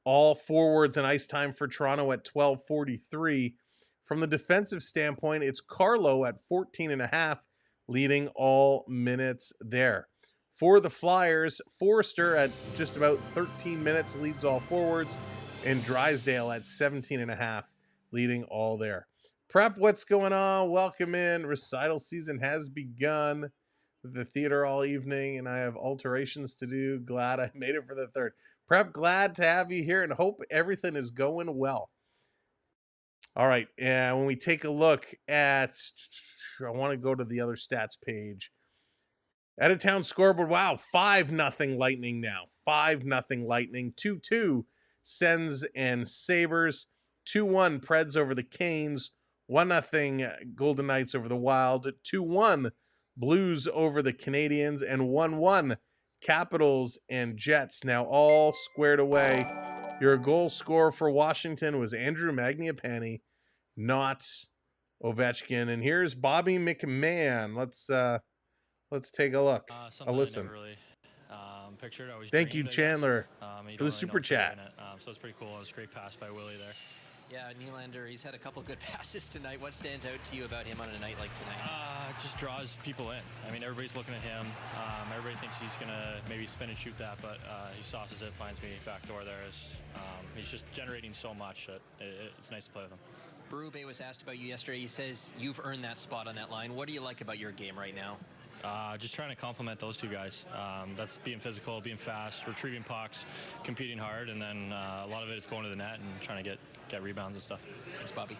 all forwards and ice time for Toronto at 12:43. From the defensive standpoint, it's Carlo at 14.5 leading all minutes there. For the Flyers, Forrester at just about 13 minutes leads all forwards, and Drysdale at 17.5 leading all there. Prep, what's going on? Welcome in. Recital season has begun. The theater all evening, and I have alterations to do. Glad I made it for the third. Prep, glad to have you here and hope everything is going well. All right, and when we take a look at, I want to go to the other stats page. Out of town scoreboard, wow, 5-0 Lightning now. 5-0 Lightning. 2-2 Sens and Sabres. 2-1 Preds over the Canes. 1-0 Golden Knights over the Wild. 2-1 Blues over the Canadians. And 1-1 Capitals and Jets. Now all squared away. Your goal scorer for Washington was Andrew Mangiapane, not Ovechkin. And here's Bobby McMahon. Let's take a look. A listen. Pictured. Thank you, Chandler, for the super chat. So it's pretty cool. It was a great pass by Willie there. Yeah, Nylander, he's had a couple good passes tonight. What stands out to you about him on a night like tonight? Just draws people in. I mean, everybody's looking at him. Everybody thinks he's going to maybe spin and shoot that, but he sauces it, finds me back door there. He's just generating so much that it's nice to play with him. Berube was asked about you yesterday. He says you've earned that spot on that line. What do you like about your game right now? Just trying to complement those two guys. That's being physical, being fast, retrieving pucks, competing hard, and then a lot of it is going to the net and trying to get rebounds and stuff. Thanks, Bobby.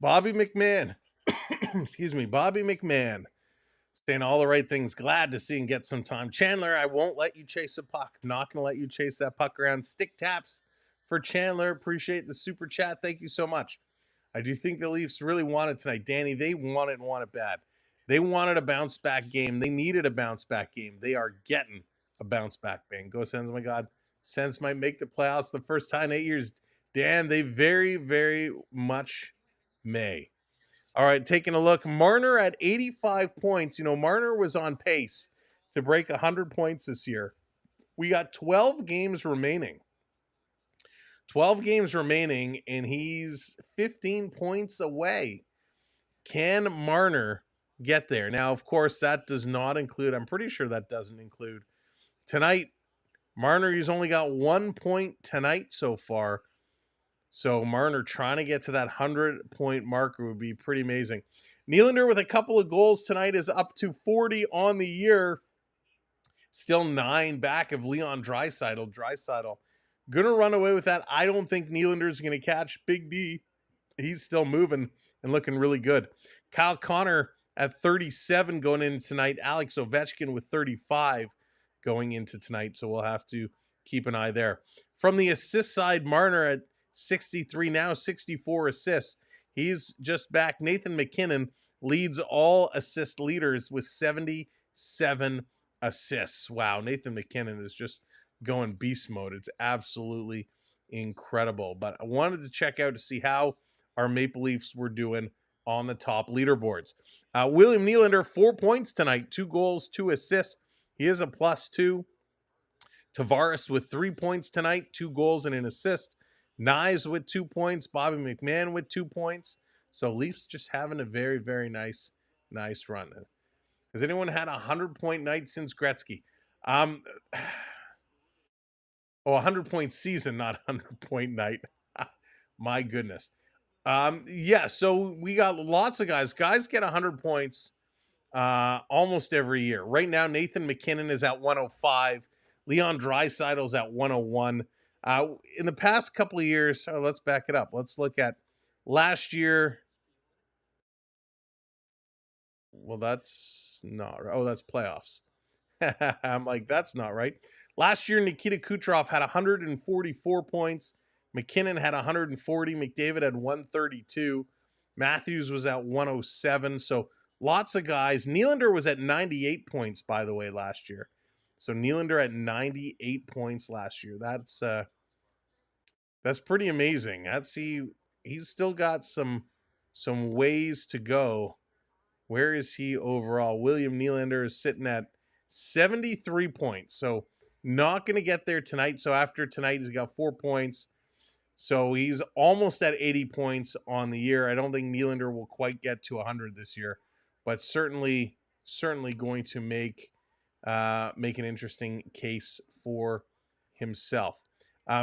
Bobby McMahon. Excuse me, Bobby McMahon. Saying all the right things. Glad to see and get some time. Chandler, I won't let you chase a puck. I'm not going to let you chase that puck around. Stick taps for Chandler. Appreciate the super chat. Thank you so much. I do think the Leafs really want it tonight. Danny, they want it and want it bad. They wanted a bounce back game. They needed a bounce back game. They are getting a bounce back game. Go Sens, oh my God. Sens might make the playoffs the first time in 8 years. Dan, they very, very much may. All right, taking a look. Marner at 85 points. You know, Marner was on pace to break 100 points this year. We got 12 games remaining. 12 games remaining, and he's 15 points away. Can Marner get there? Now, of course, that does not include, I'm pretty sure that doesn't include tonight. Marner, he's only got 1 point tonight so far. So Marner trying to get to that 100-point marker would be pretty amazing. Nylander with a couple of goals tonight is up to 40 on the year. Still 9 back of Leon Draisaitl. Draisaitl gonna run away with that. I don't think Nylander's gonna catch Big D. He's still moving and looking really good. Kyle Connor at 37 going into tonight. Alex Ovechkin with 35 going into tonight. So we'll have to keep an eye there. From the assist side, Marner at 63 now, 64 assists. He's just back. Nathan McKinnon leads all assist leaders with 77 assists. Wow, Nathan McKinnon is just going beast mode. It's absolutely incredible. But I wanted to check out to see how our Maple Leafs were doing on the top leaderboards. William Nylander, 4 points tonight, 2 goals, 2 assists. He is a +2. Tavares with 3 points tonight, 2 goals and an assist. Nyes with 2 points. Bobby McMahon with 2 points. So Leafs just having a very, very nice run. Has anyone had a 100-point night since Gretzky? 100-point season, not 100-point night. My goodness. Yeah, so we got lots of guys. Guys get 100 points almost every year. Right now, Nathan McKinnon is at 105. Leon Draisaitl's at 101. In the past couple of years, let's back it up. Let's look at last year. Well, that's not right. Oh, that's playoffs. I'm like, that's not right. Last year, Nikita Kucherov had 144 points. McKinnon had 140. McDavid had 132. Matthews was at 107. So lots of guys. Nylander was at 98 points, by the way, last year. So Nylander at 98 points last year. That's pretty amazing. He's still got some ways to go. Where is he overall? William Nylander is sitting at 73 points. So not going to get there tonight. So after tonight, he's got 4 points. So he's almost at 80 points on the year. I don't think Nylander will quite get to 100 this year, but certainly going to make an interesting case for himself.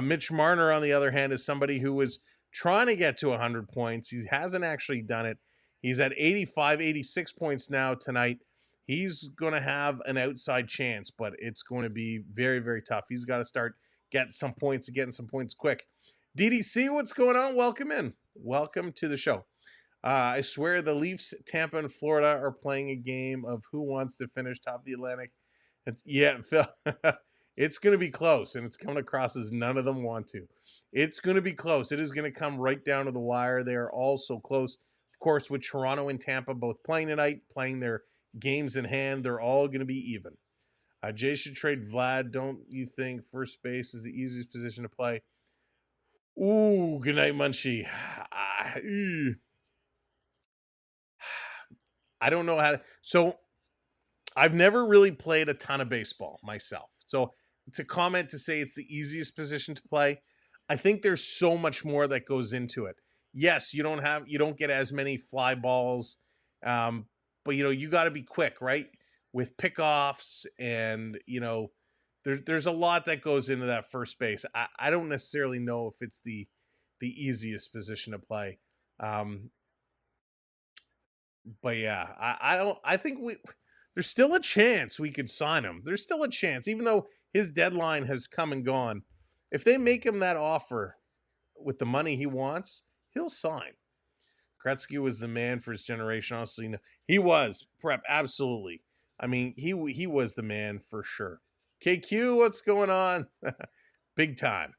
Mitch Marner, on the other hand, is somebody who was trying to get to 100 points. He hasn't actually done it. He's at 85, 86 points now tonight. He's going to have an outside chance, but it's going to be very, very tough. He's got to start getting some points quick. DDC, what's going on? Welcome in. Welcome to the show. I swear the Leafs, Tampa, and Florida are playing a game of who wants to finish top of the Atlantic. Phil, it's going to be close, and it's coming across as none of them want to. It's going to be close. It is going to come right down to the wire. They are all so close. Of course, with Toronto and Tampa both playing tonight, playing their games in hand, they're all going to be even. Jay should trade Vlad. Don't you think first base is the easiest position to play? Ooh, good night, Munchie. I don't know how to. So I've never really played a ton of baseball myself. So to comment to say it's the easiest position to play, I think there's so much more that goes into it. Yes, you don't get as many fly balls, but you got to be quick, right? With pickoffs and there's a lot that goes into that first base. I don't necessarily know if it's the easiest position to play. But yeah, I think there's still a chance we could sign him. There's still a chance, even though his deadline has come and gone. If they make him that offer with the money he wants, he'll sign. Gretzky was the man for his generation. Honestly, no, he was. Prep, absolutely. I mean, he was the man for sure. KQ, what's going on? Big time.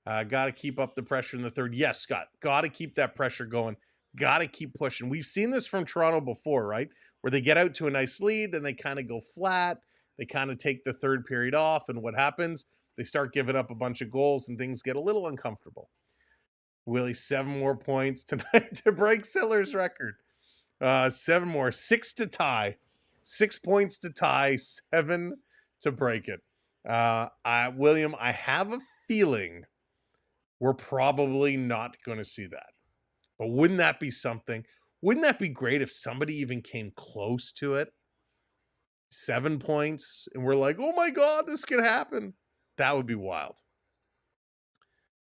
Got to keep up the pressure in the third. Yes, Scott. Got to keep that pressure going. Got to keep pushing. We've seen this from Toronto before, right? Where they get out to a nice lead, then they kind of go flat. They kind of take the third period off, and what happens? They start giving up a bunch of goals, and things get a little uncomfortable. Willie, 7 more points tonight to break Siller's record. 7 more. 6 to tie. 6 points to tie. 7 to break it. William, I have a feeling we're probably not going to see that. But wouldn't that be something? Wouldn't that be great if somebody even came close to it? 7 points, and we're like, oh my God, this could happen. That would be wild.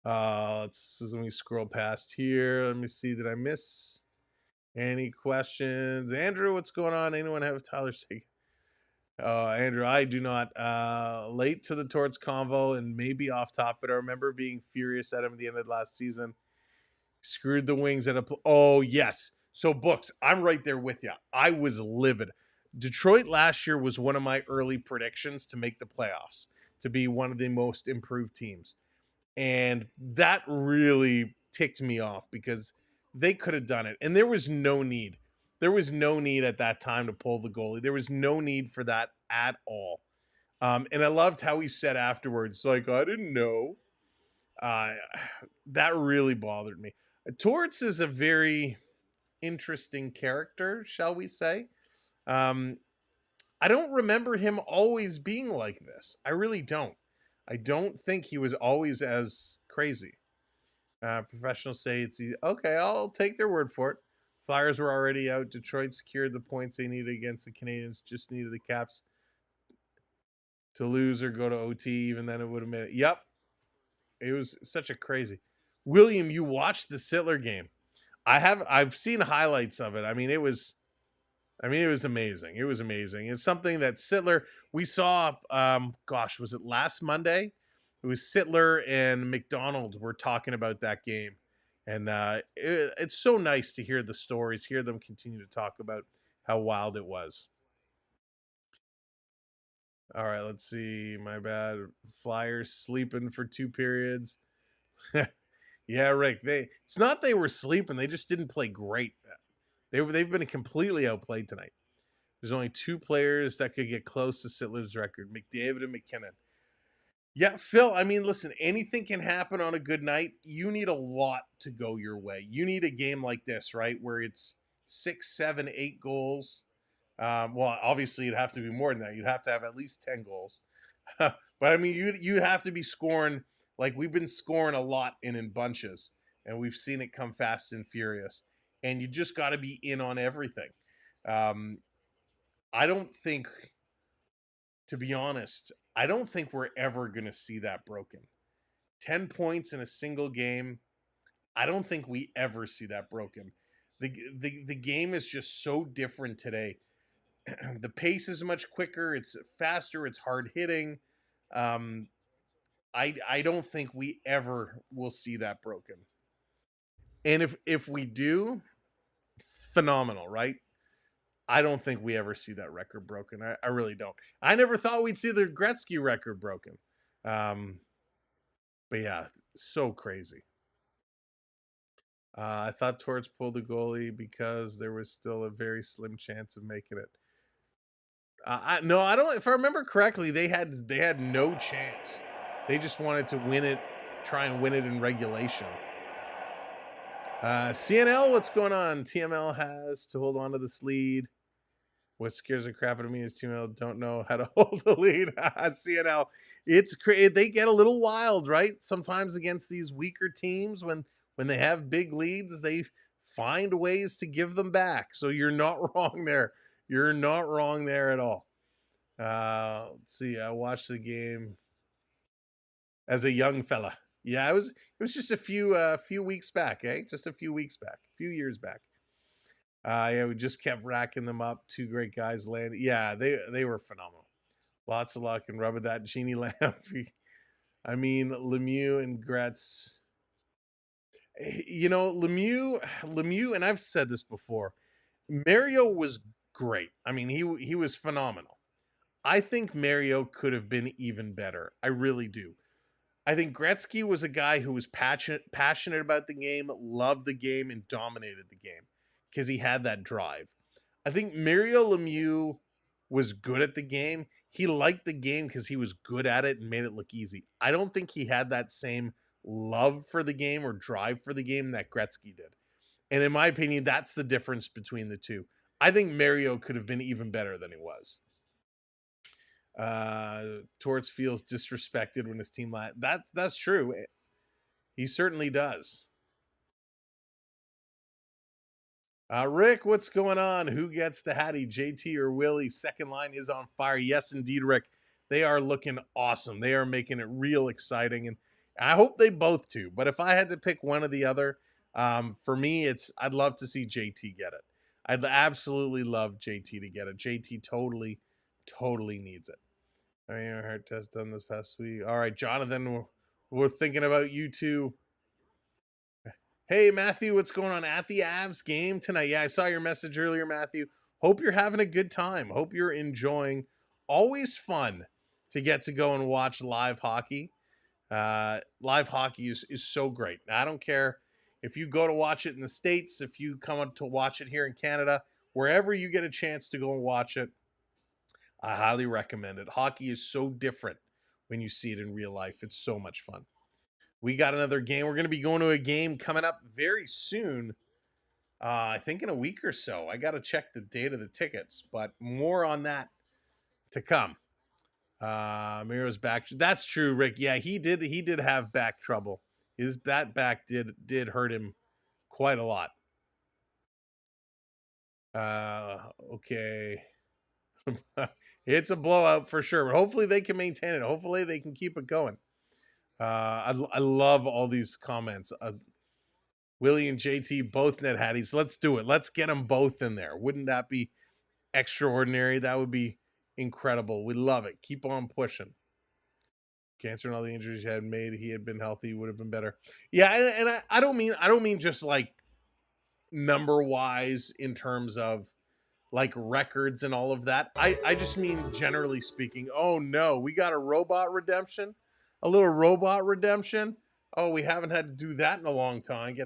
Let me scroll past here. Let me see. Did I miss any questions? Andrew, what's going on? Anyone have Tyler Seguin? Andrew, I do not. Late to the Torts convo and maybe off top, but I remember being furious at him at the end of last season. Screwed the Wings at oh, yes. So, Books, I'm right there with you. I was livid. Detroit last year was one of my early predictions to make the playoffs, to be one of the most improved teams. And that really ticked me off because they could have done it. And there was no need. There was no need at that time to pull the goalie. There was no need for that at all. And I loved how he said afterwards, like, I didn't know. That really bothered me. Torts is a very interesting character, shall we say. I don't remember him always being like this. I really don't. I don't think he was always as crazy. Professionals say it's easy. Okay, I'll take their word for it. Flyers were already out. Detroit secured the points they needed against the Canadiens. Just needed the Caps to lose or go to OT. Even then, it would have made it. Yep. It was such a crazy. William, you watched the Sittler game. I've seen highlights of it. It was amazing. It was amazing. It's something that Sittler, we saw, was it last Monday? It was Sittler and McDonald were talking about that game. And it's so nice to hear the stories, hear them continue to talk about how wild it was. All right, let's see. My bad. Flyers sleeping for 2 periods. Yeah, Rick. It's not they were sleeping. They just didn't play great. They've been completely outplayed tonight. There's only 2 players that could get close to Sittler's record, McDavid and McKinnon. Yeah, Phil, I mean, listen, anything can happen on a good night. You need a lot to go your way. You need a game like this, right, where it's 6, 7, 8 goals. Well, obviously, it'd have to be more than that. You'd have to have at least 10 goals. But, I mean, you'd have to be scoring, like we've been scoring a lot in bunches, and we've seen it come fast and furious. And you just got to be in on everything. I don't think, to be honest, I don't think we're ever going to see that broken. 10 points in a single game, I don't think we ever see that broken. The game is just so different today. The pace is much quicker, it's faster, it's hard hitting. I don't think we ever will see that broken. And if we do, phenomenal, right? I don't think we ever see that record broken. I really don't. I never thought we'd see the Gretzky record broken. But yeah, so crazy. I thought Torts pulled the goalie because there was still a very slim chance of making it. No, I don't. If I remember correctly, they had no chance. They just wanted to win it, try and win it in regulation. CNL, what's going on? TML has to hold on to this lead. What scares the crap out of me is TML don't know how to hold the lead. CNL, it's they get a little wild, right? Sometimes against these weaker teams, when they have big leads, they find ways to give them back. So you're not wrong there. You're not wrong there at all. Let's see. I watched the game as a young fella. Yeah, it was just a few weeks back, eh? Just a few weeks back, a few years back. Yeah, we just kept racking them up. 2 great guys landed. Yeah, they were phenomenal. Lots of luck and rub of that Genie Lamp. I mean, Lemieux and Gretz. You know, Lemieux, and I've said this before. Mario was great. I mean, he was phenomenal. I think Mario could have been even better. I really do. I think Gretzky was a guy who was passionate about the game, loved the game, and dominated the game because he had that drive. I think Mario Lemieux was good at the game. He liked the game because he was good at it and made it look easy. I don't think he had that same love for the game or drive for the game that Gretzky did. And in my opinion, that's the difference between the two. I think Mario could have been even better than he was. Torts feels disrespected when his team that's true. He certainly does. Rick, what's going on? Who gets the Hattie, JT or Willie? Second line is on fire. Yes, indeed, Rick. They are looking awesome. They are making it real exciting, and I hope they both do. But if I had to pick one or the other, for me, I'd love to see JT get it. I'd absolutely love JT to get it. JT totally needs it. I mean, our heart test done this past week. All right, Jonathan, we're thinking about you too. Hey, Matthew, what's going on at the Avs game tonight? Yeah, I saw your message earlier, Matthew. Hope you're having a good time. Hope you're enjoying. Always fun to get to go and watch live hockey. Live hockey is so great. Now, I don't care if you go to watch it in the States, if you come up to watch it here in Canada, wherever you get a chance to go and watch it, I highly recommend it. Hockey is so different when you see it in real life. It's so much fun. We got another game. We're going to be going to a game coming up very soon. I think in a week or so. I got to check the date of the tickets, but more on that to come. Miro's back. That's true, Rick. Yeah, he did have back trouble. That back did hurt him quite a lot. Okay. It's a blowout for sure, but hopefully they can maintain it. Hopefully they can keep it going. I love all these comments. Willie and JT, both net hatties. Let's do it. Let's get them both in there. Wouldn't that be extraordinary? That would be incredible. We love it. Keep on pushing. Cancer and all the injuries he had made, he had been healthy, would have been better. Yeah, and I don't mean just like number wise in terms of like records and all of that. I just mean generally speaking. Oh no, we got a robot redemption. A little robot redemption. Oh, we haven't had to do that in a long time.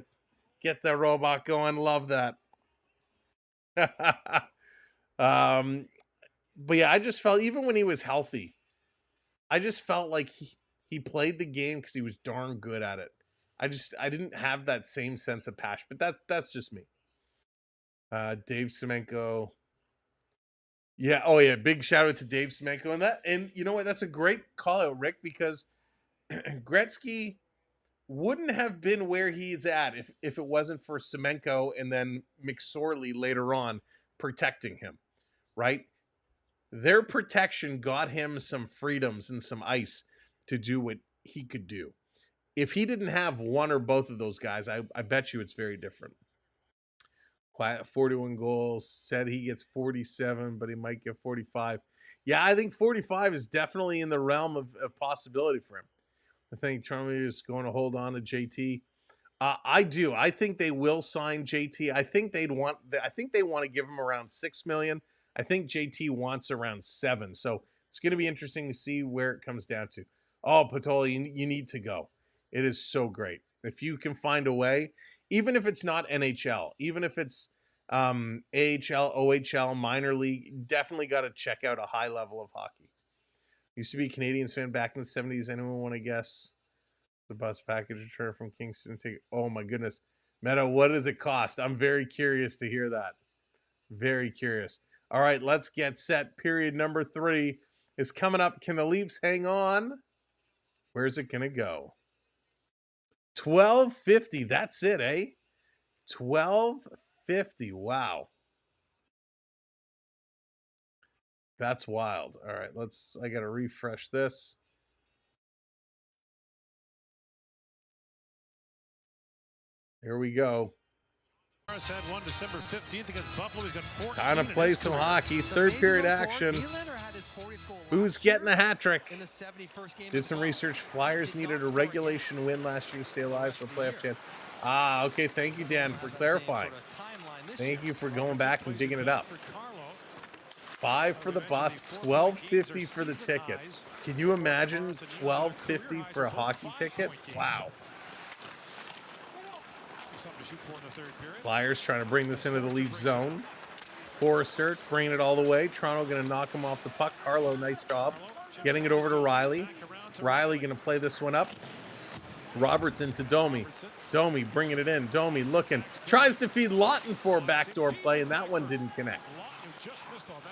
Get the robot going. Love that. But yeah, I just felt, even when he was healthy, I just felt like he played the game because he was darn good at it. I didn't have that same sense of passion, but that's just me. Dave Semenko. Yeah, oh yeah, big shout out to Dave Semenko. And you know what? That's a great call out, Rick, because Gretzky wouldn't have been where he's at if it wasn't for Semenko and then McSorley later on protecting him, right? Their protection got him some freedoms and some ice to do what he could do. If he didn't have one or both of those guys, I bet you it's very different. Quiet 41 goals, said he gets 47, but he might get 45. Yeah, I think 45 is definitely in the realm of possibility for him. I think Toronto is going to hold on to JT. I do. I think they will sign JT. I think they want to give him around $6 million. I think JT wants around 7. So it's going to be interesting to see where it comes down to. Oh, Patoli, you need to go. It is so great. If you can find a way, even if it's not NHL, even if it's AHL, OHL, minor league, definitely got to check out a high level of hockey. Used to be a Canadians fan back in the 70s. Anyone want to guess the bus package return from Kingston? Oh my goodness. Meta, what does it cost? I'm very curious to hear that. Very curious. All right, let's get set. Period number 3 is coming up. Can the Leafs hang on? Where's it going to go? $12.50. That's it, eh? $12.50. Wow. That's wild. All right, I got to refresh this. Here we go. Had one December 15th against Buffalo. He's got 14. Time to play some hockey. Third period action. Who's getting the hat trick? Did some research. Flyers needed a regulation win last year to stay alive for a playoff chance. Okay. Thank you, Dan, for clarifying. Thank you for going back and digging it up. $5 for the bus, $12.50 for the ticket. Can you imagine $12.50 for a hockey ticket? Wow. Flyers trying to bring this into the Leaf zone. Forrester bringing it all the way. Toronto going to knock him off the puck. Carlo, nice job. Getting it over to Riley. Riley going to play this one up. Robertson to Domi. Domi bringing it in. Domi looking. Tries to feed Laughton for a backdoor play, and that one didn't connect.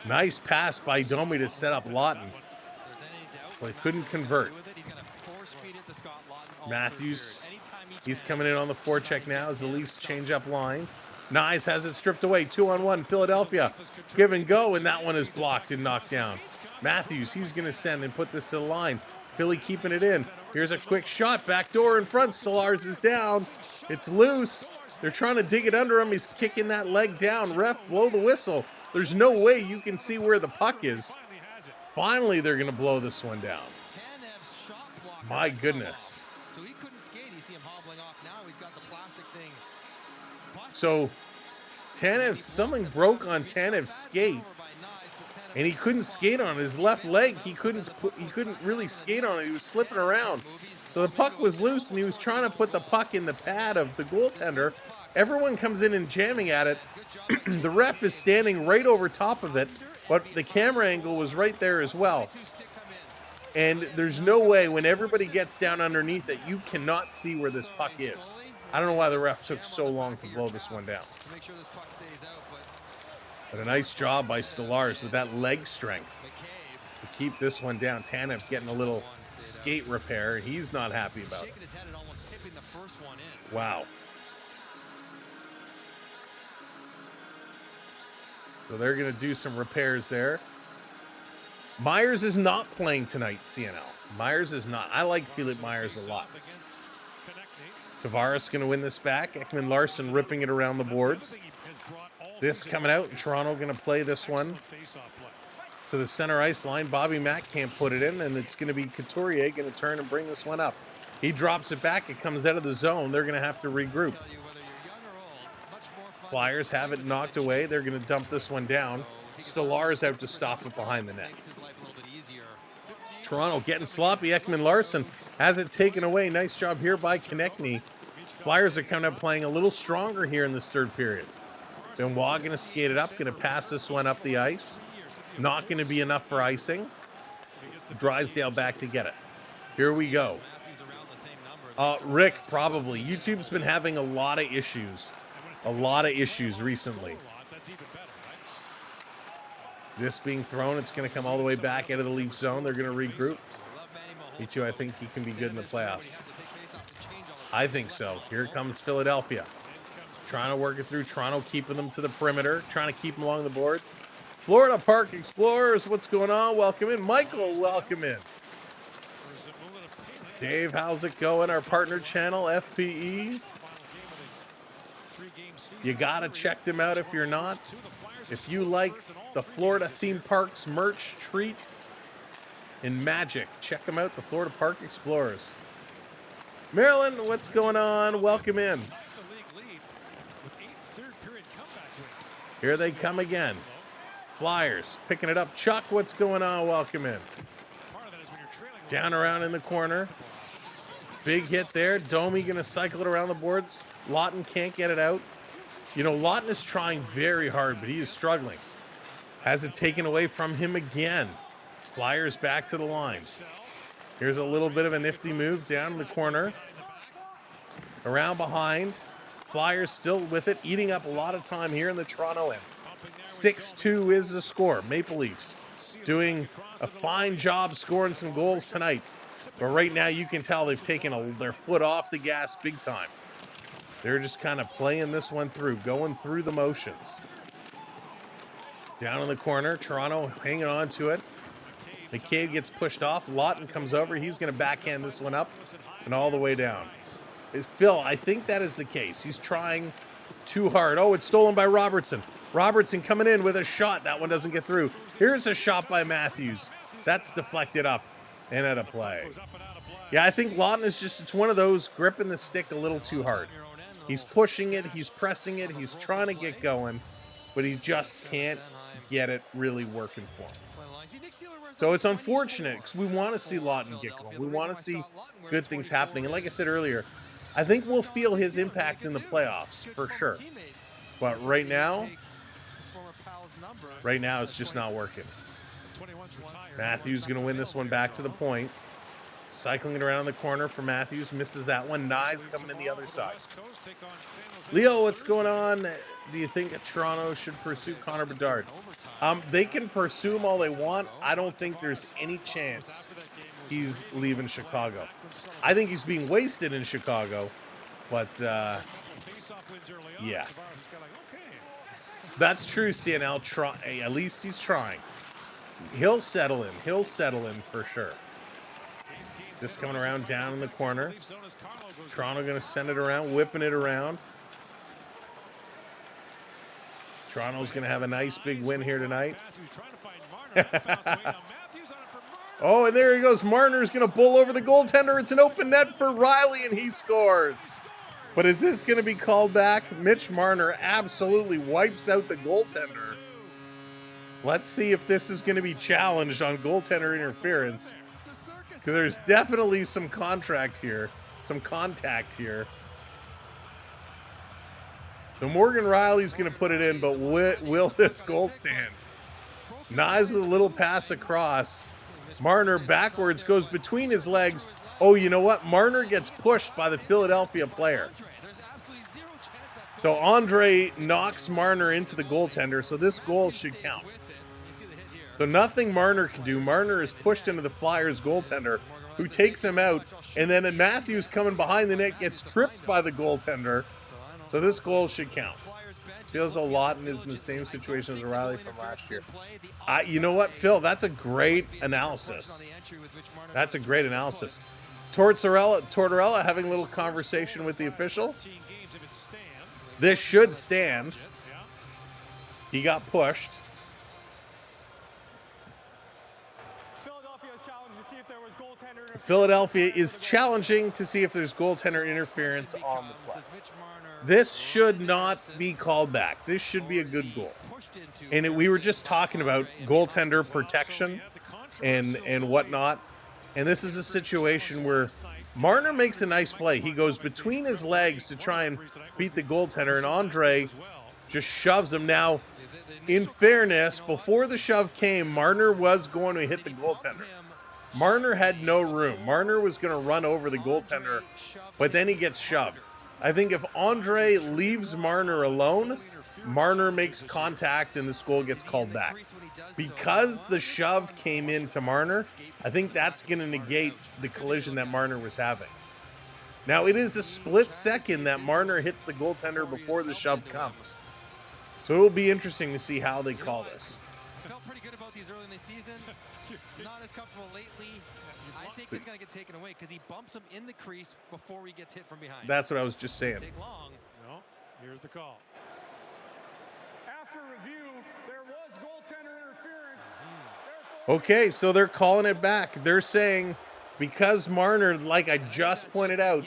Nice pass by Domi to set up Laughton. But he couldn't convert. Matthews. He's coming in on the forecheck now as the Leafs change up lines. Nyes has it stripped away. 2-on-1. Philadelphia. Give and go, and that one is blocked and knocked down. Matthews, he's going to send and put this to the line. Philly keeping it in. Here's a quick shot. Back door in front. Stolarz is down. It's loose. They're trying to dig it under him. He's kicking that leg down. Ref, blow the whistle. There's no way you can see where the puck is. Finally, they're going to blow this one down. My goodness. So Tanev, something broke on Tanev's skate, and he couldn't skate on his left leg. He couldn't really skate on it. He was slipping around. So the puck was loose, and he was trying to put the puck in the pad of the goaltender. Everyone comes in and jamming at it. The ref is standing right over top of it, but the camera angle was right there as well. And there's no way, when everybody gets down underneath it, you cannot see where this puck is. I don't know why the ref took so long to blow this one down. But a nice job by Stolarz with that leg strength to keep this one down. Tanev getting a little skate repair. He's not happy about it. Wow. So they're going to do some repairs there. Myers is not playing tonight, CNL. Myers is not. I like Philip Myers a lot. Tavares going to win this back. Ekman Larson ripping it around the boards. This coming out, and Toronto going to play this one to the center ice line. Bobby Mack can't put it in, and it's going to be Couturier going to turn and bring this one up. He drops it back. It comes out of the zone. They're going to have to regroup. Flyers have it knocked away. They're going to dump this one down. Stolarz out to stop it behind the net. Toronto getting sloppy. Ekman-Larsson has it taken away. Nice job here by Konechny. Flyers are coming up playing a little stronger here in this third period. Benoit going to skate it up, going to pass this one up the ice. Not going to be enough for icing. Drysdale back to get it. Here we go. Rick, probably. YouTube's been having a lot of issues. A lot of issues recently. This being thrown, it's going to come all the way back out of the Leaf zone. They're going to regroup. Me too, I think he can be good in the playoffs. I think so. Here comes Philadelphia. Trying to work it through. Toronto keeping them to the perimeter. Trying to keep them along the boards. Florida Park Explorers, what's going on? Welcome in. Michael, welcome in. Dave, how's it going? Our partner channel, FPE. You got to check them out if you're not. If you like the Florida theme parks merch, treats, and magic, check them out, the Florida Park Explorers. Maryland, what's going on? Welcome in. Here they come again. Flyers picking it up. Chuck, what's going on? Welcome in. Down around in the corner. Big hit there. Domi going to cycle it around the boards. Laughton can't get it out. You know, Laughton is trying very hard, but he is struggling. Has it taken away from him again. Flyers back to the line. Here's a little bit of a nifty move down in the corner. Around behind. Flyers still with it, eating up a lot of time here in the Toronto end. 6-2 is the score. Maple Leafs doing a fine job scoring some goals tonight. But right now you can tell they've taken their foot off the gas big time. They're just kind of playing this one through, going through the motions. Down in the corner, Toronto hanging on to it. McCabe gets pushed off. Laughton comes over. He's going to backhand this one up and all the way down. Phil, I think that is the case. He's trying too hard. Oh, it's stolen by Robertson. Robertson coming in with a shot. That one doesn't get through. Here's a shot by Matthews. That's deflected up and out of play. Yeah, I think Laughton is just, it's one of those gripping the stick a little too hard. He's pushing it, he's pressing it, he's trying to get going, but he just can't get it really working for him. So it's unfortunate because we want to see Laughton get going. We want to see good things happening. And like I said earlier, I think we'll feel his impact in the playoffs for sure. But right now it's just not working. Matthews going to win this one back to the point. Cycling it around the corner for Matthews. Misses that one. Nyes coming in the other side. Leo, what's going on? Do you think Toronto should pursue Connor Bedard? They can pursue him all they want. I don't think there's any chance he's leaving Chicago. I think he's being wasted in Chicago. But, yeah. That's true, CNL. At least he's trying. He'll settle in. He'll settle in for sure. This coming around down in the corner. Toronto going to send it around, whipping it around. Toronto's going to have a nice big win here tonight. Oh, and there he goes. Marner's going to bull over the goaltender. It's an open net for Riley, and he scores. But is this going to be called back? Mitch Marner absolutely wipes out the goaltender. Let's see if this is going to be challenged on goaltender interference. Because there's definitely some contact here. So Morgan Riley's going to put it in, but will this goal stand? Nyes with a little pass across. Marner backwards goes between his legs. Oh, you know what? Marner gets pushed by the Philadelphia player. So Andre knocks Marner into the goaltender, so this goal should count. So nothing Marner can do. Marner is pushed into the Flyers goaltender, who takes him out, and then Matthews coming behind the net gets tripped by the goaltender. So this goal should count. Feels like Laughton is in the same situation as Riley from last year. You know what, Phil? That's a great analysis. Tortorella having a little conversation with the official. This should stand. He got pushed. Philadelphia is challenging to see if there's goaltender interference on the play. This should not be called back. This should be a good goal. And we were just talking about goaltender protection and whatnot. And this is a situation where Marner makes a nice play. He goes between his legs to try and beat the goaltender, and Andre just shoves him. Now, in fairness, before the shove came, Marner was going to hit the goaltender. Marner had no room. Marner was going to run over the goaltender, but then he gets shoved. I think if Andre leaves Marner alone, Marner makes contact and this goal gets called back. Because the shove came into Marner, I think that's going to negate the collision that Marner was having. Now, it is a split second that Marner hits the goaltender before the shove comes. So it will be interesting to see how they call this. Felt pretty good about these early in the season. Not as comfortable lately. I think he's going to get taken away because he bumps him in the crease before he gets hit from behind. That's what I was just saying. Take long. No, here's the call. After review, there was goaltender interference. Okay, so they're calling it back. They're saying because Marner, like I just pointed out,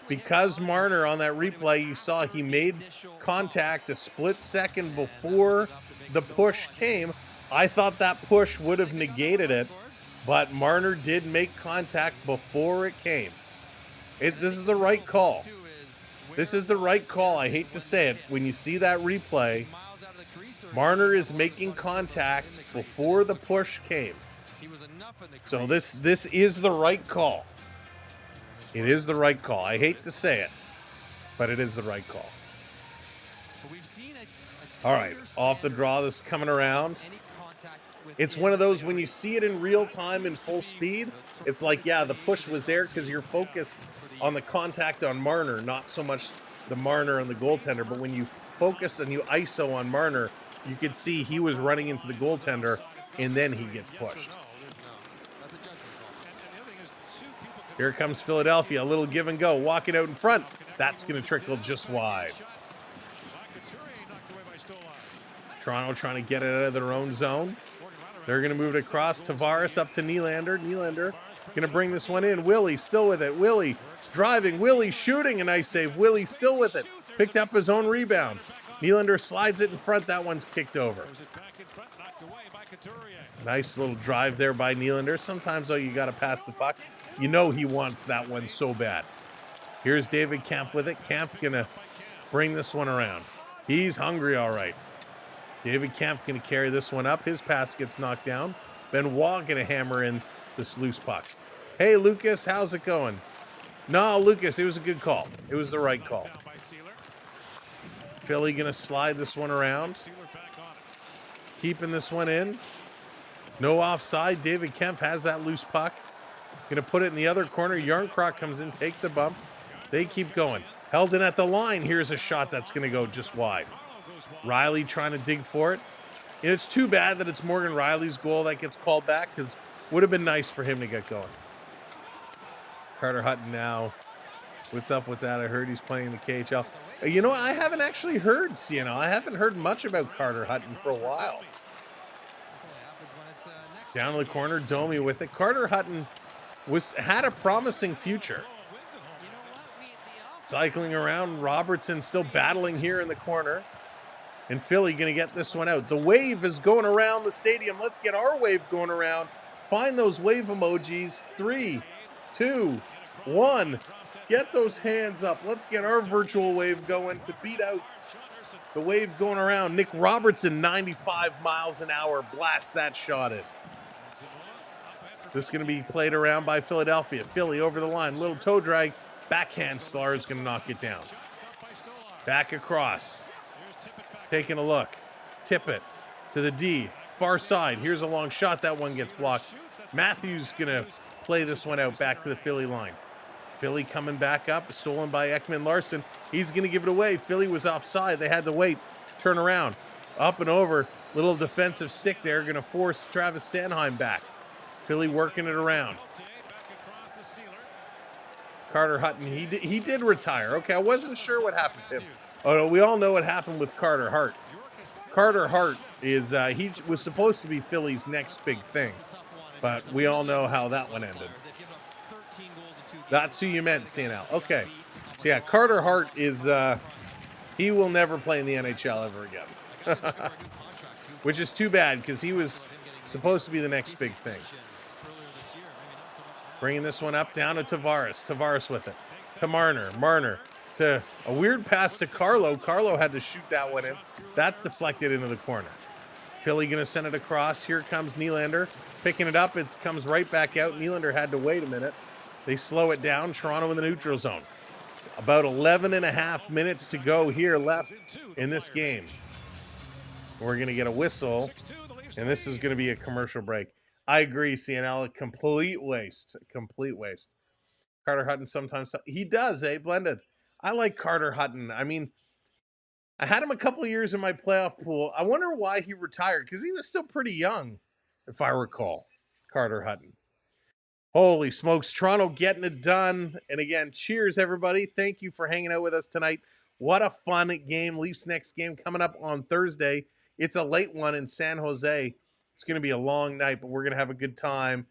because Marner on that replay, you saw he made contact a split second before the push came. I thought that push would have negated it, but Marner did make contact before it came. This is the right call. This is the right call. I hate to say it. When you see that replay, Marner is making contact before the push came. So this is the right call. It is the right call. I hate to say it, but it is the right call. All right, off the draw, this is coming around. It's one of those when you see it in real time in full speed, it's like, yeah, the push was there because you're focused on the contact on Marner, not so much the Marner and the goaltender. But when you focus and you ISO on Marner, you could see he was running into the goaltender and then he gets pushed. Here comes Philadelphia, a little give and go, walking out in front. That's going to trickle just wide. Toronto trying to get it out of their own zone. They're going to move it across. Tavares up to Nylander. Nylander going to bring this one in. Willie still with it. Willie driving. Willie shooting. A nice save. Willie still with it. Picked up his own rebound. Nylander slides it in front. That one's kicked over. Nice little drive there by Nylander. Sometimes, though, you got to pass the puck. You know he wants that one so bad. Here's David Kemp with it. Kemp going to bring this one around. He's hungry, all right. David Kemp going to carry this one up. His pass gets knocked down. Benoit going to hammer in this loose puck. Hey, Lucas, how's it going? No, Lucas, it was a good call. It was the right call. Philly going to slide this one around. Keeping this one in. No offside. David Kemp has that loose puck. Going to put it in the other corner. Yarncroc comes in, takes a bump. They keep going. Held in at the line. Here's a shot that's going to go just wide. Riley trying to dig for it. And it's too bad that it's Morgan Riley's goal that gets called back because would have been nice for him to get going. Carter Hutton now. What's up with that? I heard he's playing the KHL. You know what? I haven't actually heard CNL. I haven't heard much about Carter Hutton for a while. Down in the corner, Domi with it. Carter Hutton had a promising future. Cycling around, Robertson still battling here in the corner. And Philly going to get this one out. The wave is going around the stadium. Let's get our wave going around. Find those wave emojis. 3, 2, 1. Get those hands up. Let's get our virtual wave going to beat out the wave going around. Nick Robertson, 95 miles an hour, blasts that shot in. This is going to be played around by Philadelphia. Philly over the line. Little toe drag. Backhand Star is going to knock it down. Back across. Taking a look. Tip it to the D. Far side. Here's a long shot. That one gets blocked. Matthews going to play this one out back to the Philly line. Philly coming back up. Stolen by Ekman Larson. He's going to give it away. Philly was offside. They had to wait. Turn around. Up and over. Little defensive stick there. Going to force Travis Sanheim back. Philly working it around. Carter Hutton. He did retire. Okay, I wasn't sure what happened to him. Oh, no, we all know what happened with Carter Hart. Carter Hart is, he was supposed to be Philly's next big thing, but we all know how that one ended. That's who you meant, CNL. Okay. So, yeah, Carter Hart is, he will never play in the NHL ever again. Which is too bad because he was supposed to be the next big thing. Bringing this one up down to Tavares. Tavares with it. To Marner. Marner to a weird pass to Carlo. Carlo had to shoot that one in. That's deflected into the corner. Philly going to send it across. Here comes Nylander. Picking it up. It comes right back out. Nylander had to wait a minute. They slow it down. Toronto in the neutral zone. About 11 and a half minutes to go here left in this game. We're going to get a whistle, and this is going to be a commercial break. I agree, CNL. A complete waste. Complete waste. Carter Hutton sometimes... He does, Blended. I like Carter Hutton. I mean, I had him a couple of years in my playoff pool. I wonder why he retired, because he was still pretty young, if I recall. Carter Hutton. Holy smokes, Toronto getting it done. And again, cheers, everybody. Thank you for hanging out with us tonight. What a fun game. Leafs next game coming up on Thursday. It's a late one in San Jose. It's going to be a long night, but we're going to have a good time.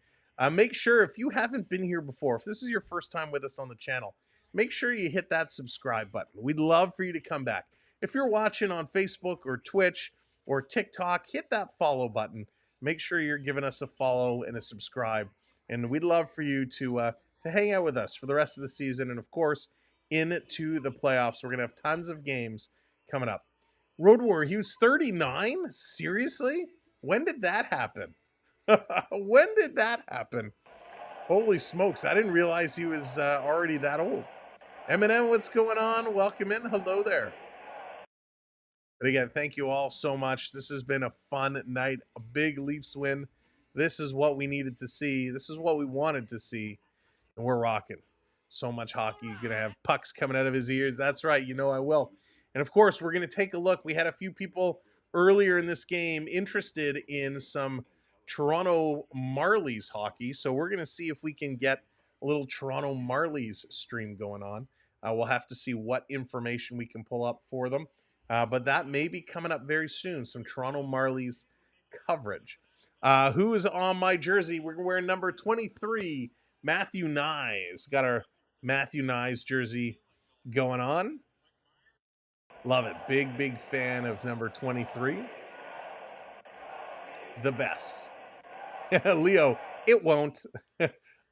Make sure, if you haven't been here before, if this is your first time with us on the channel, make sure you hit that subscribe button. We'd love for you to come back. If you're watching on Facebook or Twitch or TikTok, hit that follow button. Make sure you're giving us a follow and a subscribe. And we'd love for you to hang out with us for the rest of the season. And, of course, into the playoffs. We're going to have tons of games coming up. Road Warrior, he was 39? Seriously? When did that happen? When did that happen? Holy smokes. I didn't realize he was already that old. Eminem, what's going on? Welcome in. Hello there. But again, thank you all so much. This has been a fun night. A big Leafs win. This is what we needed to see. This is what we wanted to see. And we're rocking. So much hockey. You're going to have pucks coming out of his ears. That's right. You know I will. And, of course, we're going to take a look. We had a few people earlier in this game interested in some Toronto Marleys hockey. So we're going to see if we can get a little Toronto Marleys stream going on. We'll have to see what information we can pull up for them. But that may be coming up very soon. Some Toronto Marleys coverage. Who is on my jersey? We're wearing number 23, Matthew Nyes. Got our Matthew Nyes jersey going on. Love it. Big, big fan of number 23. The best. Leo, it won't.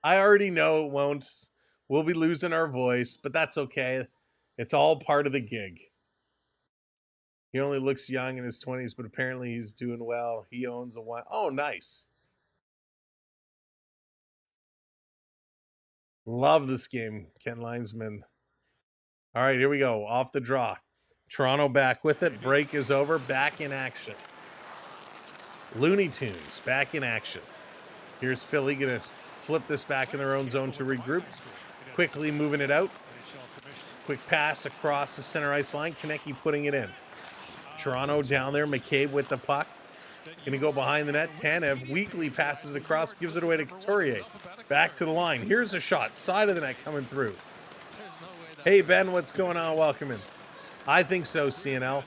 I already know it won't. We'll be losing our voice, but that's okay. It's all part of the gig. He only looks young in his 20s, but apparently he's doing well. He owns a wine. Oh, nice. Love this game, Ken Linesman. All right, here we go. Off the draw. Toronto back with it. Break is over. Back in action. Looney Tunes back in action. Here's Philly going to flip this back in their own zone to regroup. Quickly moving it out. Quick pass across the center ice line. Konecny putting it in. Toronto down there. McCabe with the puck. Going to go behind the net. Tanev weakly passes across. Gives it away to Couturier. Back to the line. Here's a shot. Side of the net coming through. Hey, Ben, what's going on? Welcome in. I think so, CNL.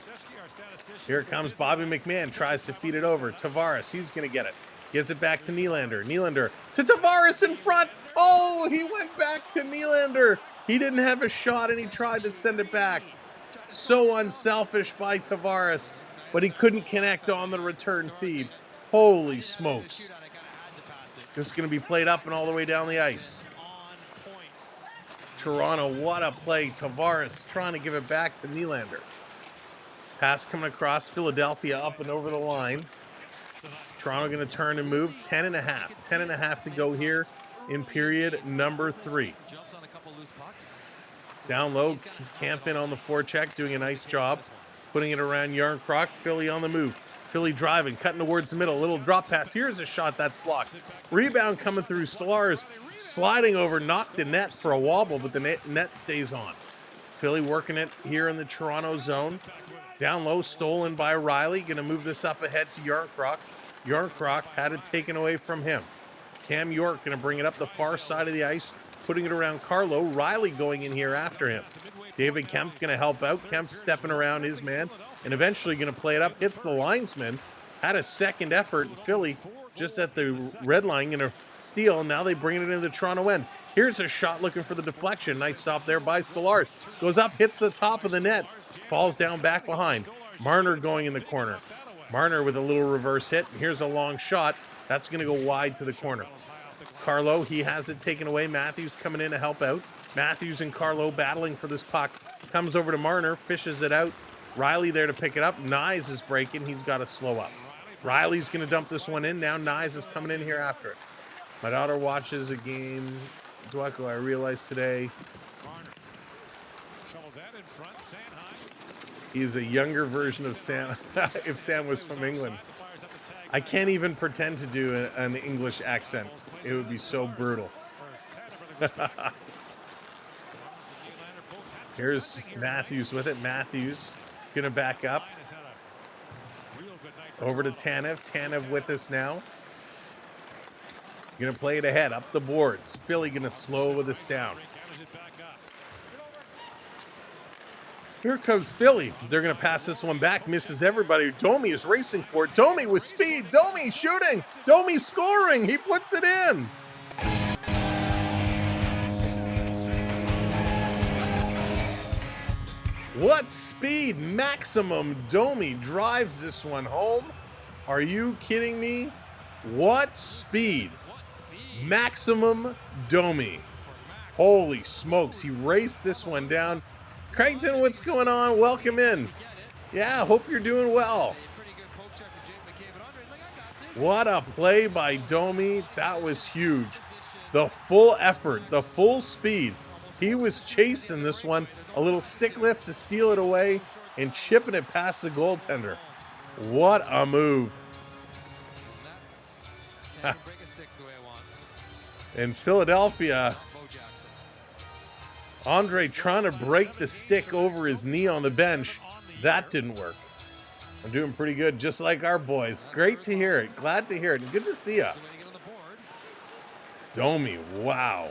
Here comes Bobby McMahon. Tries to feed it over. Tavares. He's going to get it. Gives it back to Nylander. Nylander to Tavares in front. Oh, he went back to Nylander. He didn't have a shot, and he tried to send it back. So unselfish by Tavares, but he couldn't connect on the return feed. Holy smokes. This is going to be played up and all the way down the ice. Toronto, what a play. Tavares trying to give it back to Nylander. Pass coming across. Philadelphia up and over the line. Toronto going to turn and move. 10.5. 10.5 to go here in period number 3. Down low, Campin on the forecheck, doing a nice job. Putting it around Yarncroc. Philly on the move. Philly driving, cutting towards the middle. A little drop pass. Here's a shot that's blocked. Rebound coming through. Stolarz sliding over, knocked the net for a wobble, but the net stays on. Philly working it here in the Toronto zone. Down low, stolen by Riley. Going to move this up ahead to Yarncroc. Yarncroc had it taken away from him. Cam York going to bring it up the far side of the ice, putting it around Carlo. Riley going in here after him. David Kemp's going to help out. Kemp's stepping around his man and eventually going to play it up. Hits the linesman. Had a second effort. Philly just at the red line going to steal. Now they bring it into the Toronto end. Here's a shot looking for the deflection. Nice stop there by Stolarz. Goes up, hits the top of the net. Falls down back behind. Marner going in the corner. Marner with a little reverse hit. Here's a long shot. That's going to go wide to the corner. Carlo, he has it taken away. Matthews coming in to help out. Matthews and Carlo battling for this puck. Comes over to Marner, fishes it out. Riley there to pick it up. Nyes is breaking. He's got to slow up. Riley's going to dump this one in. Now Nyes is coming in here after it. My daughter watches a game. Dwecko, I realized today. He's a younger version of Sam, if Sam was from England. I can't even pretend to do an English accent. It would be so brutal. Here's Matthews with it. Matthews gonna back up. Over to Tanev. Tanev with us now. Gonna play it ahead, up the boards. Philly gonna slow this down. Here comes Philly. They're going to pass this one back. Misses everybody. Domi is racing for it. Domi with speed. Domi shooting. Domi scoring. He puts it in. What speed. Maximum Domi drives this one home. Are you kidding me? What speed. Maximum Domi. Holy smokes. He raced this one down. Creighton, what's going on? Welcome in. Yeah, hope you're doing well. What a play by Domi. That was huge. The full effort, the full speed. He was chasing this one. A little stick lift to steal it away and chipping it past the goaltender. What a move. In Philadelphia, Andre trying to break the stick over his knee on the bench. That didn't work. I'm doing pretty good, just like our boys. Great to hear it. Glad to hear it. Good to see you. Domi, wow.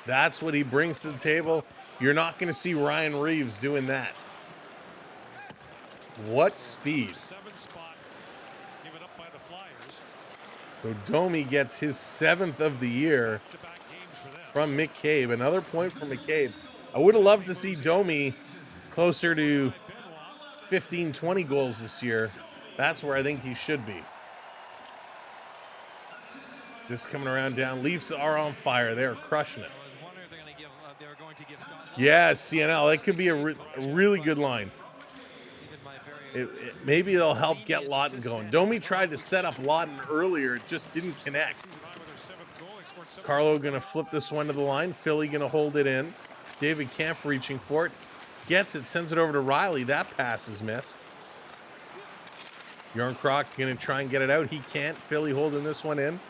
That's what he brings to the table. You're not going to see Ryan Reeves doing that. What speed. So Domi gets his 7th of the year from McCabe. Another point from McCabe. I would have loved to see Domi closer to 15, 20 goals this year. That's where I think he should be. Just coming around down. Leafs are on fire. They're crushing it. Yeah, CNL. It could be a really good line. Maybe they'll help get Laughton going. Domi tried to set up Laughton earlier. It just didn't connect. Carlo going to flip this one to the line. Philly going to hold it in. David Kampf reaching for it. Gets it, sends it over to Riley. That pass is missed. Yarncroc going to try and get it out. He can't. Philly holding this one in.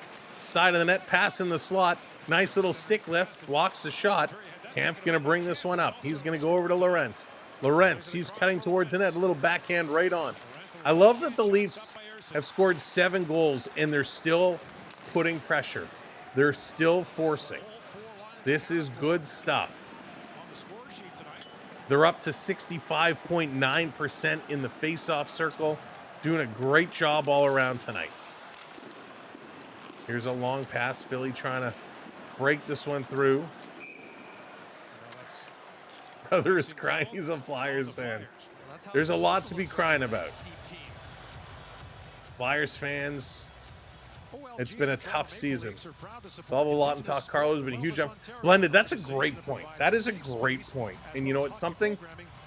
Side of the net, pass in the slot. Nice little stick lift. Blocks the shot. Kampf going to bring this one up. He's going to go over to Lorentz. Lorentz, he's cutting towards the net. A little backhand right on. I love that the Leafs have scored 7 goals and they're still putting pressure. They're still forcing. This is good stuff. They're up to 65.9% in the face-off circle. Doing a great job all around tonight. Here's a long pass. Philly trying to break this one through. Brother is crying. He's a Flyers fan. There's a lot to be crying about. Flyers fans, it's been a tough season. All the Laughton talk. Carlo's been a huge jump. Blended, that's a great point. That is a great point. And you know, it's something,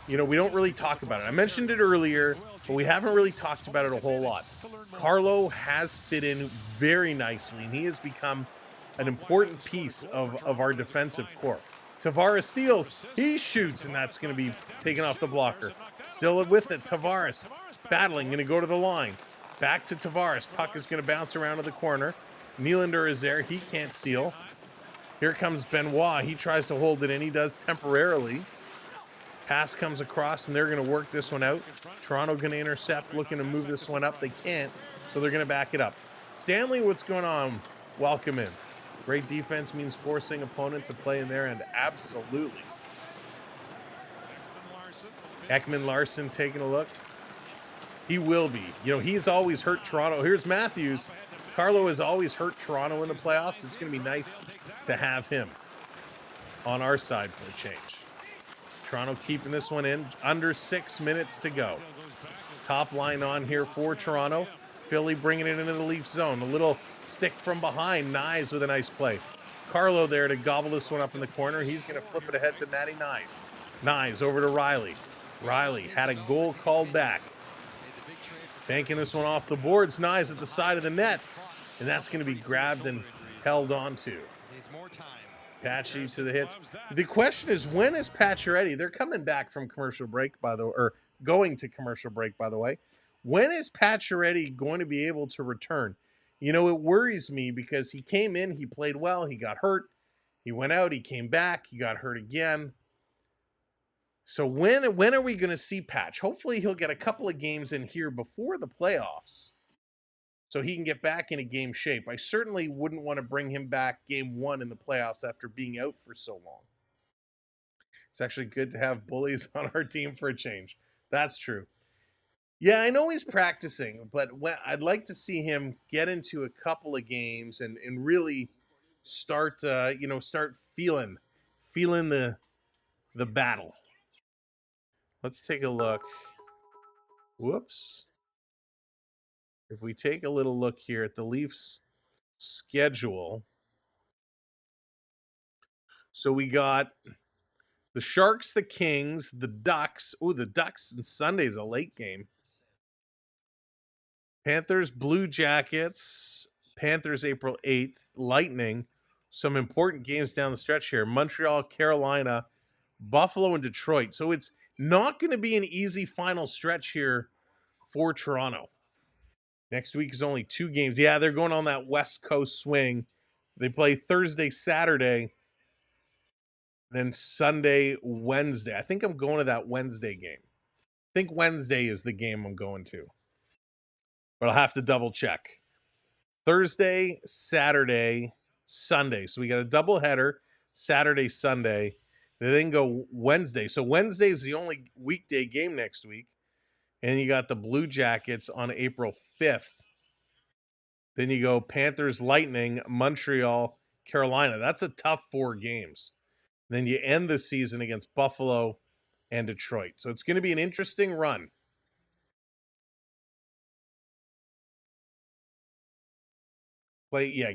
you know, we don't really talk about it. I mentioned it earlier, but we haven't really talked about it a whole lot. Carlo has fit in very nicely, and he has become an important piece of our defensive core. Tavares steals, he shoots, and that's going to be taken off the blocker. Still with it, Tavares battling, going to go to the line. Back to Tavares, puck is going to bounce around to the corner. Nylander is there, he can't steal. Here comes Benoit, he tries to hold it in, he does temporarily. Pass comes across, and they're going to work this one out. Toronto going to intercept, looking to move this one up. They can't, so they're going to back it up. Stanley, what's going on? Welcome in. Great defense means forcing opponent to play in their end. Absolutely. Ekman Larson taking a look. He will be. You know, he's always hurt Toronto. Here's Matthews. Carlo has always hurt Toronto in the playoffs. It's going to be nice to have him on our side for a change. Toronto keeping this one in. Under 6 minutes to go. Top line on here for Toronto. Philly bringing it into the Leaf zone. A little stick from behind. Nyes with a nice play. Carlo there to gobble this one up in the corner. He's going to flip it ahead to Matty Nyes. Nyes over to Riley. Riley had a goal called back. Banking this one off the boards. Nyes at the side of the net. And that's going to be grabbed and held onto. Patchy to the hits. The question is, when is Pacioretty? They're coming back from commercial break, by the way, or going to commercial break, by the way. When is Pacioretty going to be able to return? You know, it worries me because he came in, he played well, he got hurt. He went out, he came back, he got hurt again. So when are we going to see Patch? Hopefully he'll get a couple of games in here before the playoffs so he can get back into game shape. I certainly wouldn't want to bring him back game 1 in the playoffs after being out for so long. It's actually good to have bullies on our team for a change. That's true. Yeah, I know he's practicing, but I'd like to see him get into a couple of games and really start, start feeling the battle. Let's take a look. Whoops. If we take a little look here at the Leafs schedule. So we got the Sharks, the Kings, the Ducks. Oh, the Ducks and Sunday's a late game. Panthers, Blue Jackets, Panthers April 8th, Lightning. Some important games down the stretch here. Montreal, Carolina, Buffalo, and Detroit. So it's not going to be an easy final stretch here for Toronto. Next week is only 2 games. Yeah, they're going on that West Coast swing. They play Thursday, Saturday, then Sunday, Wednesday. I think I'm going to that Wednesday game. I think Wednesday is the game I'm going to. But I'll have to double check. Thursday, Saturday, Sunday. So we got a double header, Saturday, Sunday. They then go Wednesday. So Wednesday is the only weekday game next week. And you got the Blue Jackets on April 5th. Then you go Panthers, Lightning, Montreal, Carolina. That's a tough 4 games. Then you end the season against Buffalo and Detroit. So it's going to be an interesting run.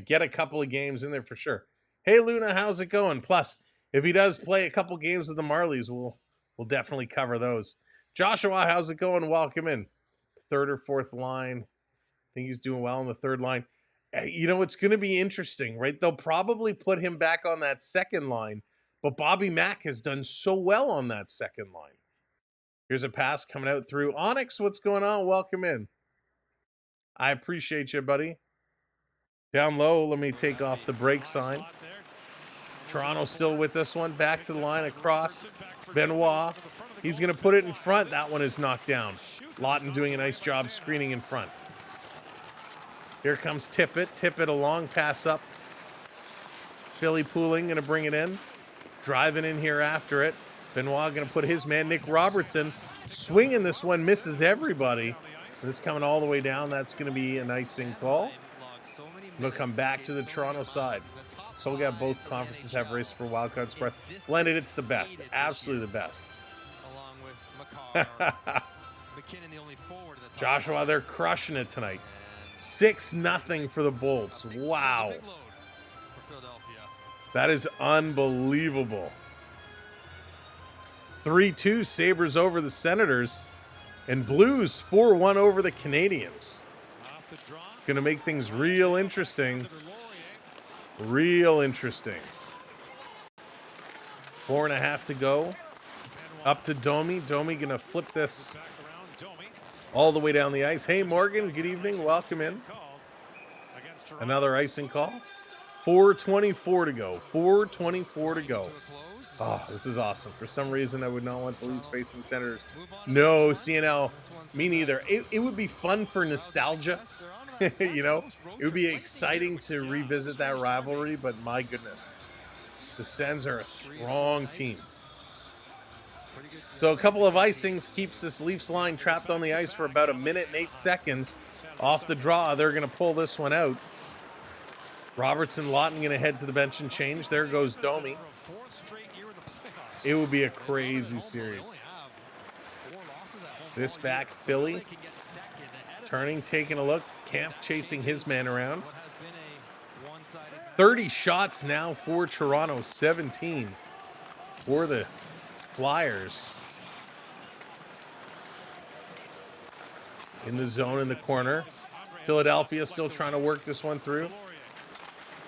Get a couple of games in there for sure. Hey, Luna, how's it going? Plus, if he does play a couple games with the Marleys, we'll definitely cover those. Joshua, how's it going? Welcome in. 3rd or 4th line. I think he's doing well on the 3rd line. You know, it's going to be interesting, right? They'll probably put him back on that 2nd line, but Bobby Mack has done so well on that 2nd line. Here's a pass coming out through. Onyx, what's going on? Welcome in. I appreciate you, buddy. Down low, let me take off the break sign. Toronto still with this one. Back to the line across. Benoit. He's going to put it in front. That one is knocked down. Laughton doing a nice job screening in front. Here comes Tippett. Tippett, a long pass up. Billy Pooling going to bring it in. Driving in here after it. Benoit going to put his man, Nick Robertson, swinging this one. Misses everybody. This coming all the way down. That's going to be an icing call. We'll come back to the Toronto side. So we got both conferences have races for Wildcard Express. Blended, it's the best. Absolutely the best. Joshua, they're crushing it tonight. 6-0 for the Bolts. Wow. That is unbelievable. 3-2 Sabres over the Senators. And Blues 4-1 over the Canadiens. Going to make things real interesting. Real interesting. 4.5 to go. Up to Domi. Domi going to flip this all the way down the ice. Hey, Morgan. Good evening. Welcome in. Another icing call. 4:24 to go. 4:24 to go. Oh, this is awesome. For some reason, I would not want the Leafs facing the Senators. No, CNL. Me neither. It would be fun for nostalgia. You know, it would be exciting to revisit that rivalry, but my goodness, the Sens are a strong team. So a couple of icings keeps this Leafs line trapped on the ice for about 1 minute and 8 seconds. Off the draw, they're going to pull this one out. Robertson, Laughton going to head to the bench and change. There goes Domi. It would be a crazy series. This back, Philly. Turning, taking a look. Camp chasing his man around. 30 shots now for Toronto, 17 for the Flyers. In the zone in the corner. Philadelphia still trying to work this one through.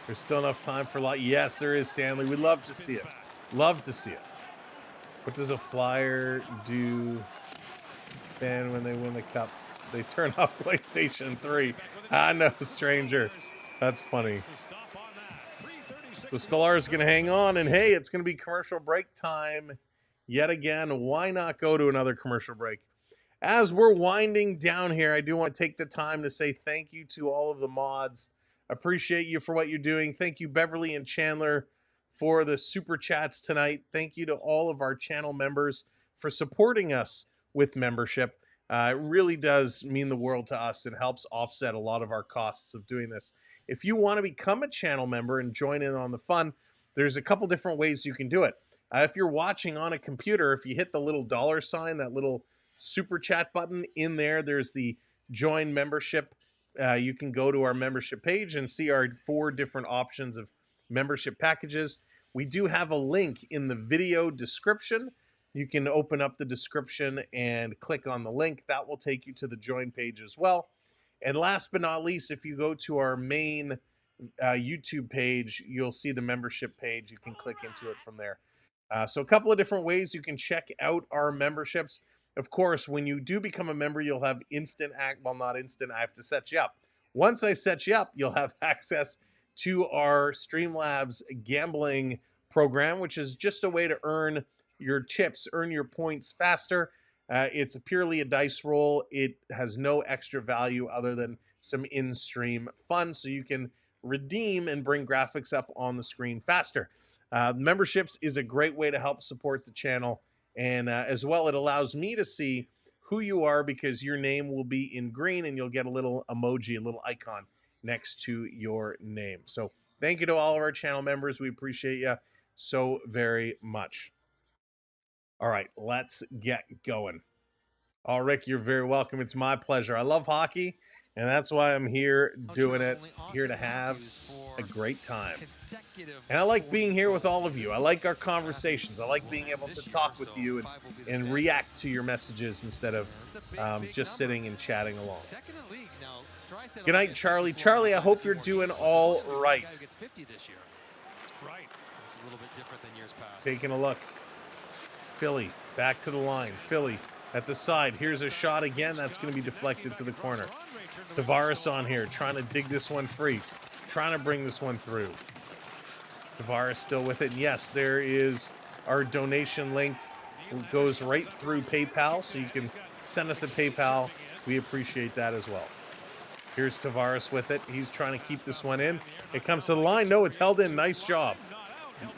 There's still enough time for a lot. Yes, there is, Stanley. We'd love to see it. Love to see it. What does a Flyer do then when they win the cup? They turn off PlayStation 3. Ah, no, stranger. That's funny. The Stellar's going to hang on, and hey, it's going to be commercial break time yet again. Why not go to another commercial break? As we're winding down here, I do want to take the time to say thank you to all of the mods. Appreciate you for what you're doing. Thank you, Beverly and Chandler, for the super chats tonight. Thank you to all of our channel members for supporting us with membership. It really does mean the world to us and helps offset a lot of our costs of doing this. If you want to become a channel member and join in on the fun, there's a couple different ways you can do it. If you're watching on a computer, if you hit the little $sign, that little super chat button in there, there's the join membership. You can go to our membership page and see our 4 different options of membership packages. We do have a link in the video description. You can open up the description and click on the link. That will take you to the join page as well. And last but not least, if you go to our main YouTube page, you'll see the membership page. You can click into it from there. So a couple of different ways you can check out our memberships. Of course, when you do become a member, you'll have not instant, I have to set you up. Once I set you up, you'll have access to our Streamlabs gambling program, which is just a way to earn your chips, earn your points faster. It's purely a dice roll. It has no extra value other than some in-stream fun, so you can redeem and bring graphics up on the screen faster. Memberships is a great way to help support the channel. And as well, it allows me to see who you are because your name will be in green and you'll get a little emoji, a little icon next to your name. So thank you to all of our channel members. We appreciate you so very much. All right, let's get going. Oh, Rick, you're very welcome. It's my pleasure. I love hockey, and that's why I'm here doing it, here to have a great time. And I like being here with all of you. I like our conversations. I like being able to talk with you and react to your messages instead of just sitting and chatting along. Good night, Charlie. Charlie, I hope you're doing all right. Taking a look. Philly, back to the line. Philly at the side. Here's a shot again. That's going to be deflected to the corner. Tavares on here, trying to dig this one free. Trying to bring this one through. Tavares still with it. And yes, there is our donation link. It goes right through PayPal, so you can send us a PayPal. We appreciate that as well. Here's Tavares with it. He's trying to keep this one in. It comes to the line. No, it's held in. Nice job.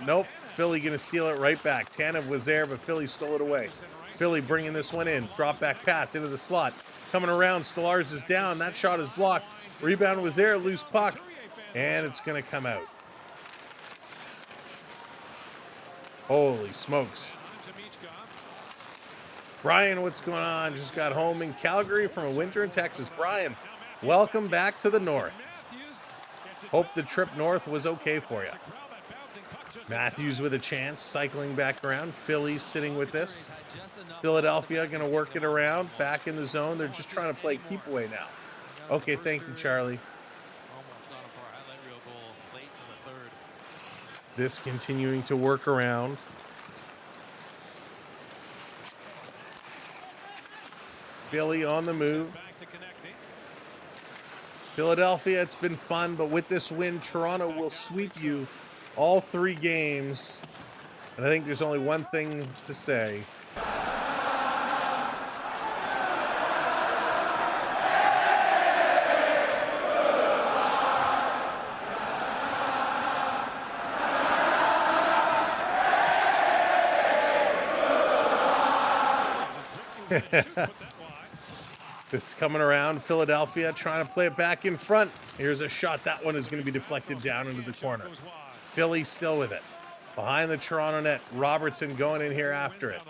Nope. Philly going to steal it right back. Tanev was there, but Philly stole it away. Philly bringing this one in. Drop back pass into the slot. Coming around. Stellars is down. That shot is blocked. Rebound was there. Loose puck. And it's going to come out. Holy smokes. Brian, what's going on? Just got home in Calgary from a winter in Texas. Brian, welcome back to the north. Hope the trip north was okay for you. Matthews with a chance, cycling back around. Philly sitting with this. Philadelphia going to work it around, back in the zone. They're just trying to play keep away now. Okay, thank you, Charlie. This continuing to work around. Philly on the move. Philadelphia, it's been fun, but with this win, Toronto will sweep you all 3 games. And I think there's only one thing to say. This is coming around. Philadelphia trying to play it back in front. Here's a shot. That one is going to be deflected down into the corner. Philly still with it. Behind the Toronto net. Robertson going in here after it.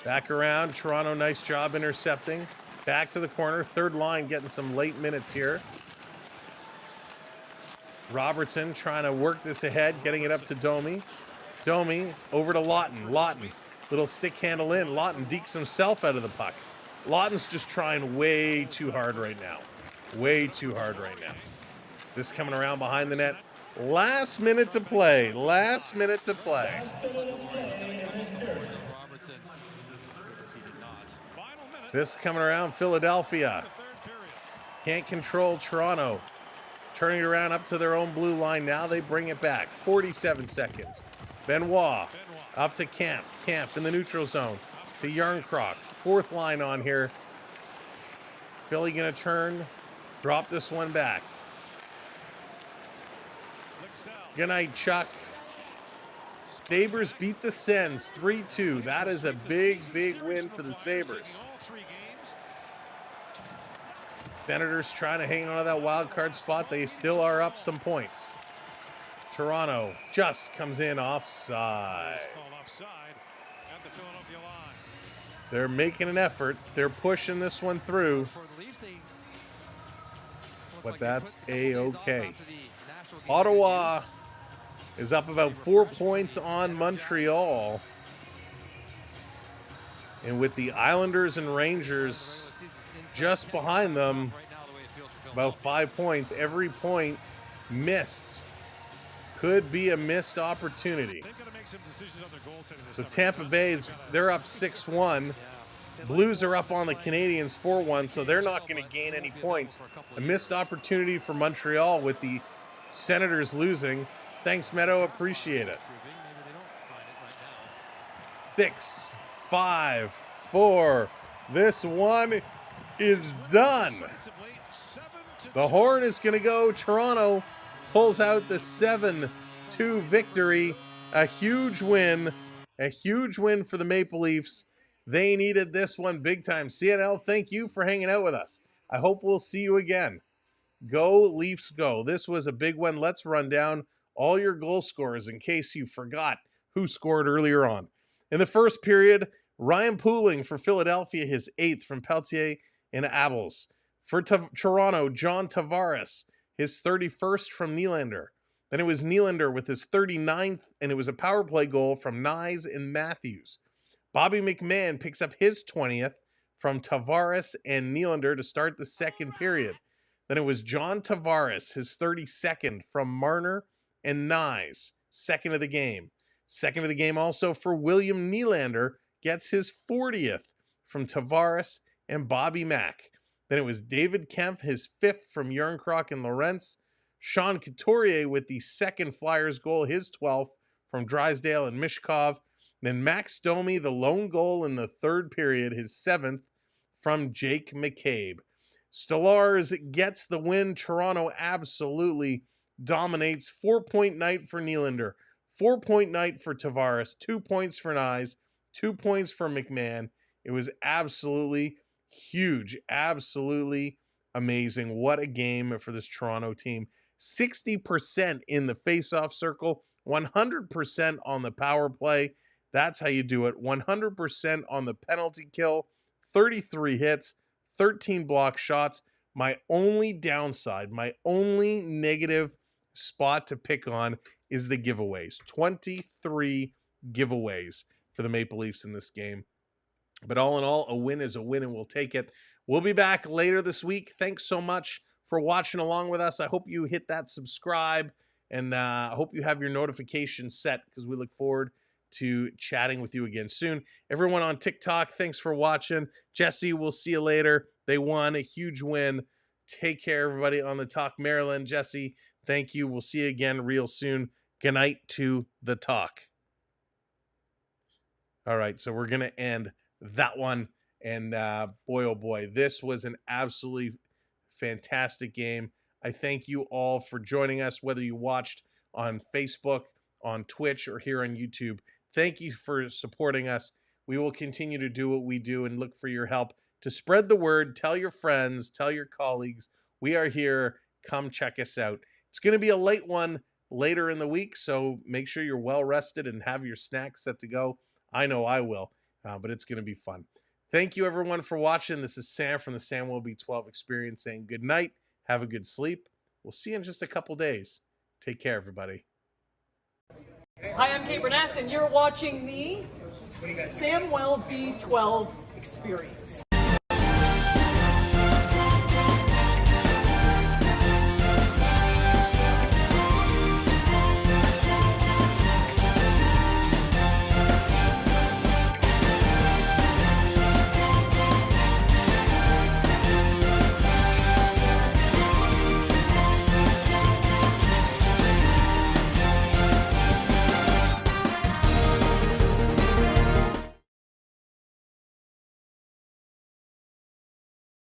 Back around. Toronto, nice job intercepting. Back to the corner. Third line getting some late minutes here. Robertson trying to work this ahead, getting it up to Domi. Domi over to Laughton. Laughton, little stick handle in. Laughton dekes himself out of the puck. Laughton's just trying way too hard right now. Way too hard right now. This coming around behind the net. Last minute to play. Last minute to play. This coming around Philadelphia. Can't control Toronto. Turning it around up to their own blue line. Now they bring it back. 47 seconds. Benoit up to Camp. Camp in the neutral zone to Yarncroc. Fourth line on here. Philly going to turn. Drop this one back. Good night, Chuck. Sabres beat the Sens 3-2. That is a big, big win for the Sabres. Senators trying to hang on to that wild card spot. They still are up some points. Toronto just comes in offside. They're making an effort. They're pushing this one through. But that's A-okay. Ottawa is up about 4 points on Montreal. And with the Islanders and Rangers just behind them, about 5 points. Every point missed could be a missed opportunity. So Tampa Bay, they're up 6-1. Blues are up on the Canadiens 4-1, so they're not going to gain any points. A missed opportunity for Montreal with the Senators losing. Thanks, Meadow. Appreciate it. 6, 5, 4. This one is done. The horn is going to go. Toronto pulls out the 7-2 victory. A huge win. A huge win for the Maple Leafs. They needed this one big time. CNL, thank you for hanging out with us. I hope we'll see you again. Go Leafs go. This was a big one. Let's run down all your goal scorers in case you forgot who scored earlier on. In the first period, Ryan Pooling for Philadelphia, his 8th from Peltier and Abels. For Toronto, John Tavares, his 31st from Nylander. Then it was Nylander with his 39th, and it was a power play goal from Nyes and Matthews. Bobby McMahon picks up his 20th from Tavares and Nylander to start the second period. Then it was John Tavares, his 32nd from Marner and Nyes, second of the game. Second of the game also for William Nylander, gets his 40th from Tavares and Bobby Mack. Then it was David Kempf, his 5th from Yarncroc and Lorentz. Sean Couturier with the second Flyers goal, his 12th from Drysdale and Mishkov. Then Max Domi, the lone goal in the third period, his 7th from Jake McCabe. Stellars gets the win. Toronto absolutely dominates. 4-point night for Nylander. 4-point night for Tavares. 2 points for Nyes. 2 points for McMahon. It was absolutely huge. Absolutely amazing. What a game for this Toronto team. 60% in the face-off circle. 100% on the power play. That's how you do it. 100% on the penalty kill. 33 hits. 13 block shots. My only downside, my only negative spot to pick on is the giveaways. 23 giveaways for the Maple Leafs in this game. But all in all, a win is a win, and we'll take it. We'll be back later this week. Thanks so much for watching along with us. I hope you hit that subscribe, and I hope you have your notifications set, because we look forward to chatting with you again soon. Everyone on TikTok, thanks for watching. Jesse, we'll see you later. They won a huge win. Take care, everybody on the Talk Maryland. Jesse, thank you. We'll see you again real soon. Good night to the Talk. All right, so we're going to end that one. And boy, oh boy, this was an absolutely fantastic game. I thank you all for joining us, whether you watched on Facebook, on Twitch, or here on YouTube. Thank you for supporting us. We will continue to do what we do and look for your help to spread the word. Tell your friends, tell your colleagues. We are here. Come check us out. It's going to be a late one later in the week, so make sure you're well rested and have your snacks set to go. I know I will. but it's going to be fun. Thank you, everyone, for watching. This is Sam from the Samuel B12 Experience saying good night. Have a good sleep. We'll see you in just a couple days. Take care, everybody. Hi, I'm Kate Burness, and you're watching the Samuel B12 Experience.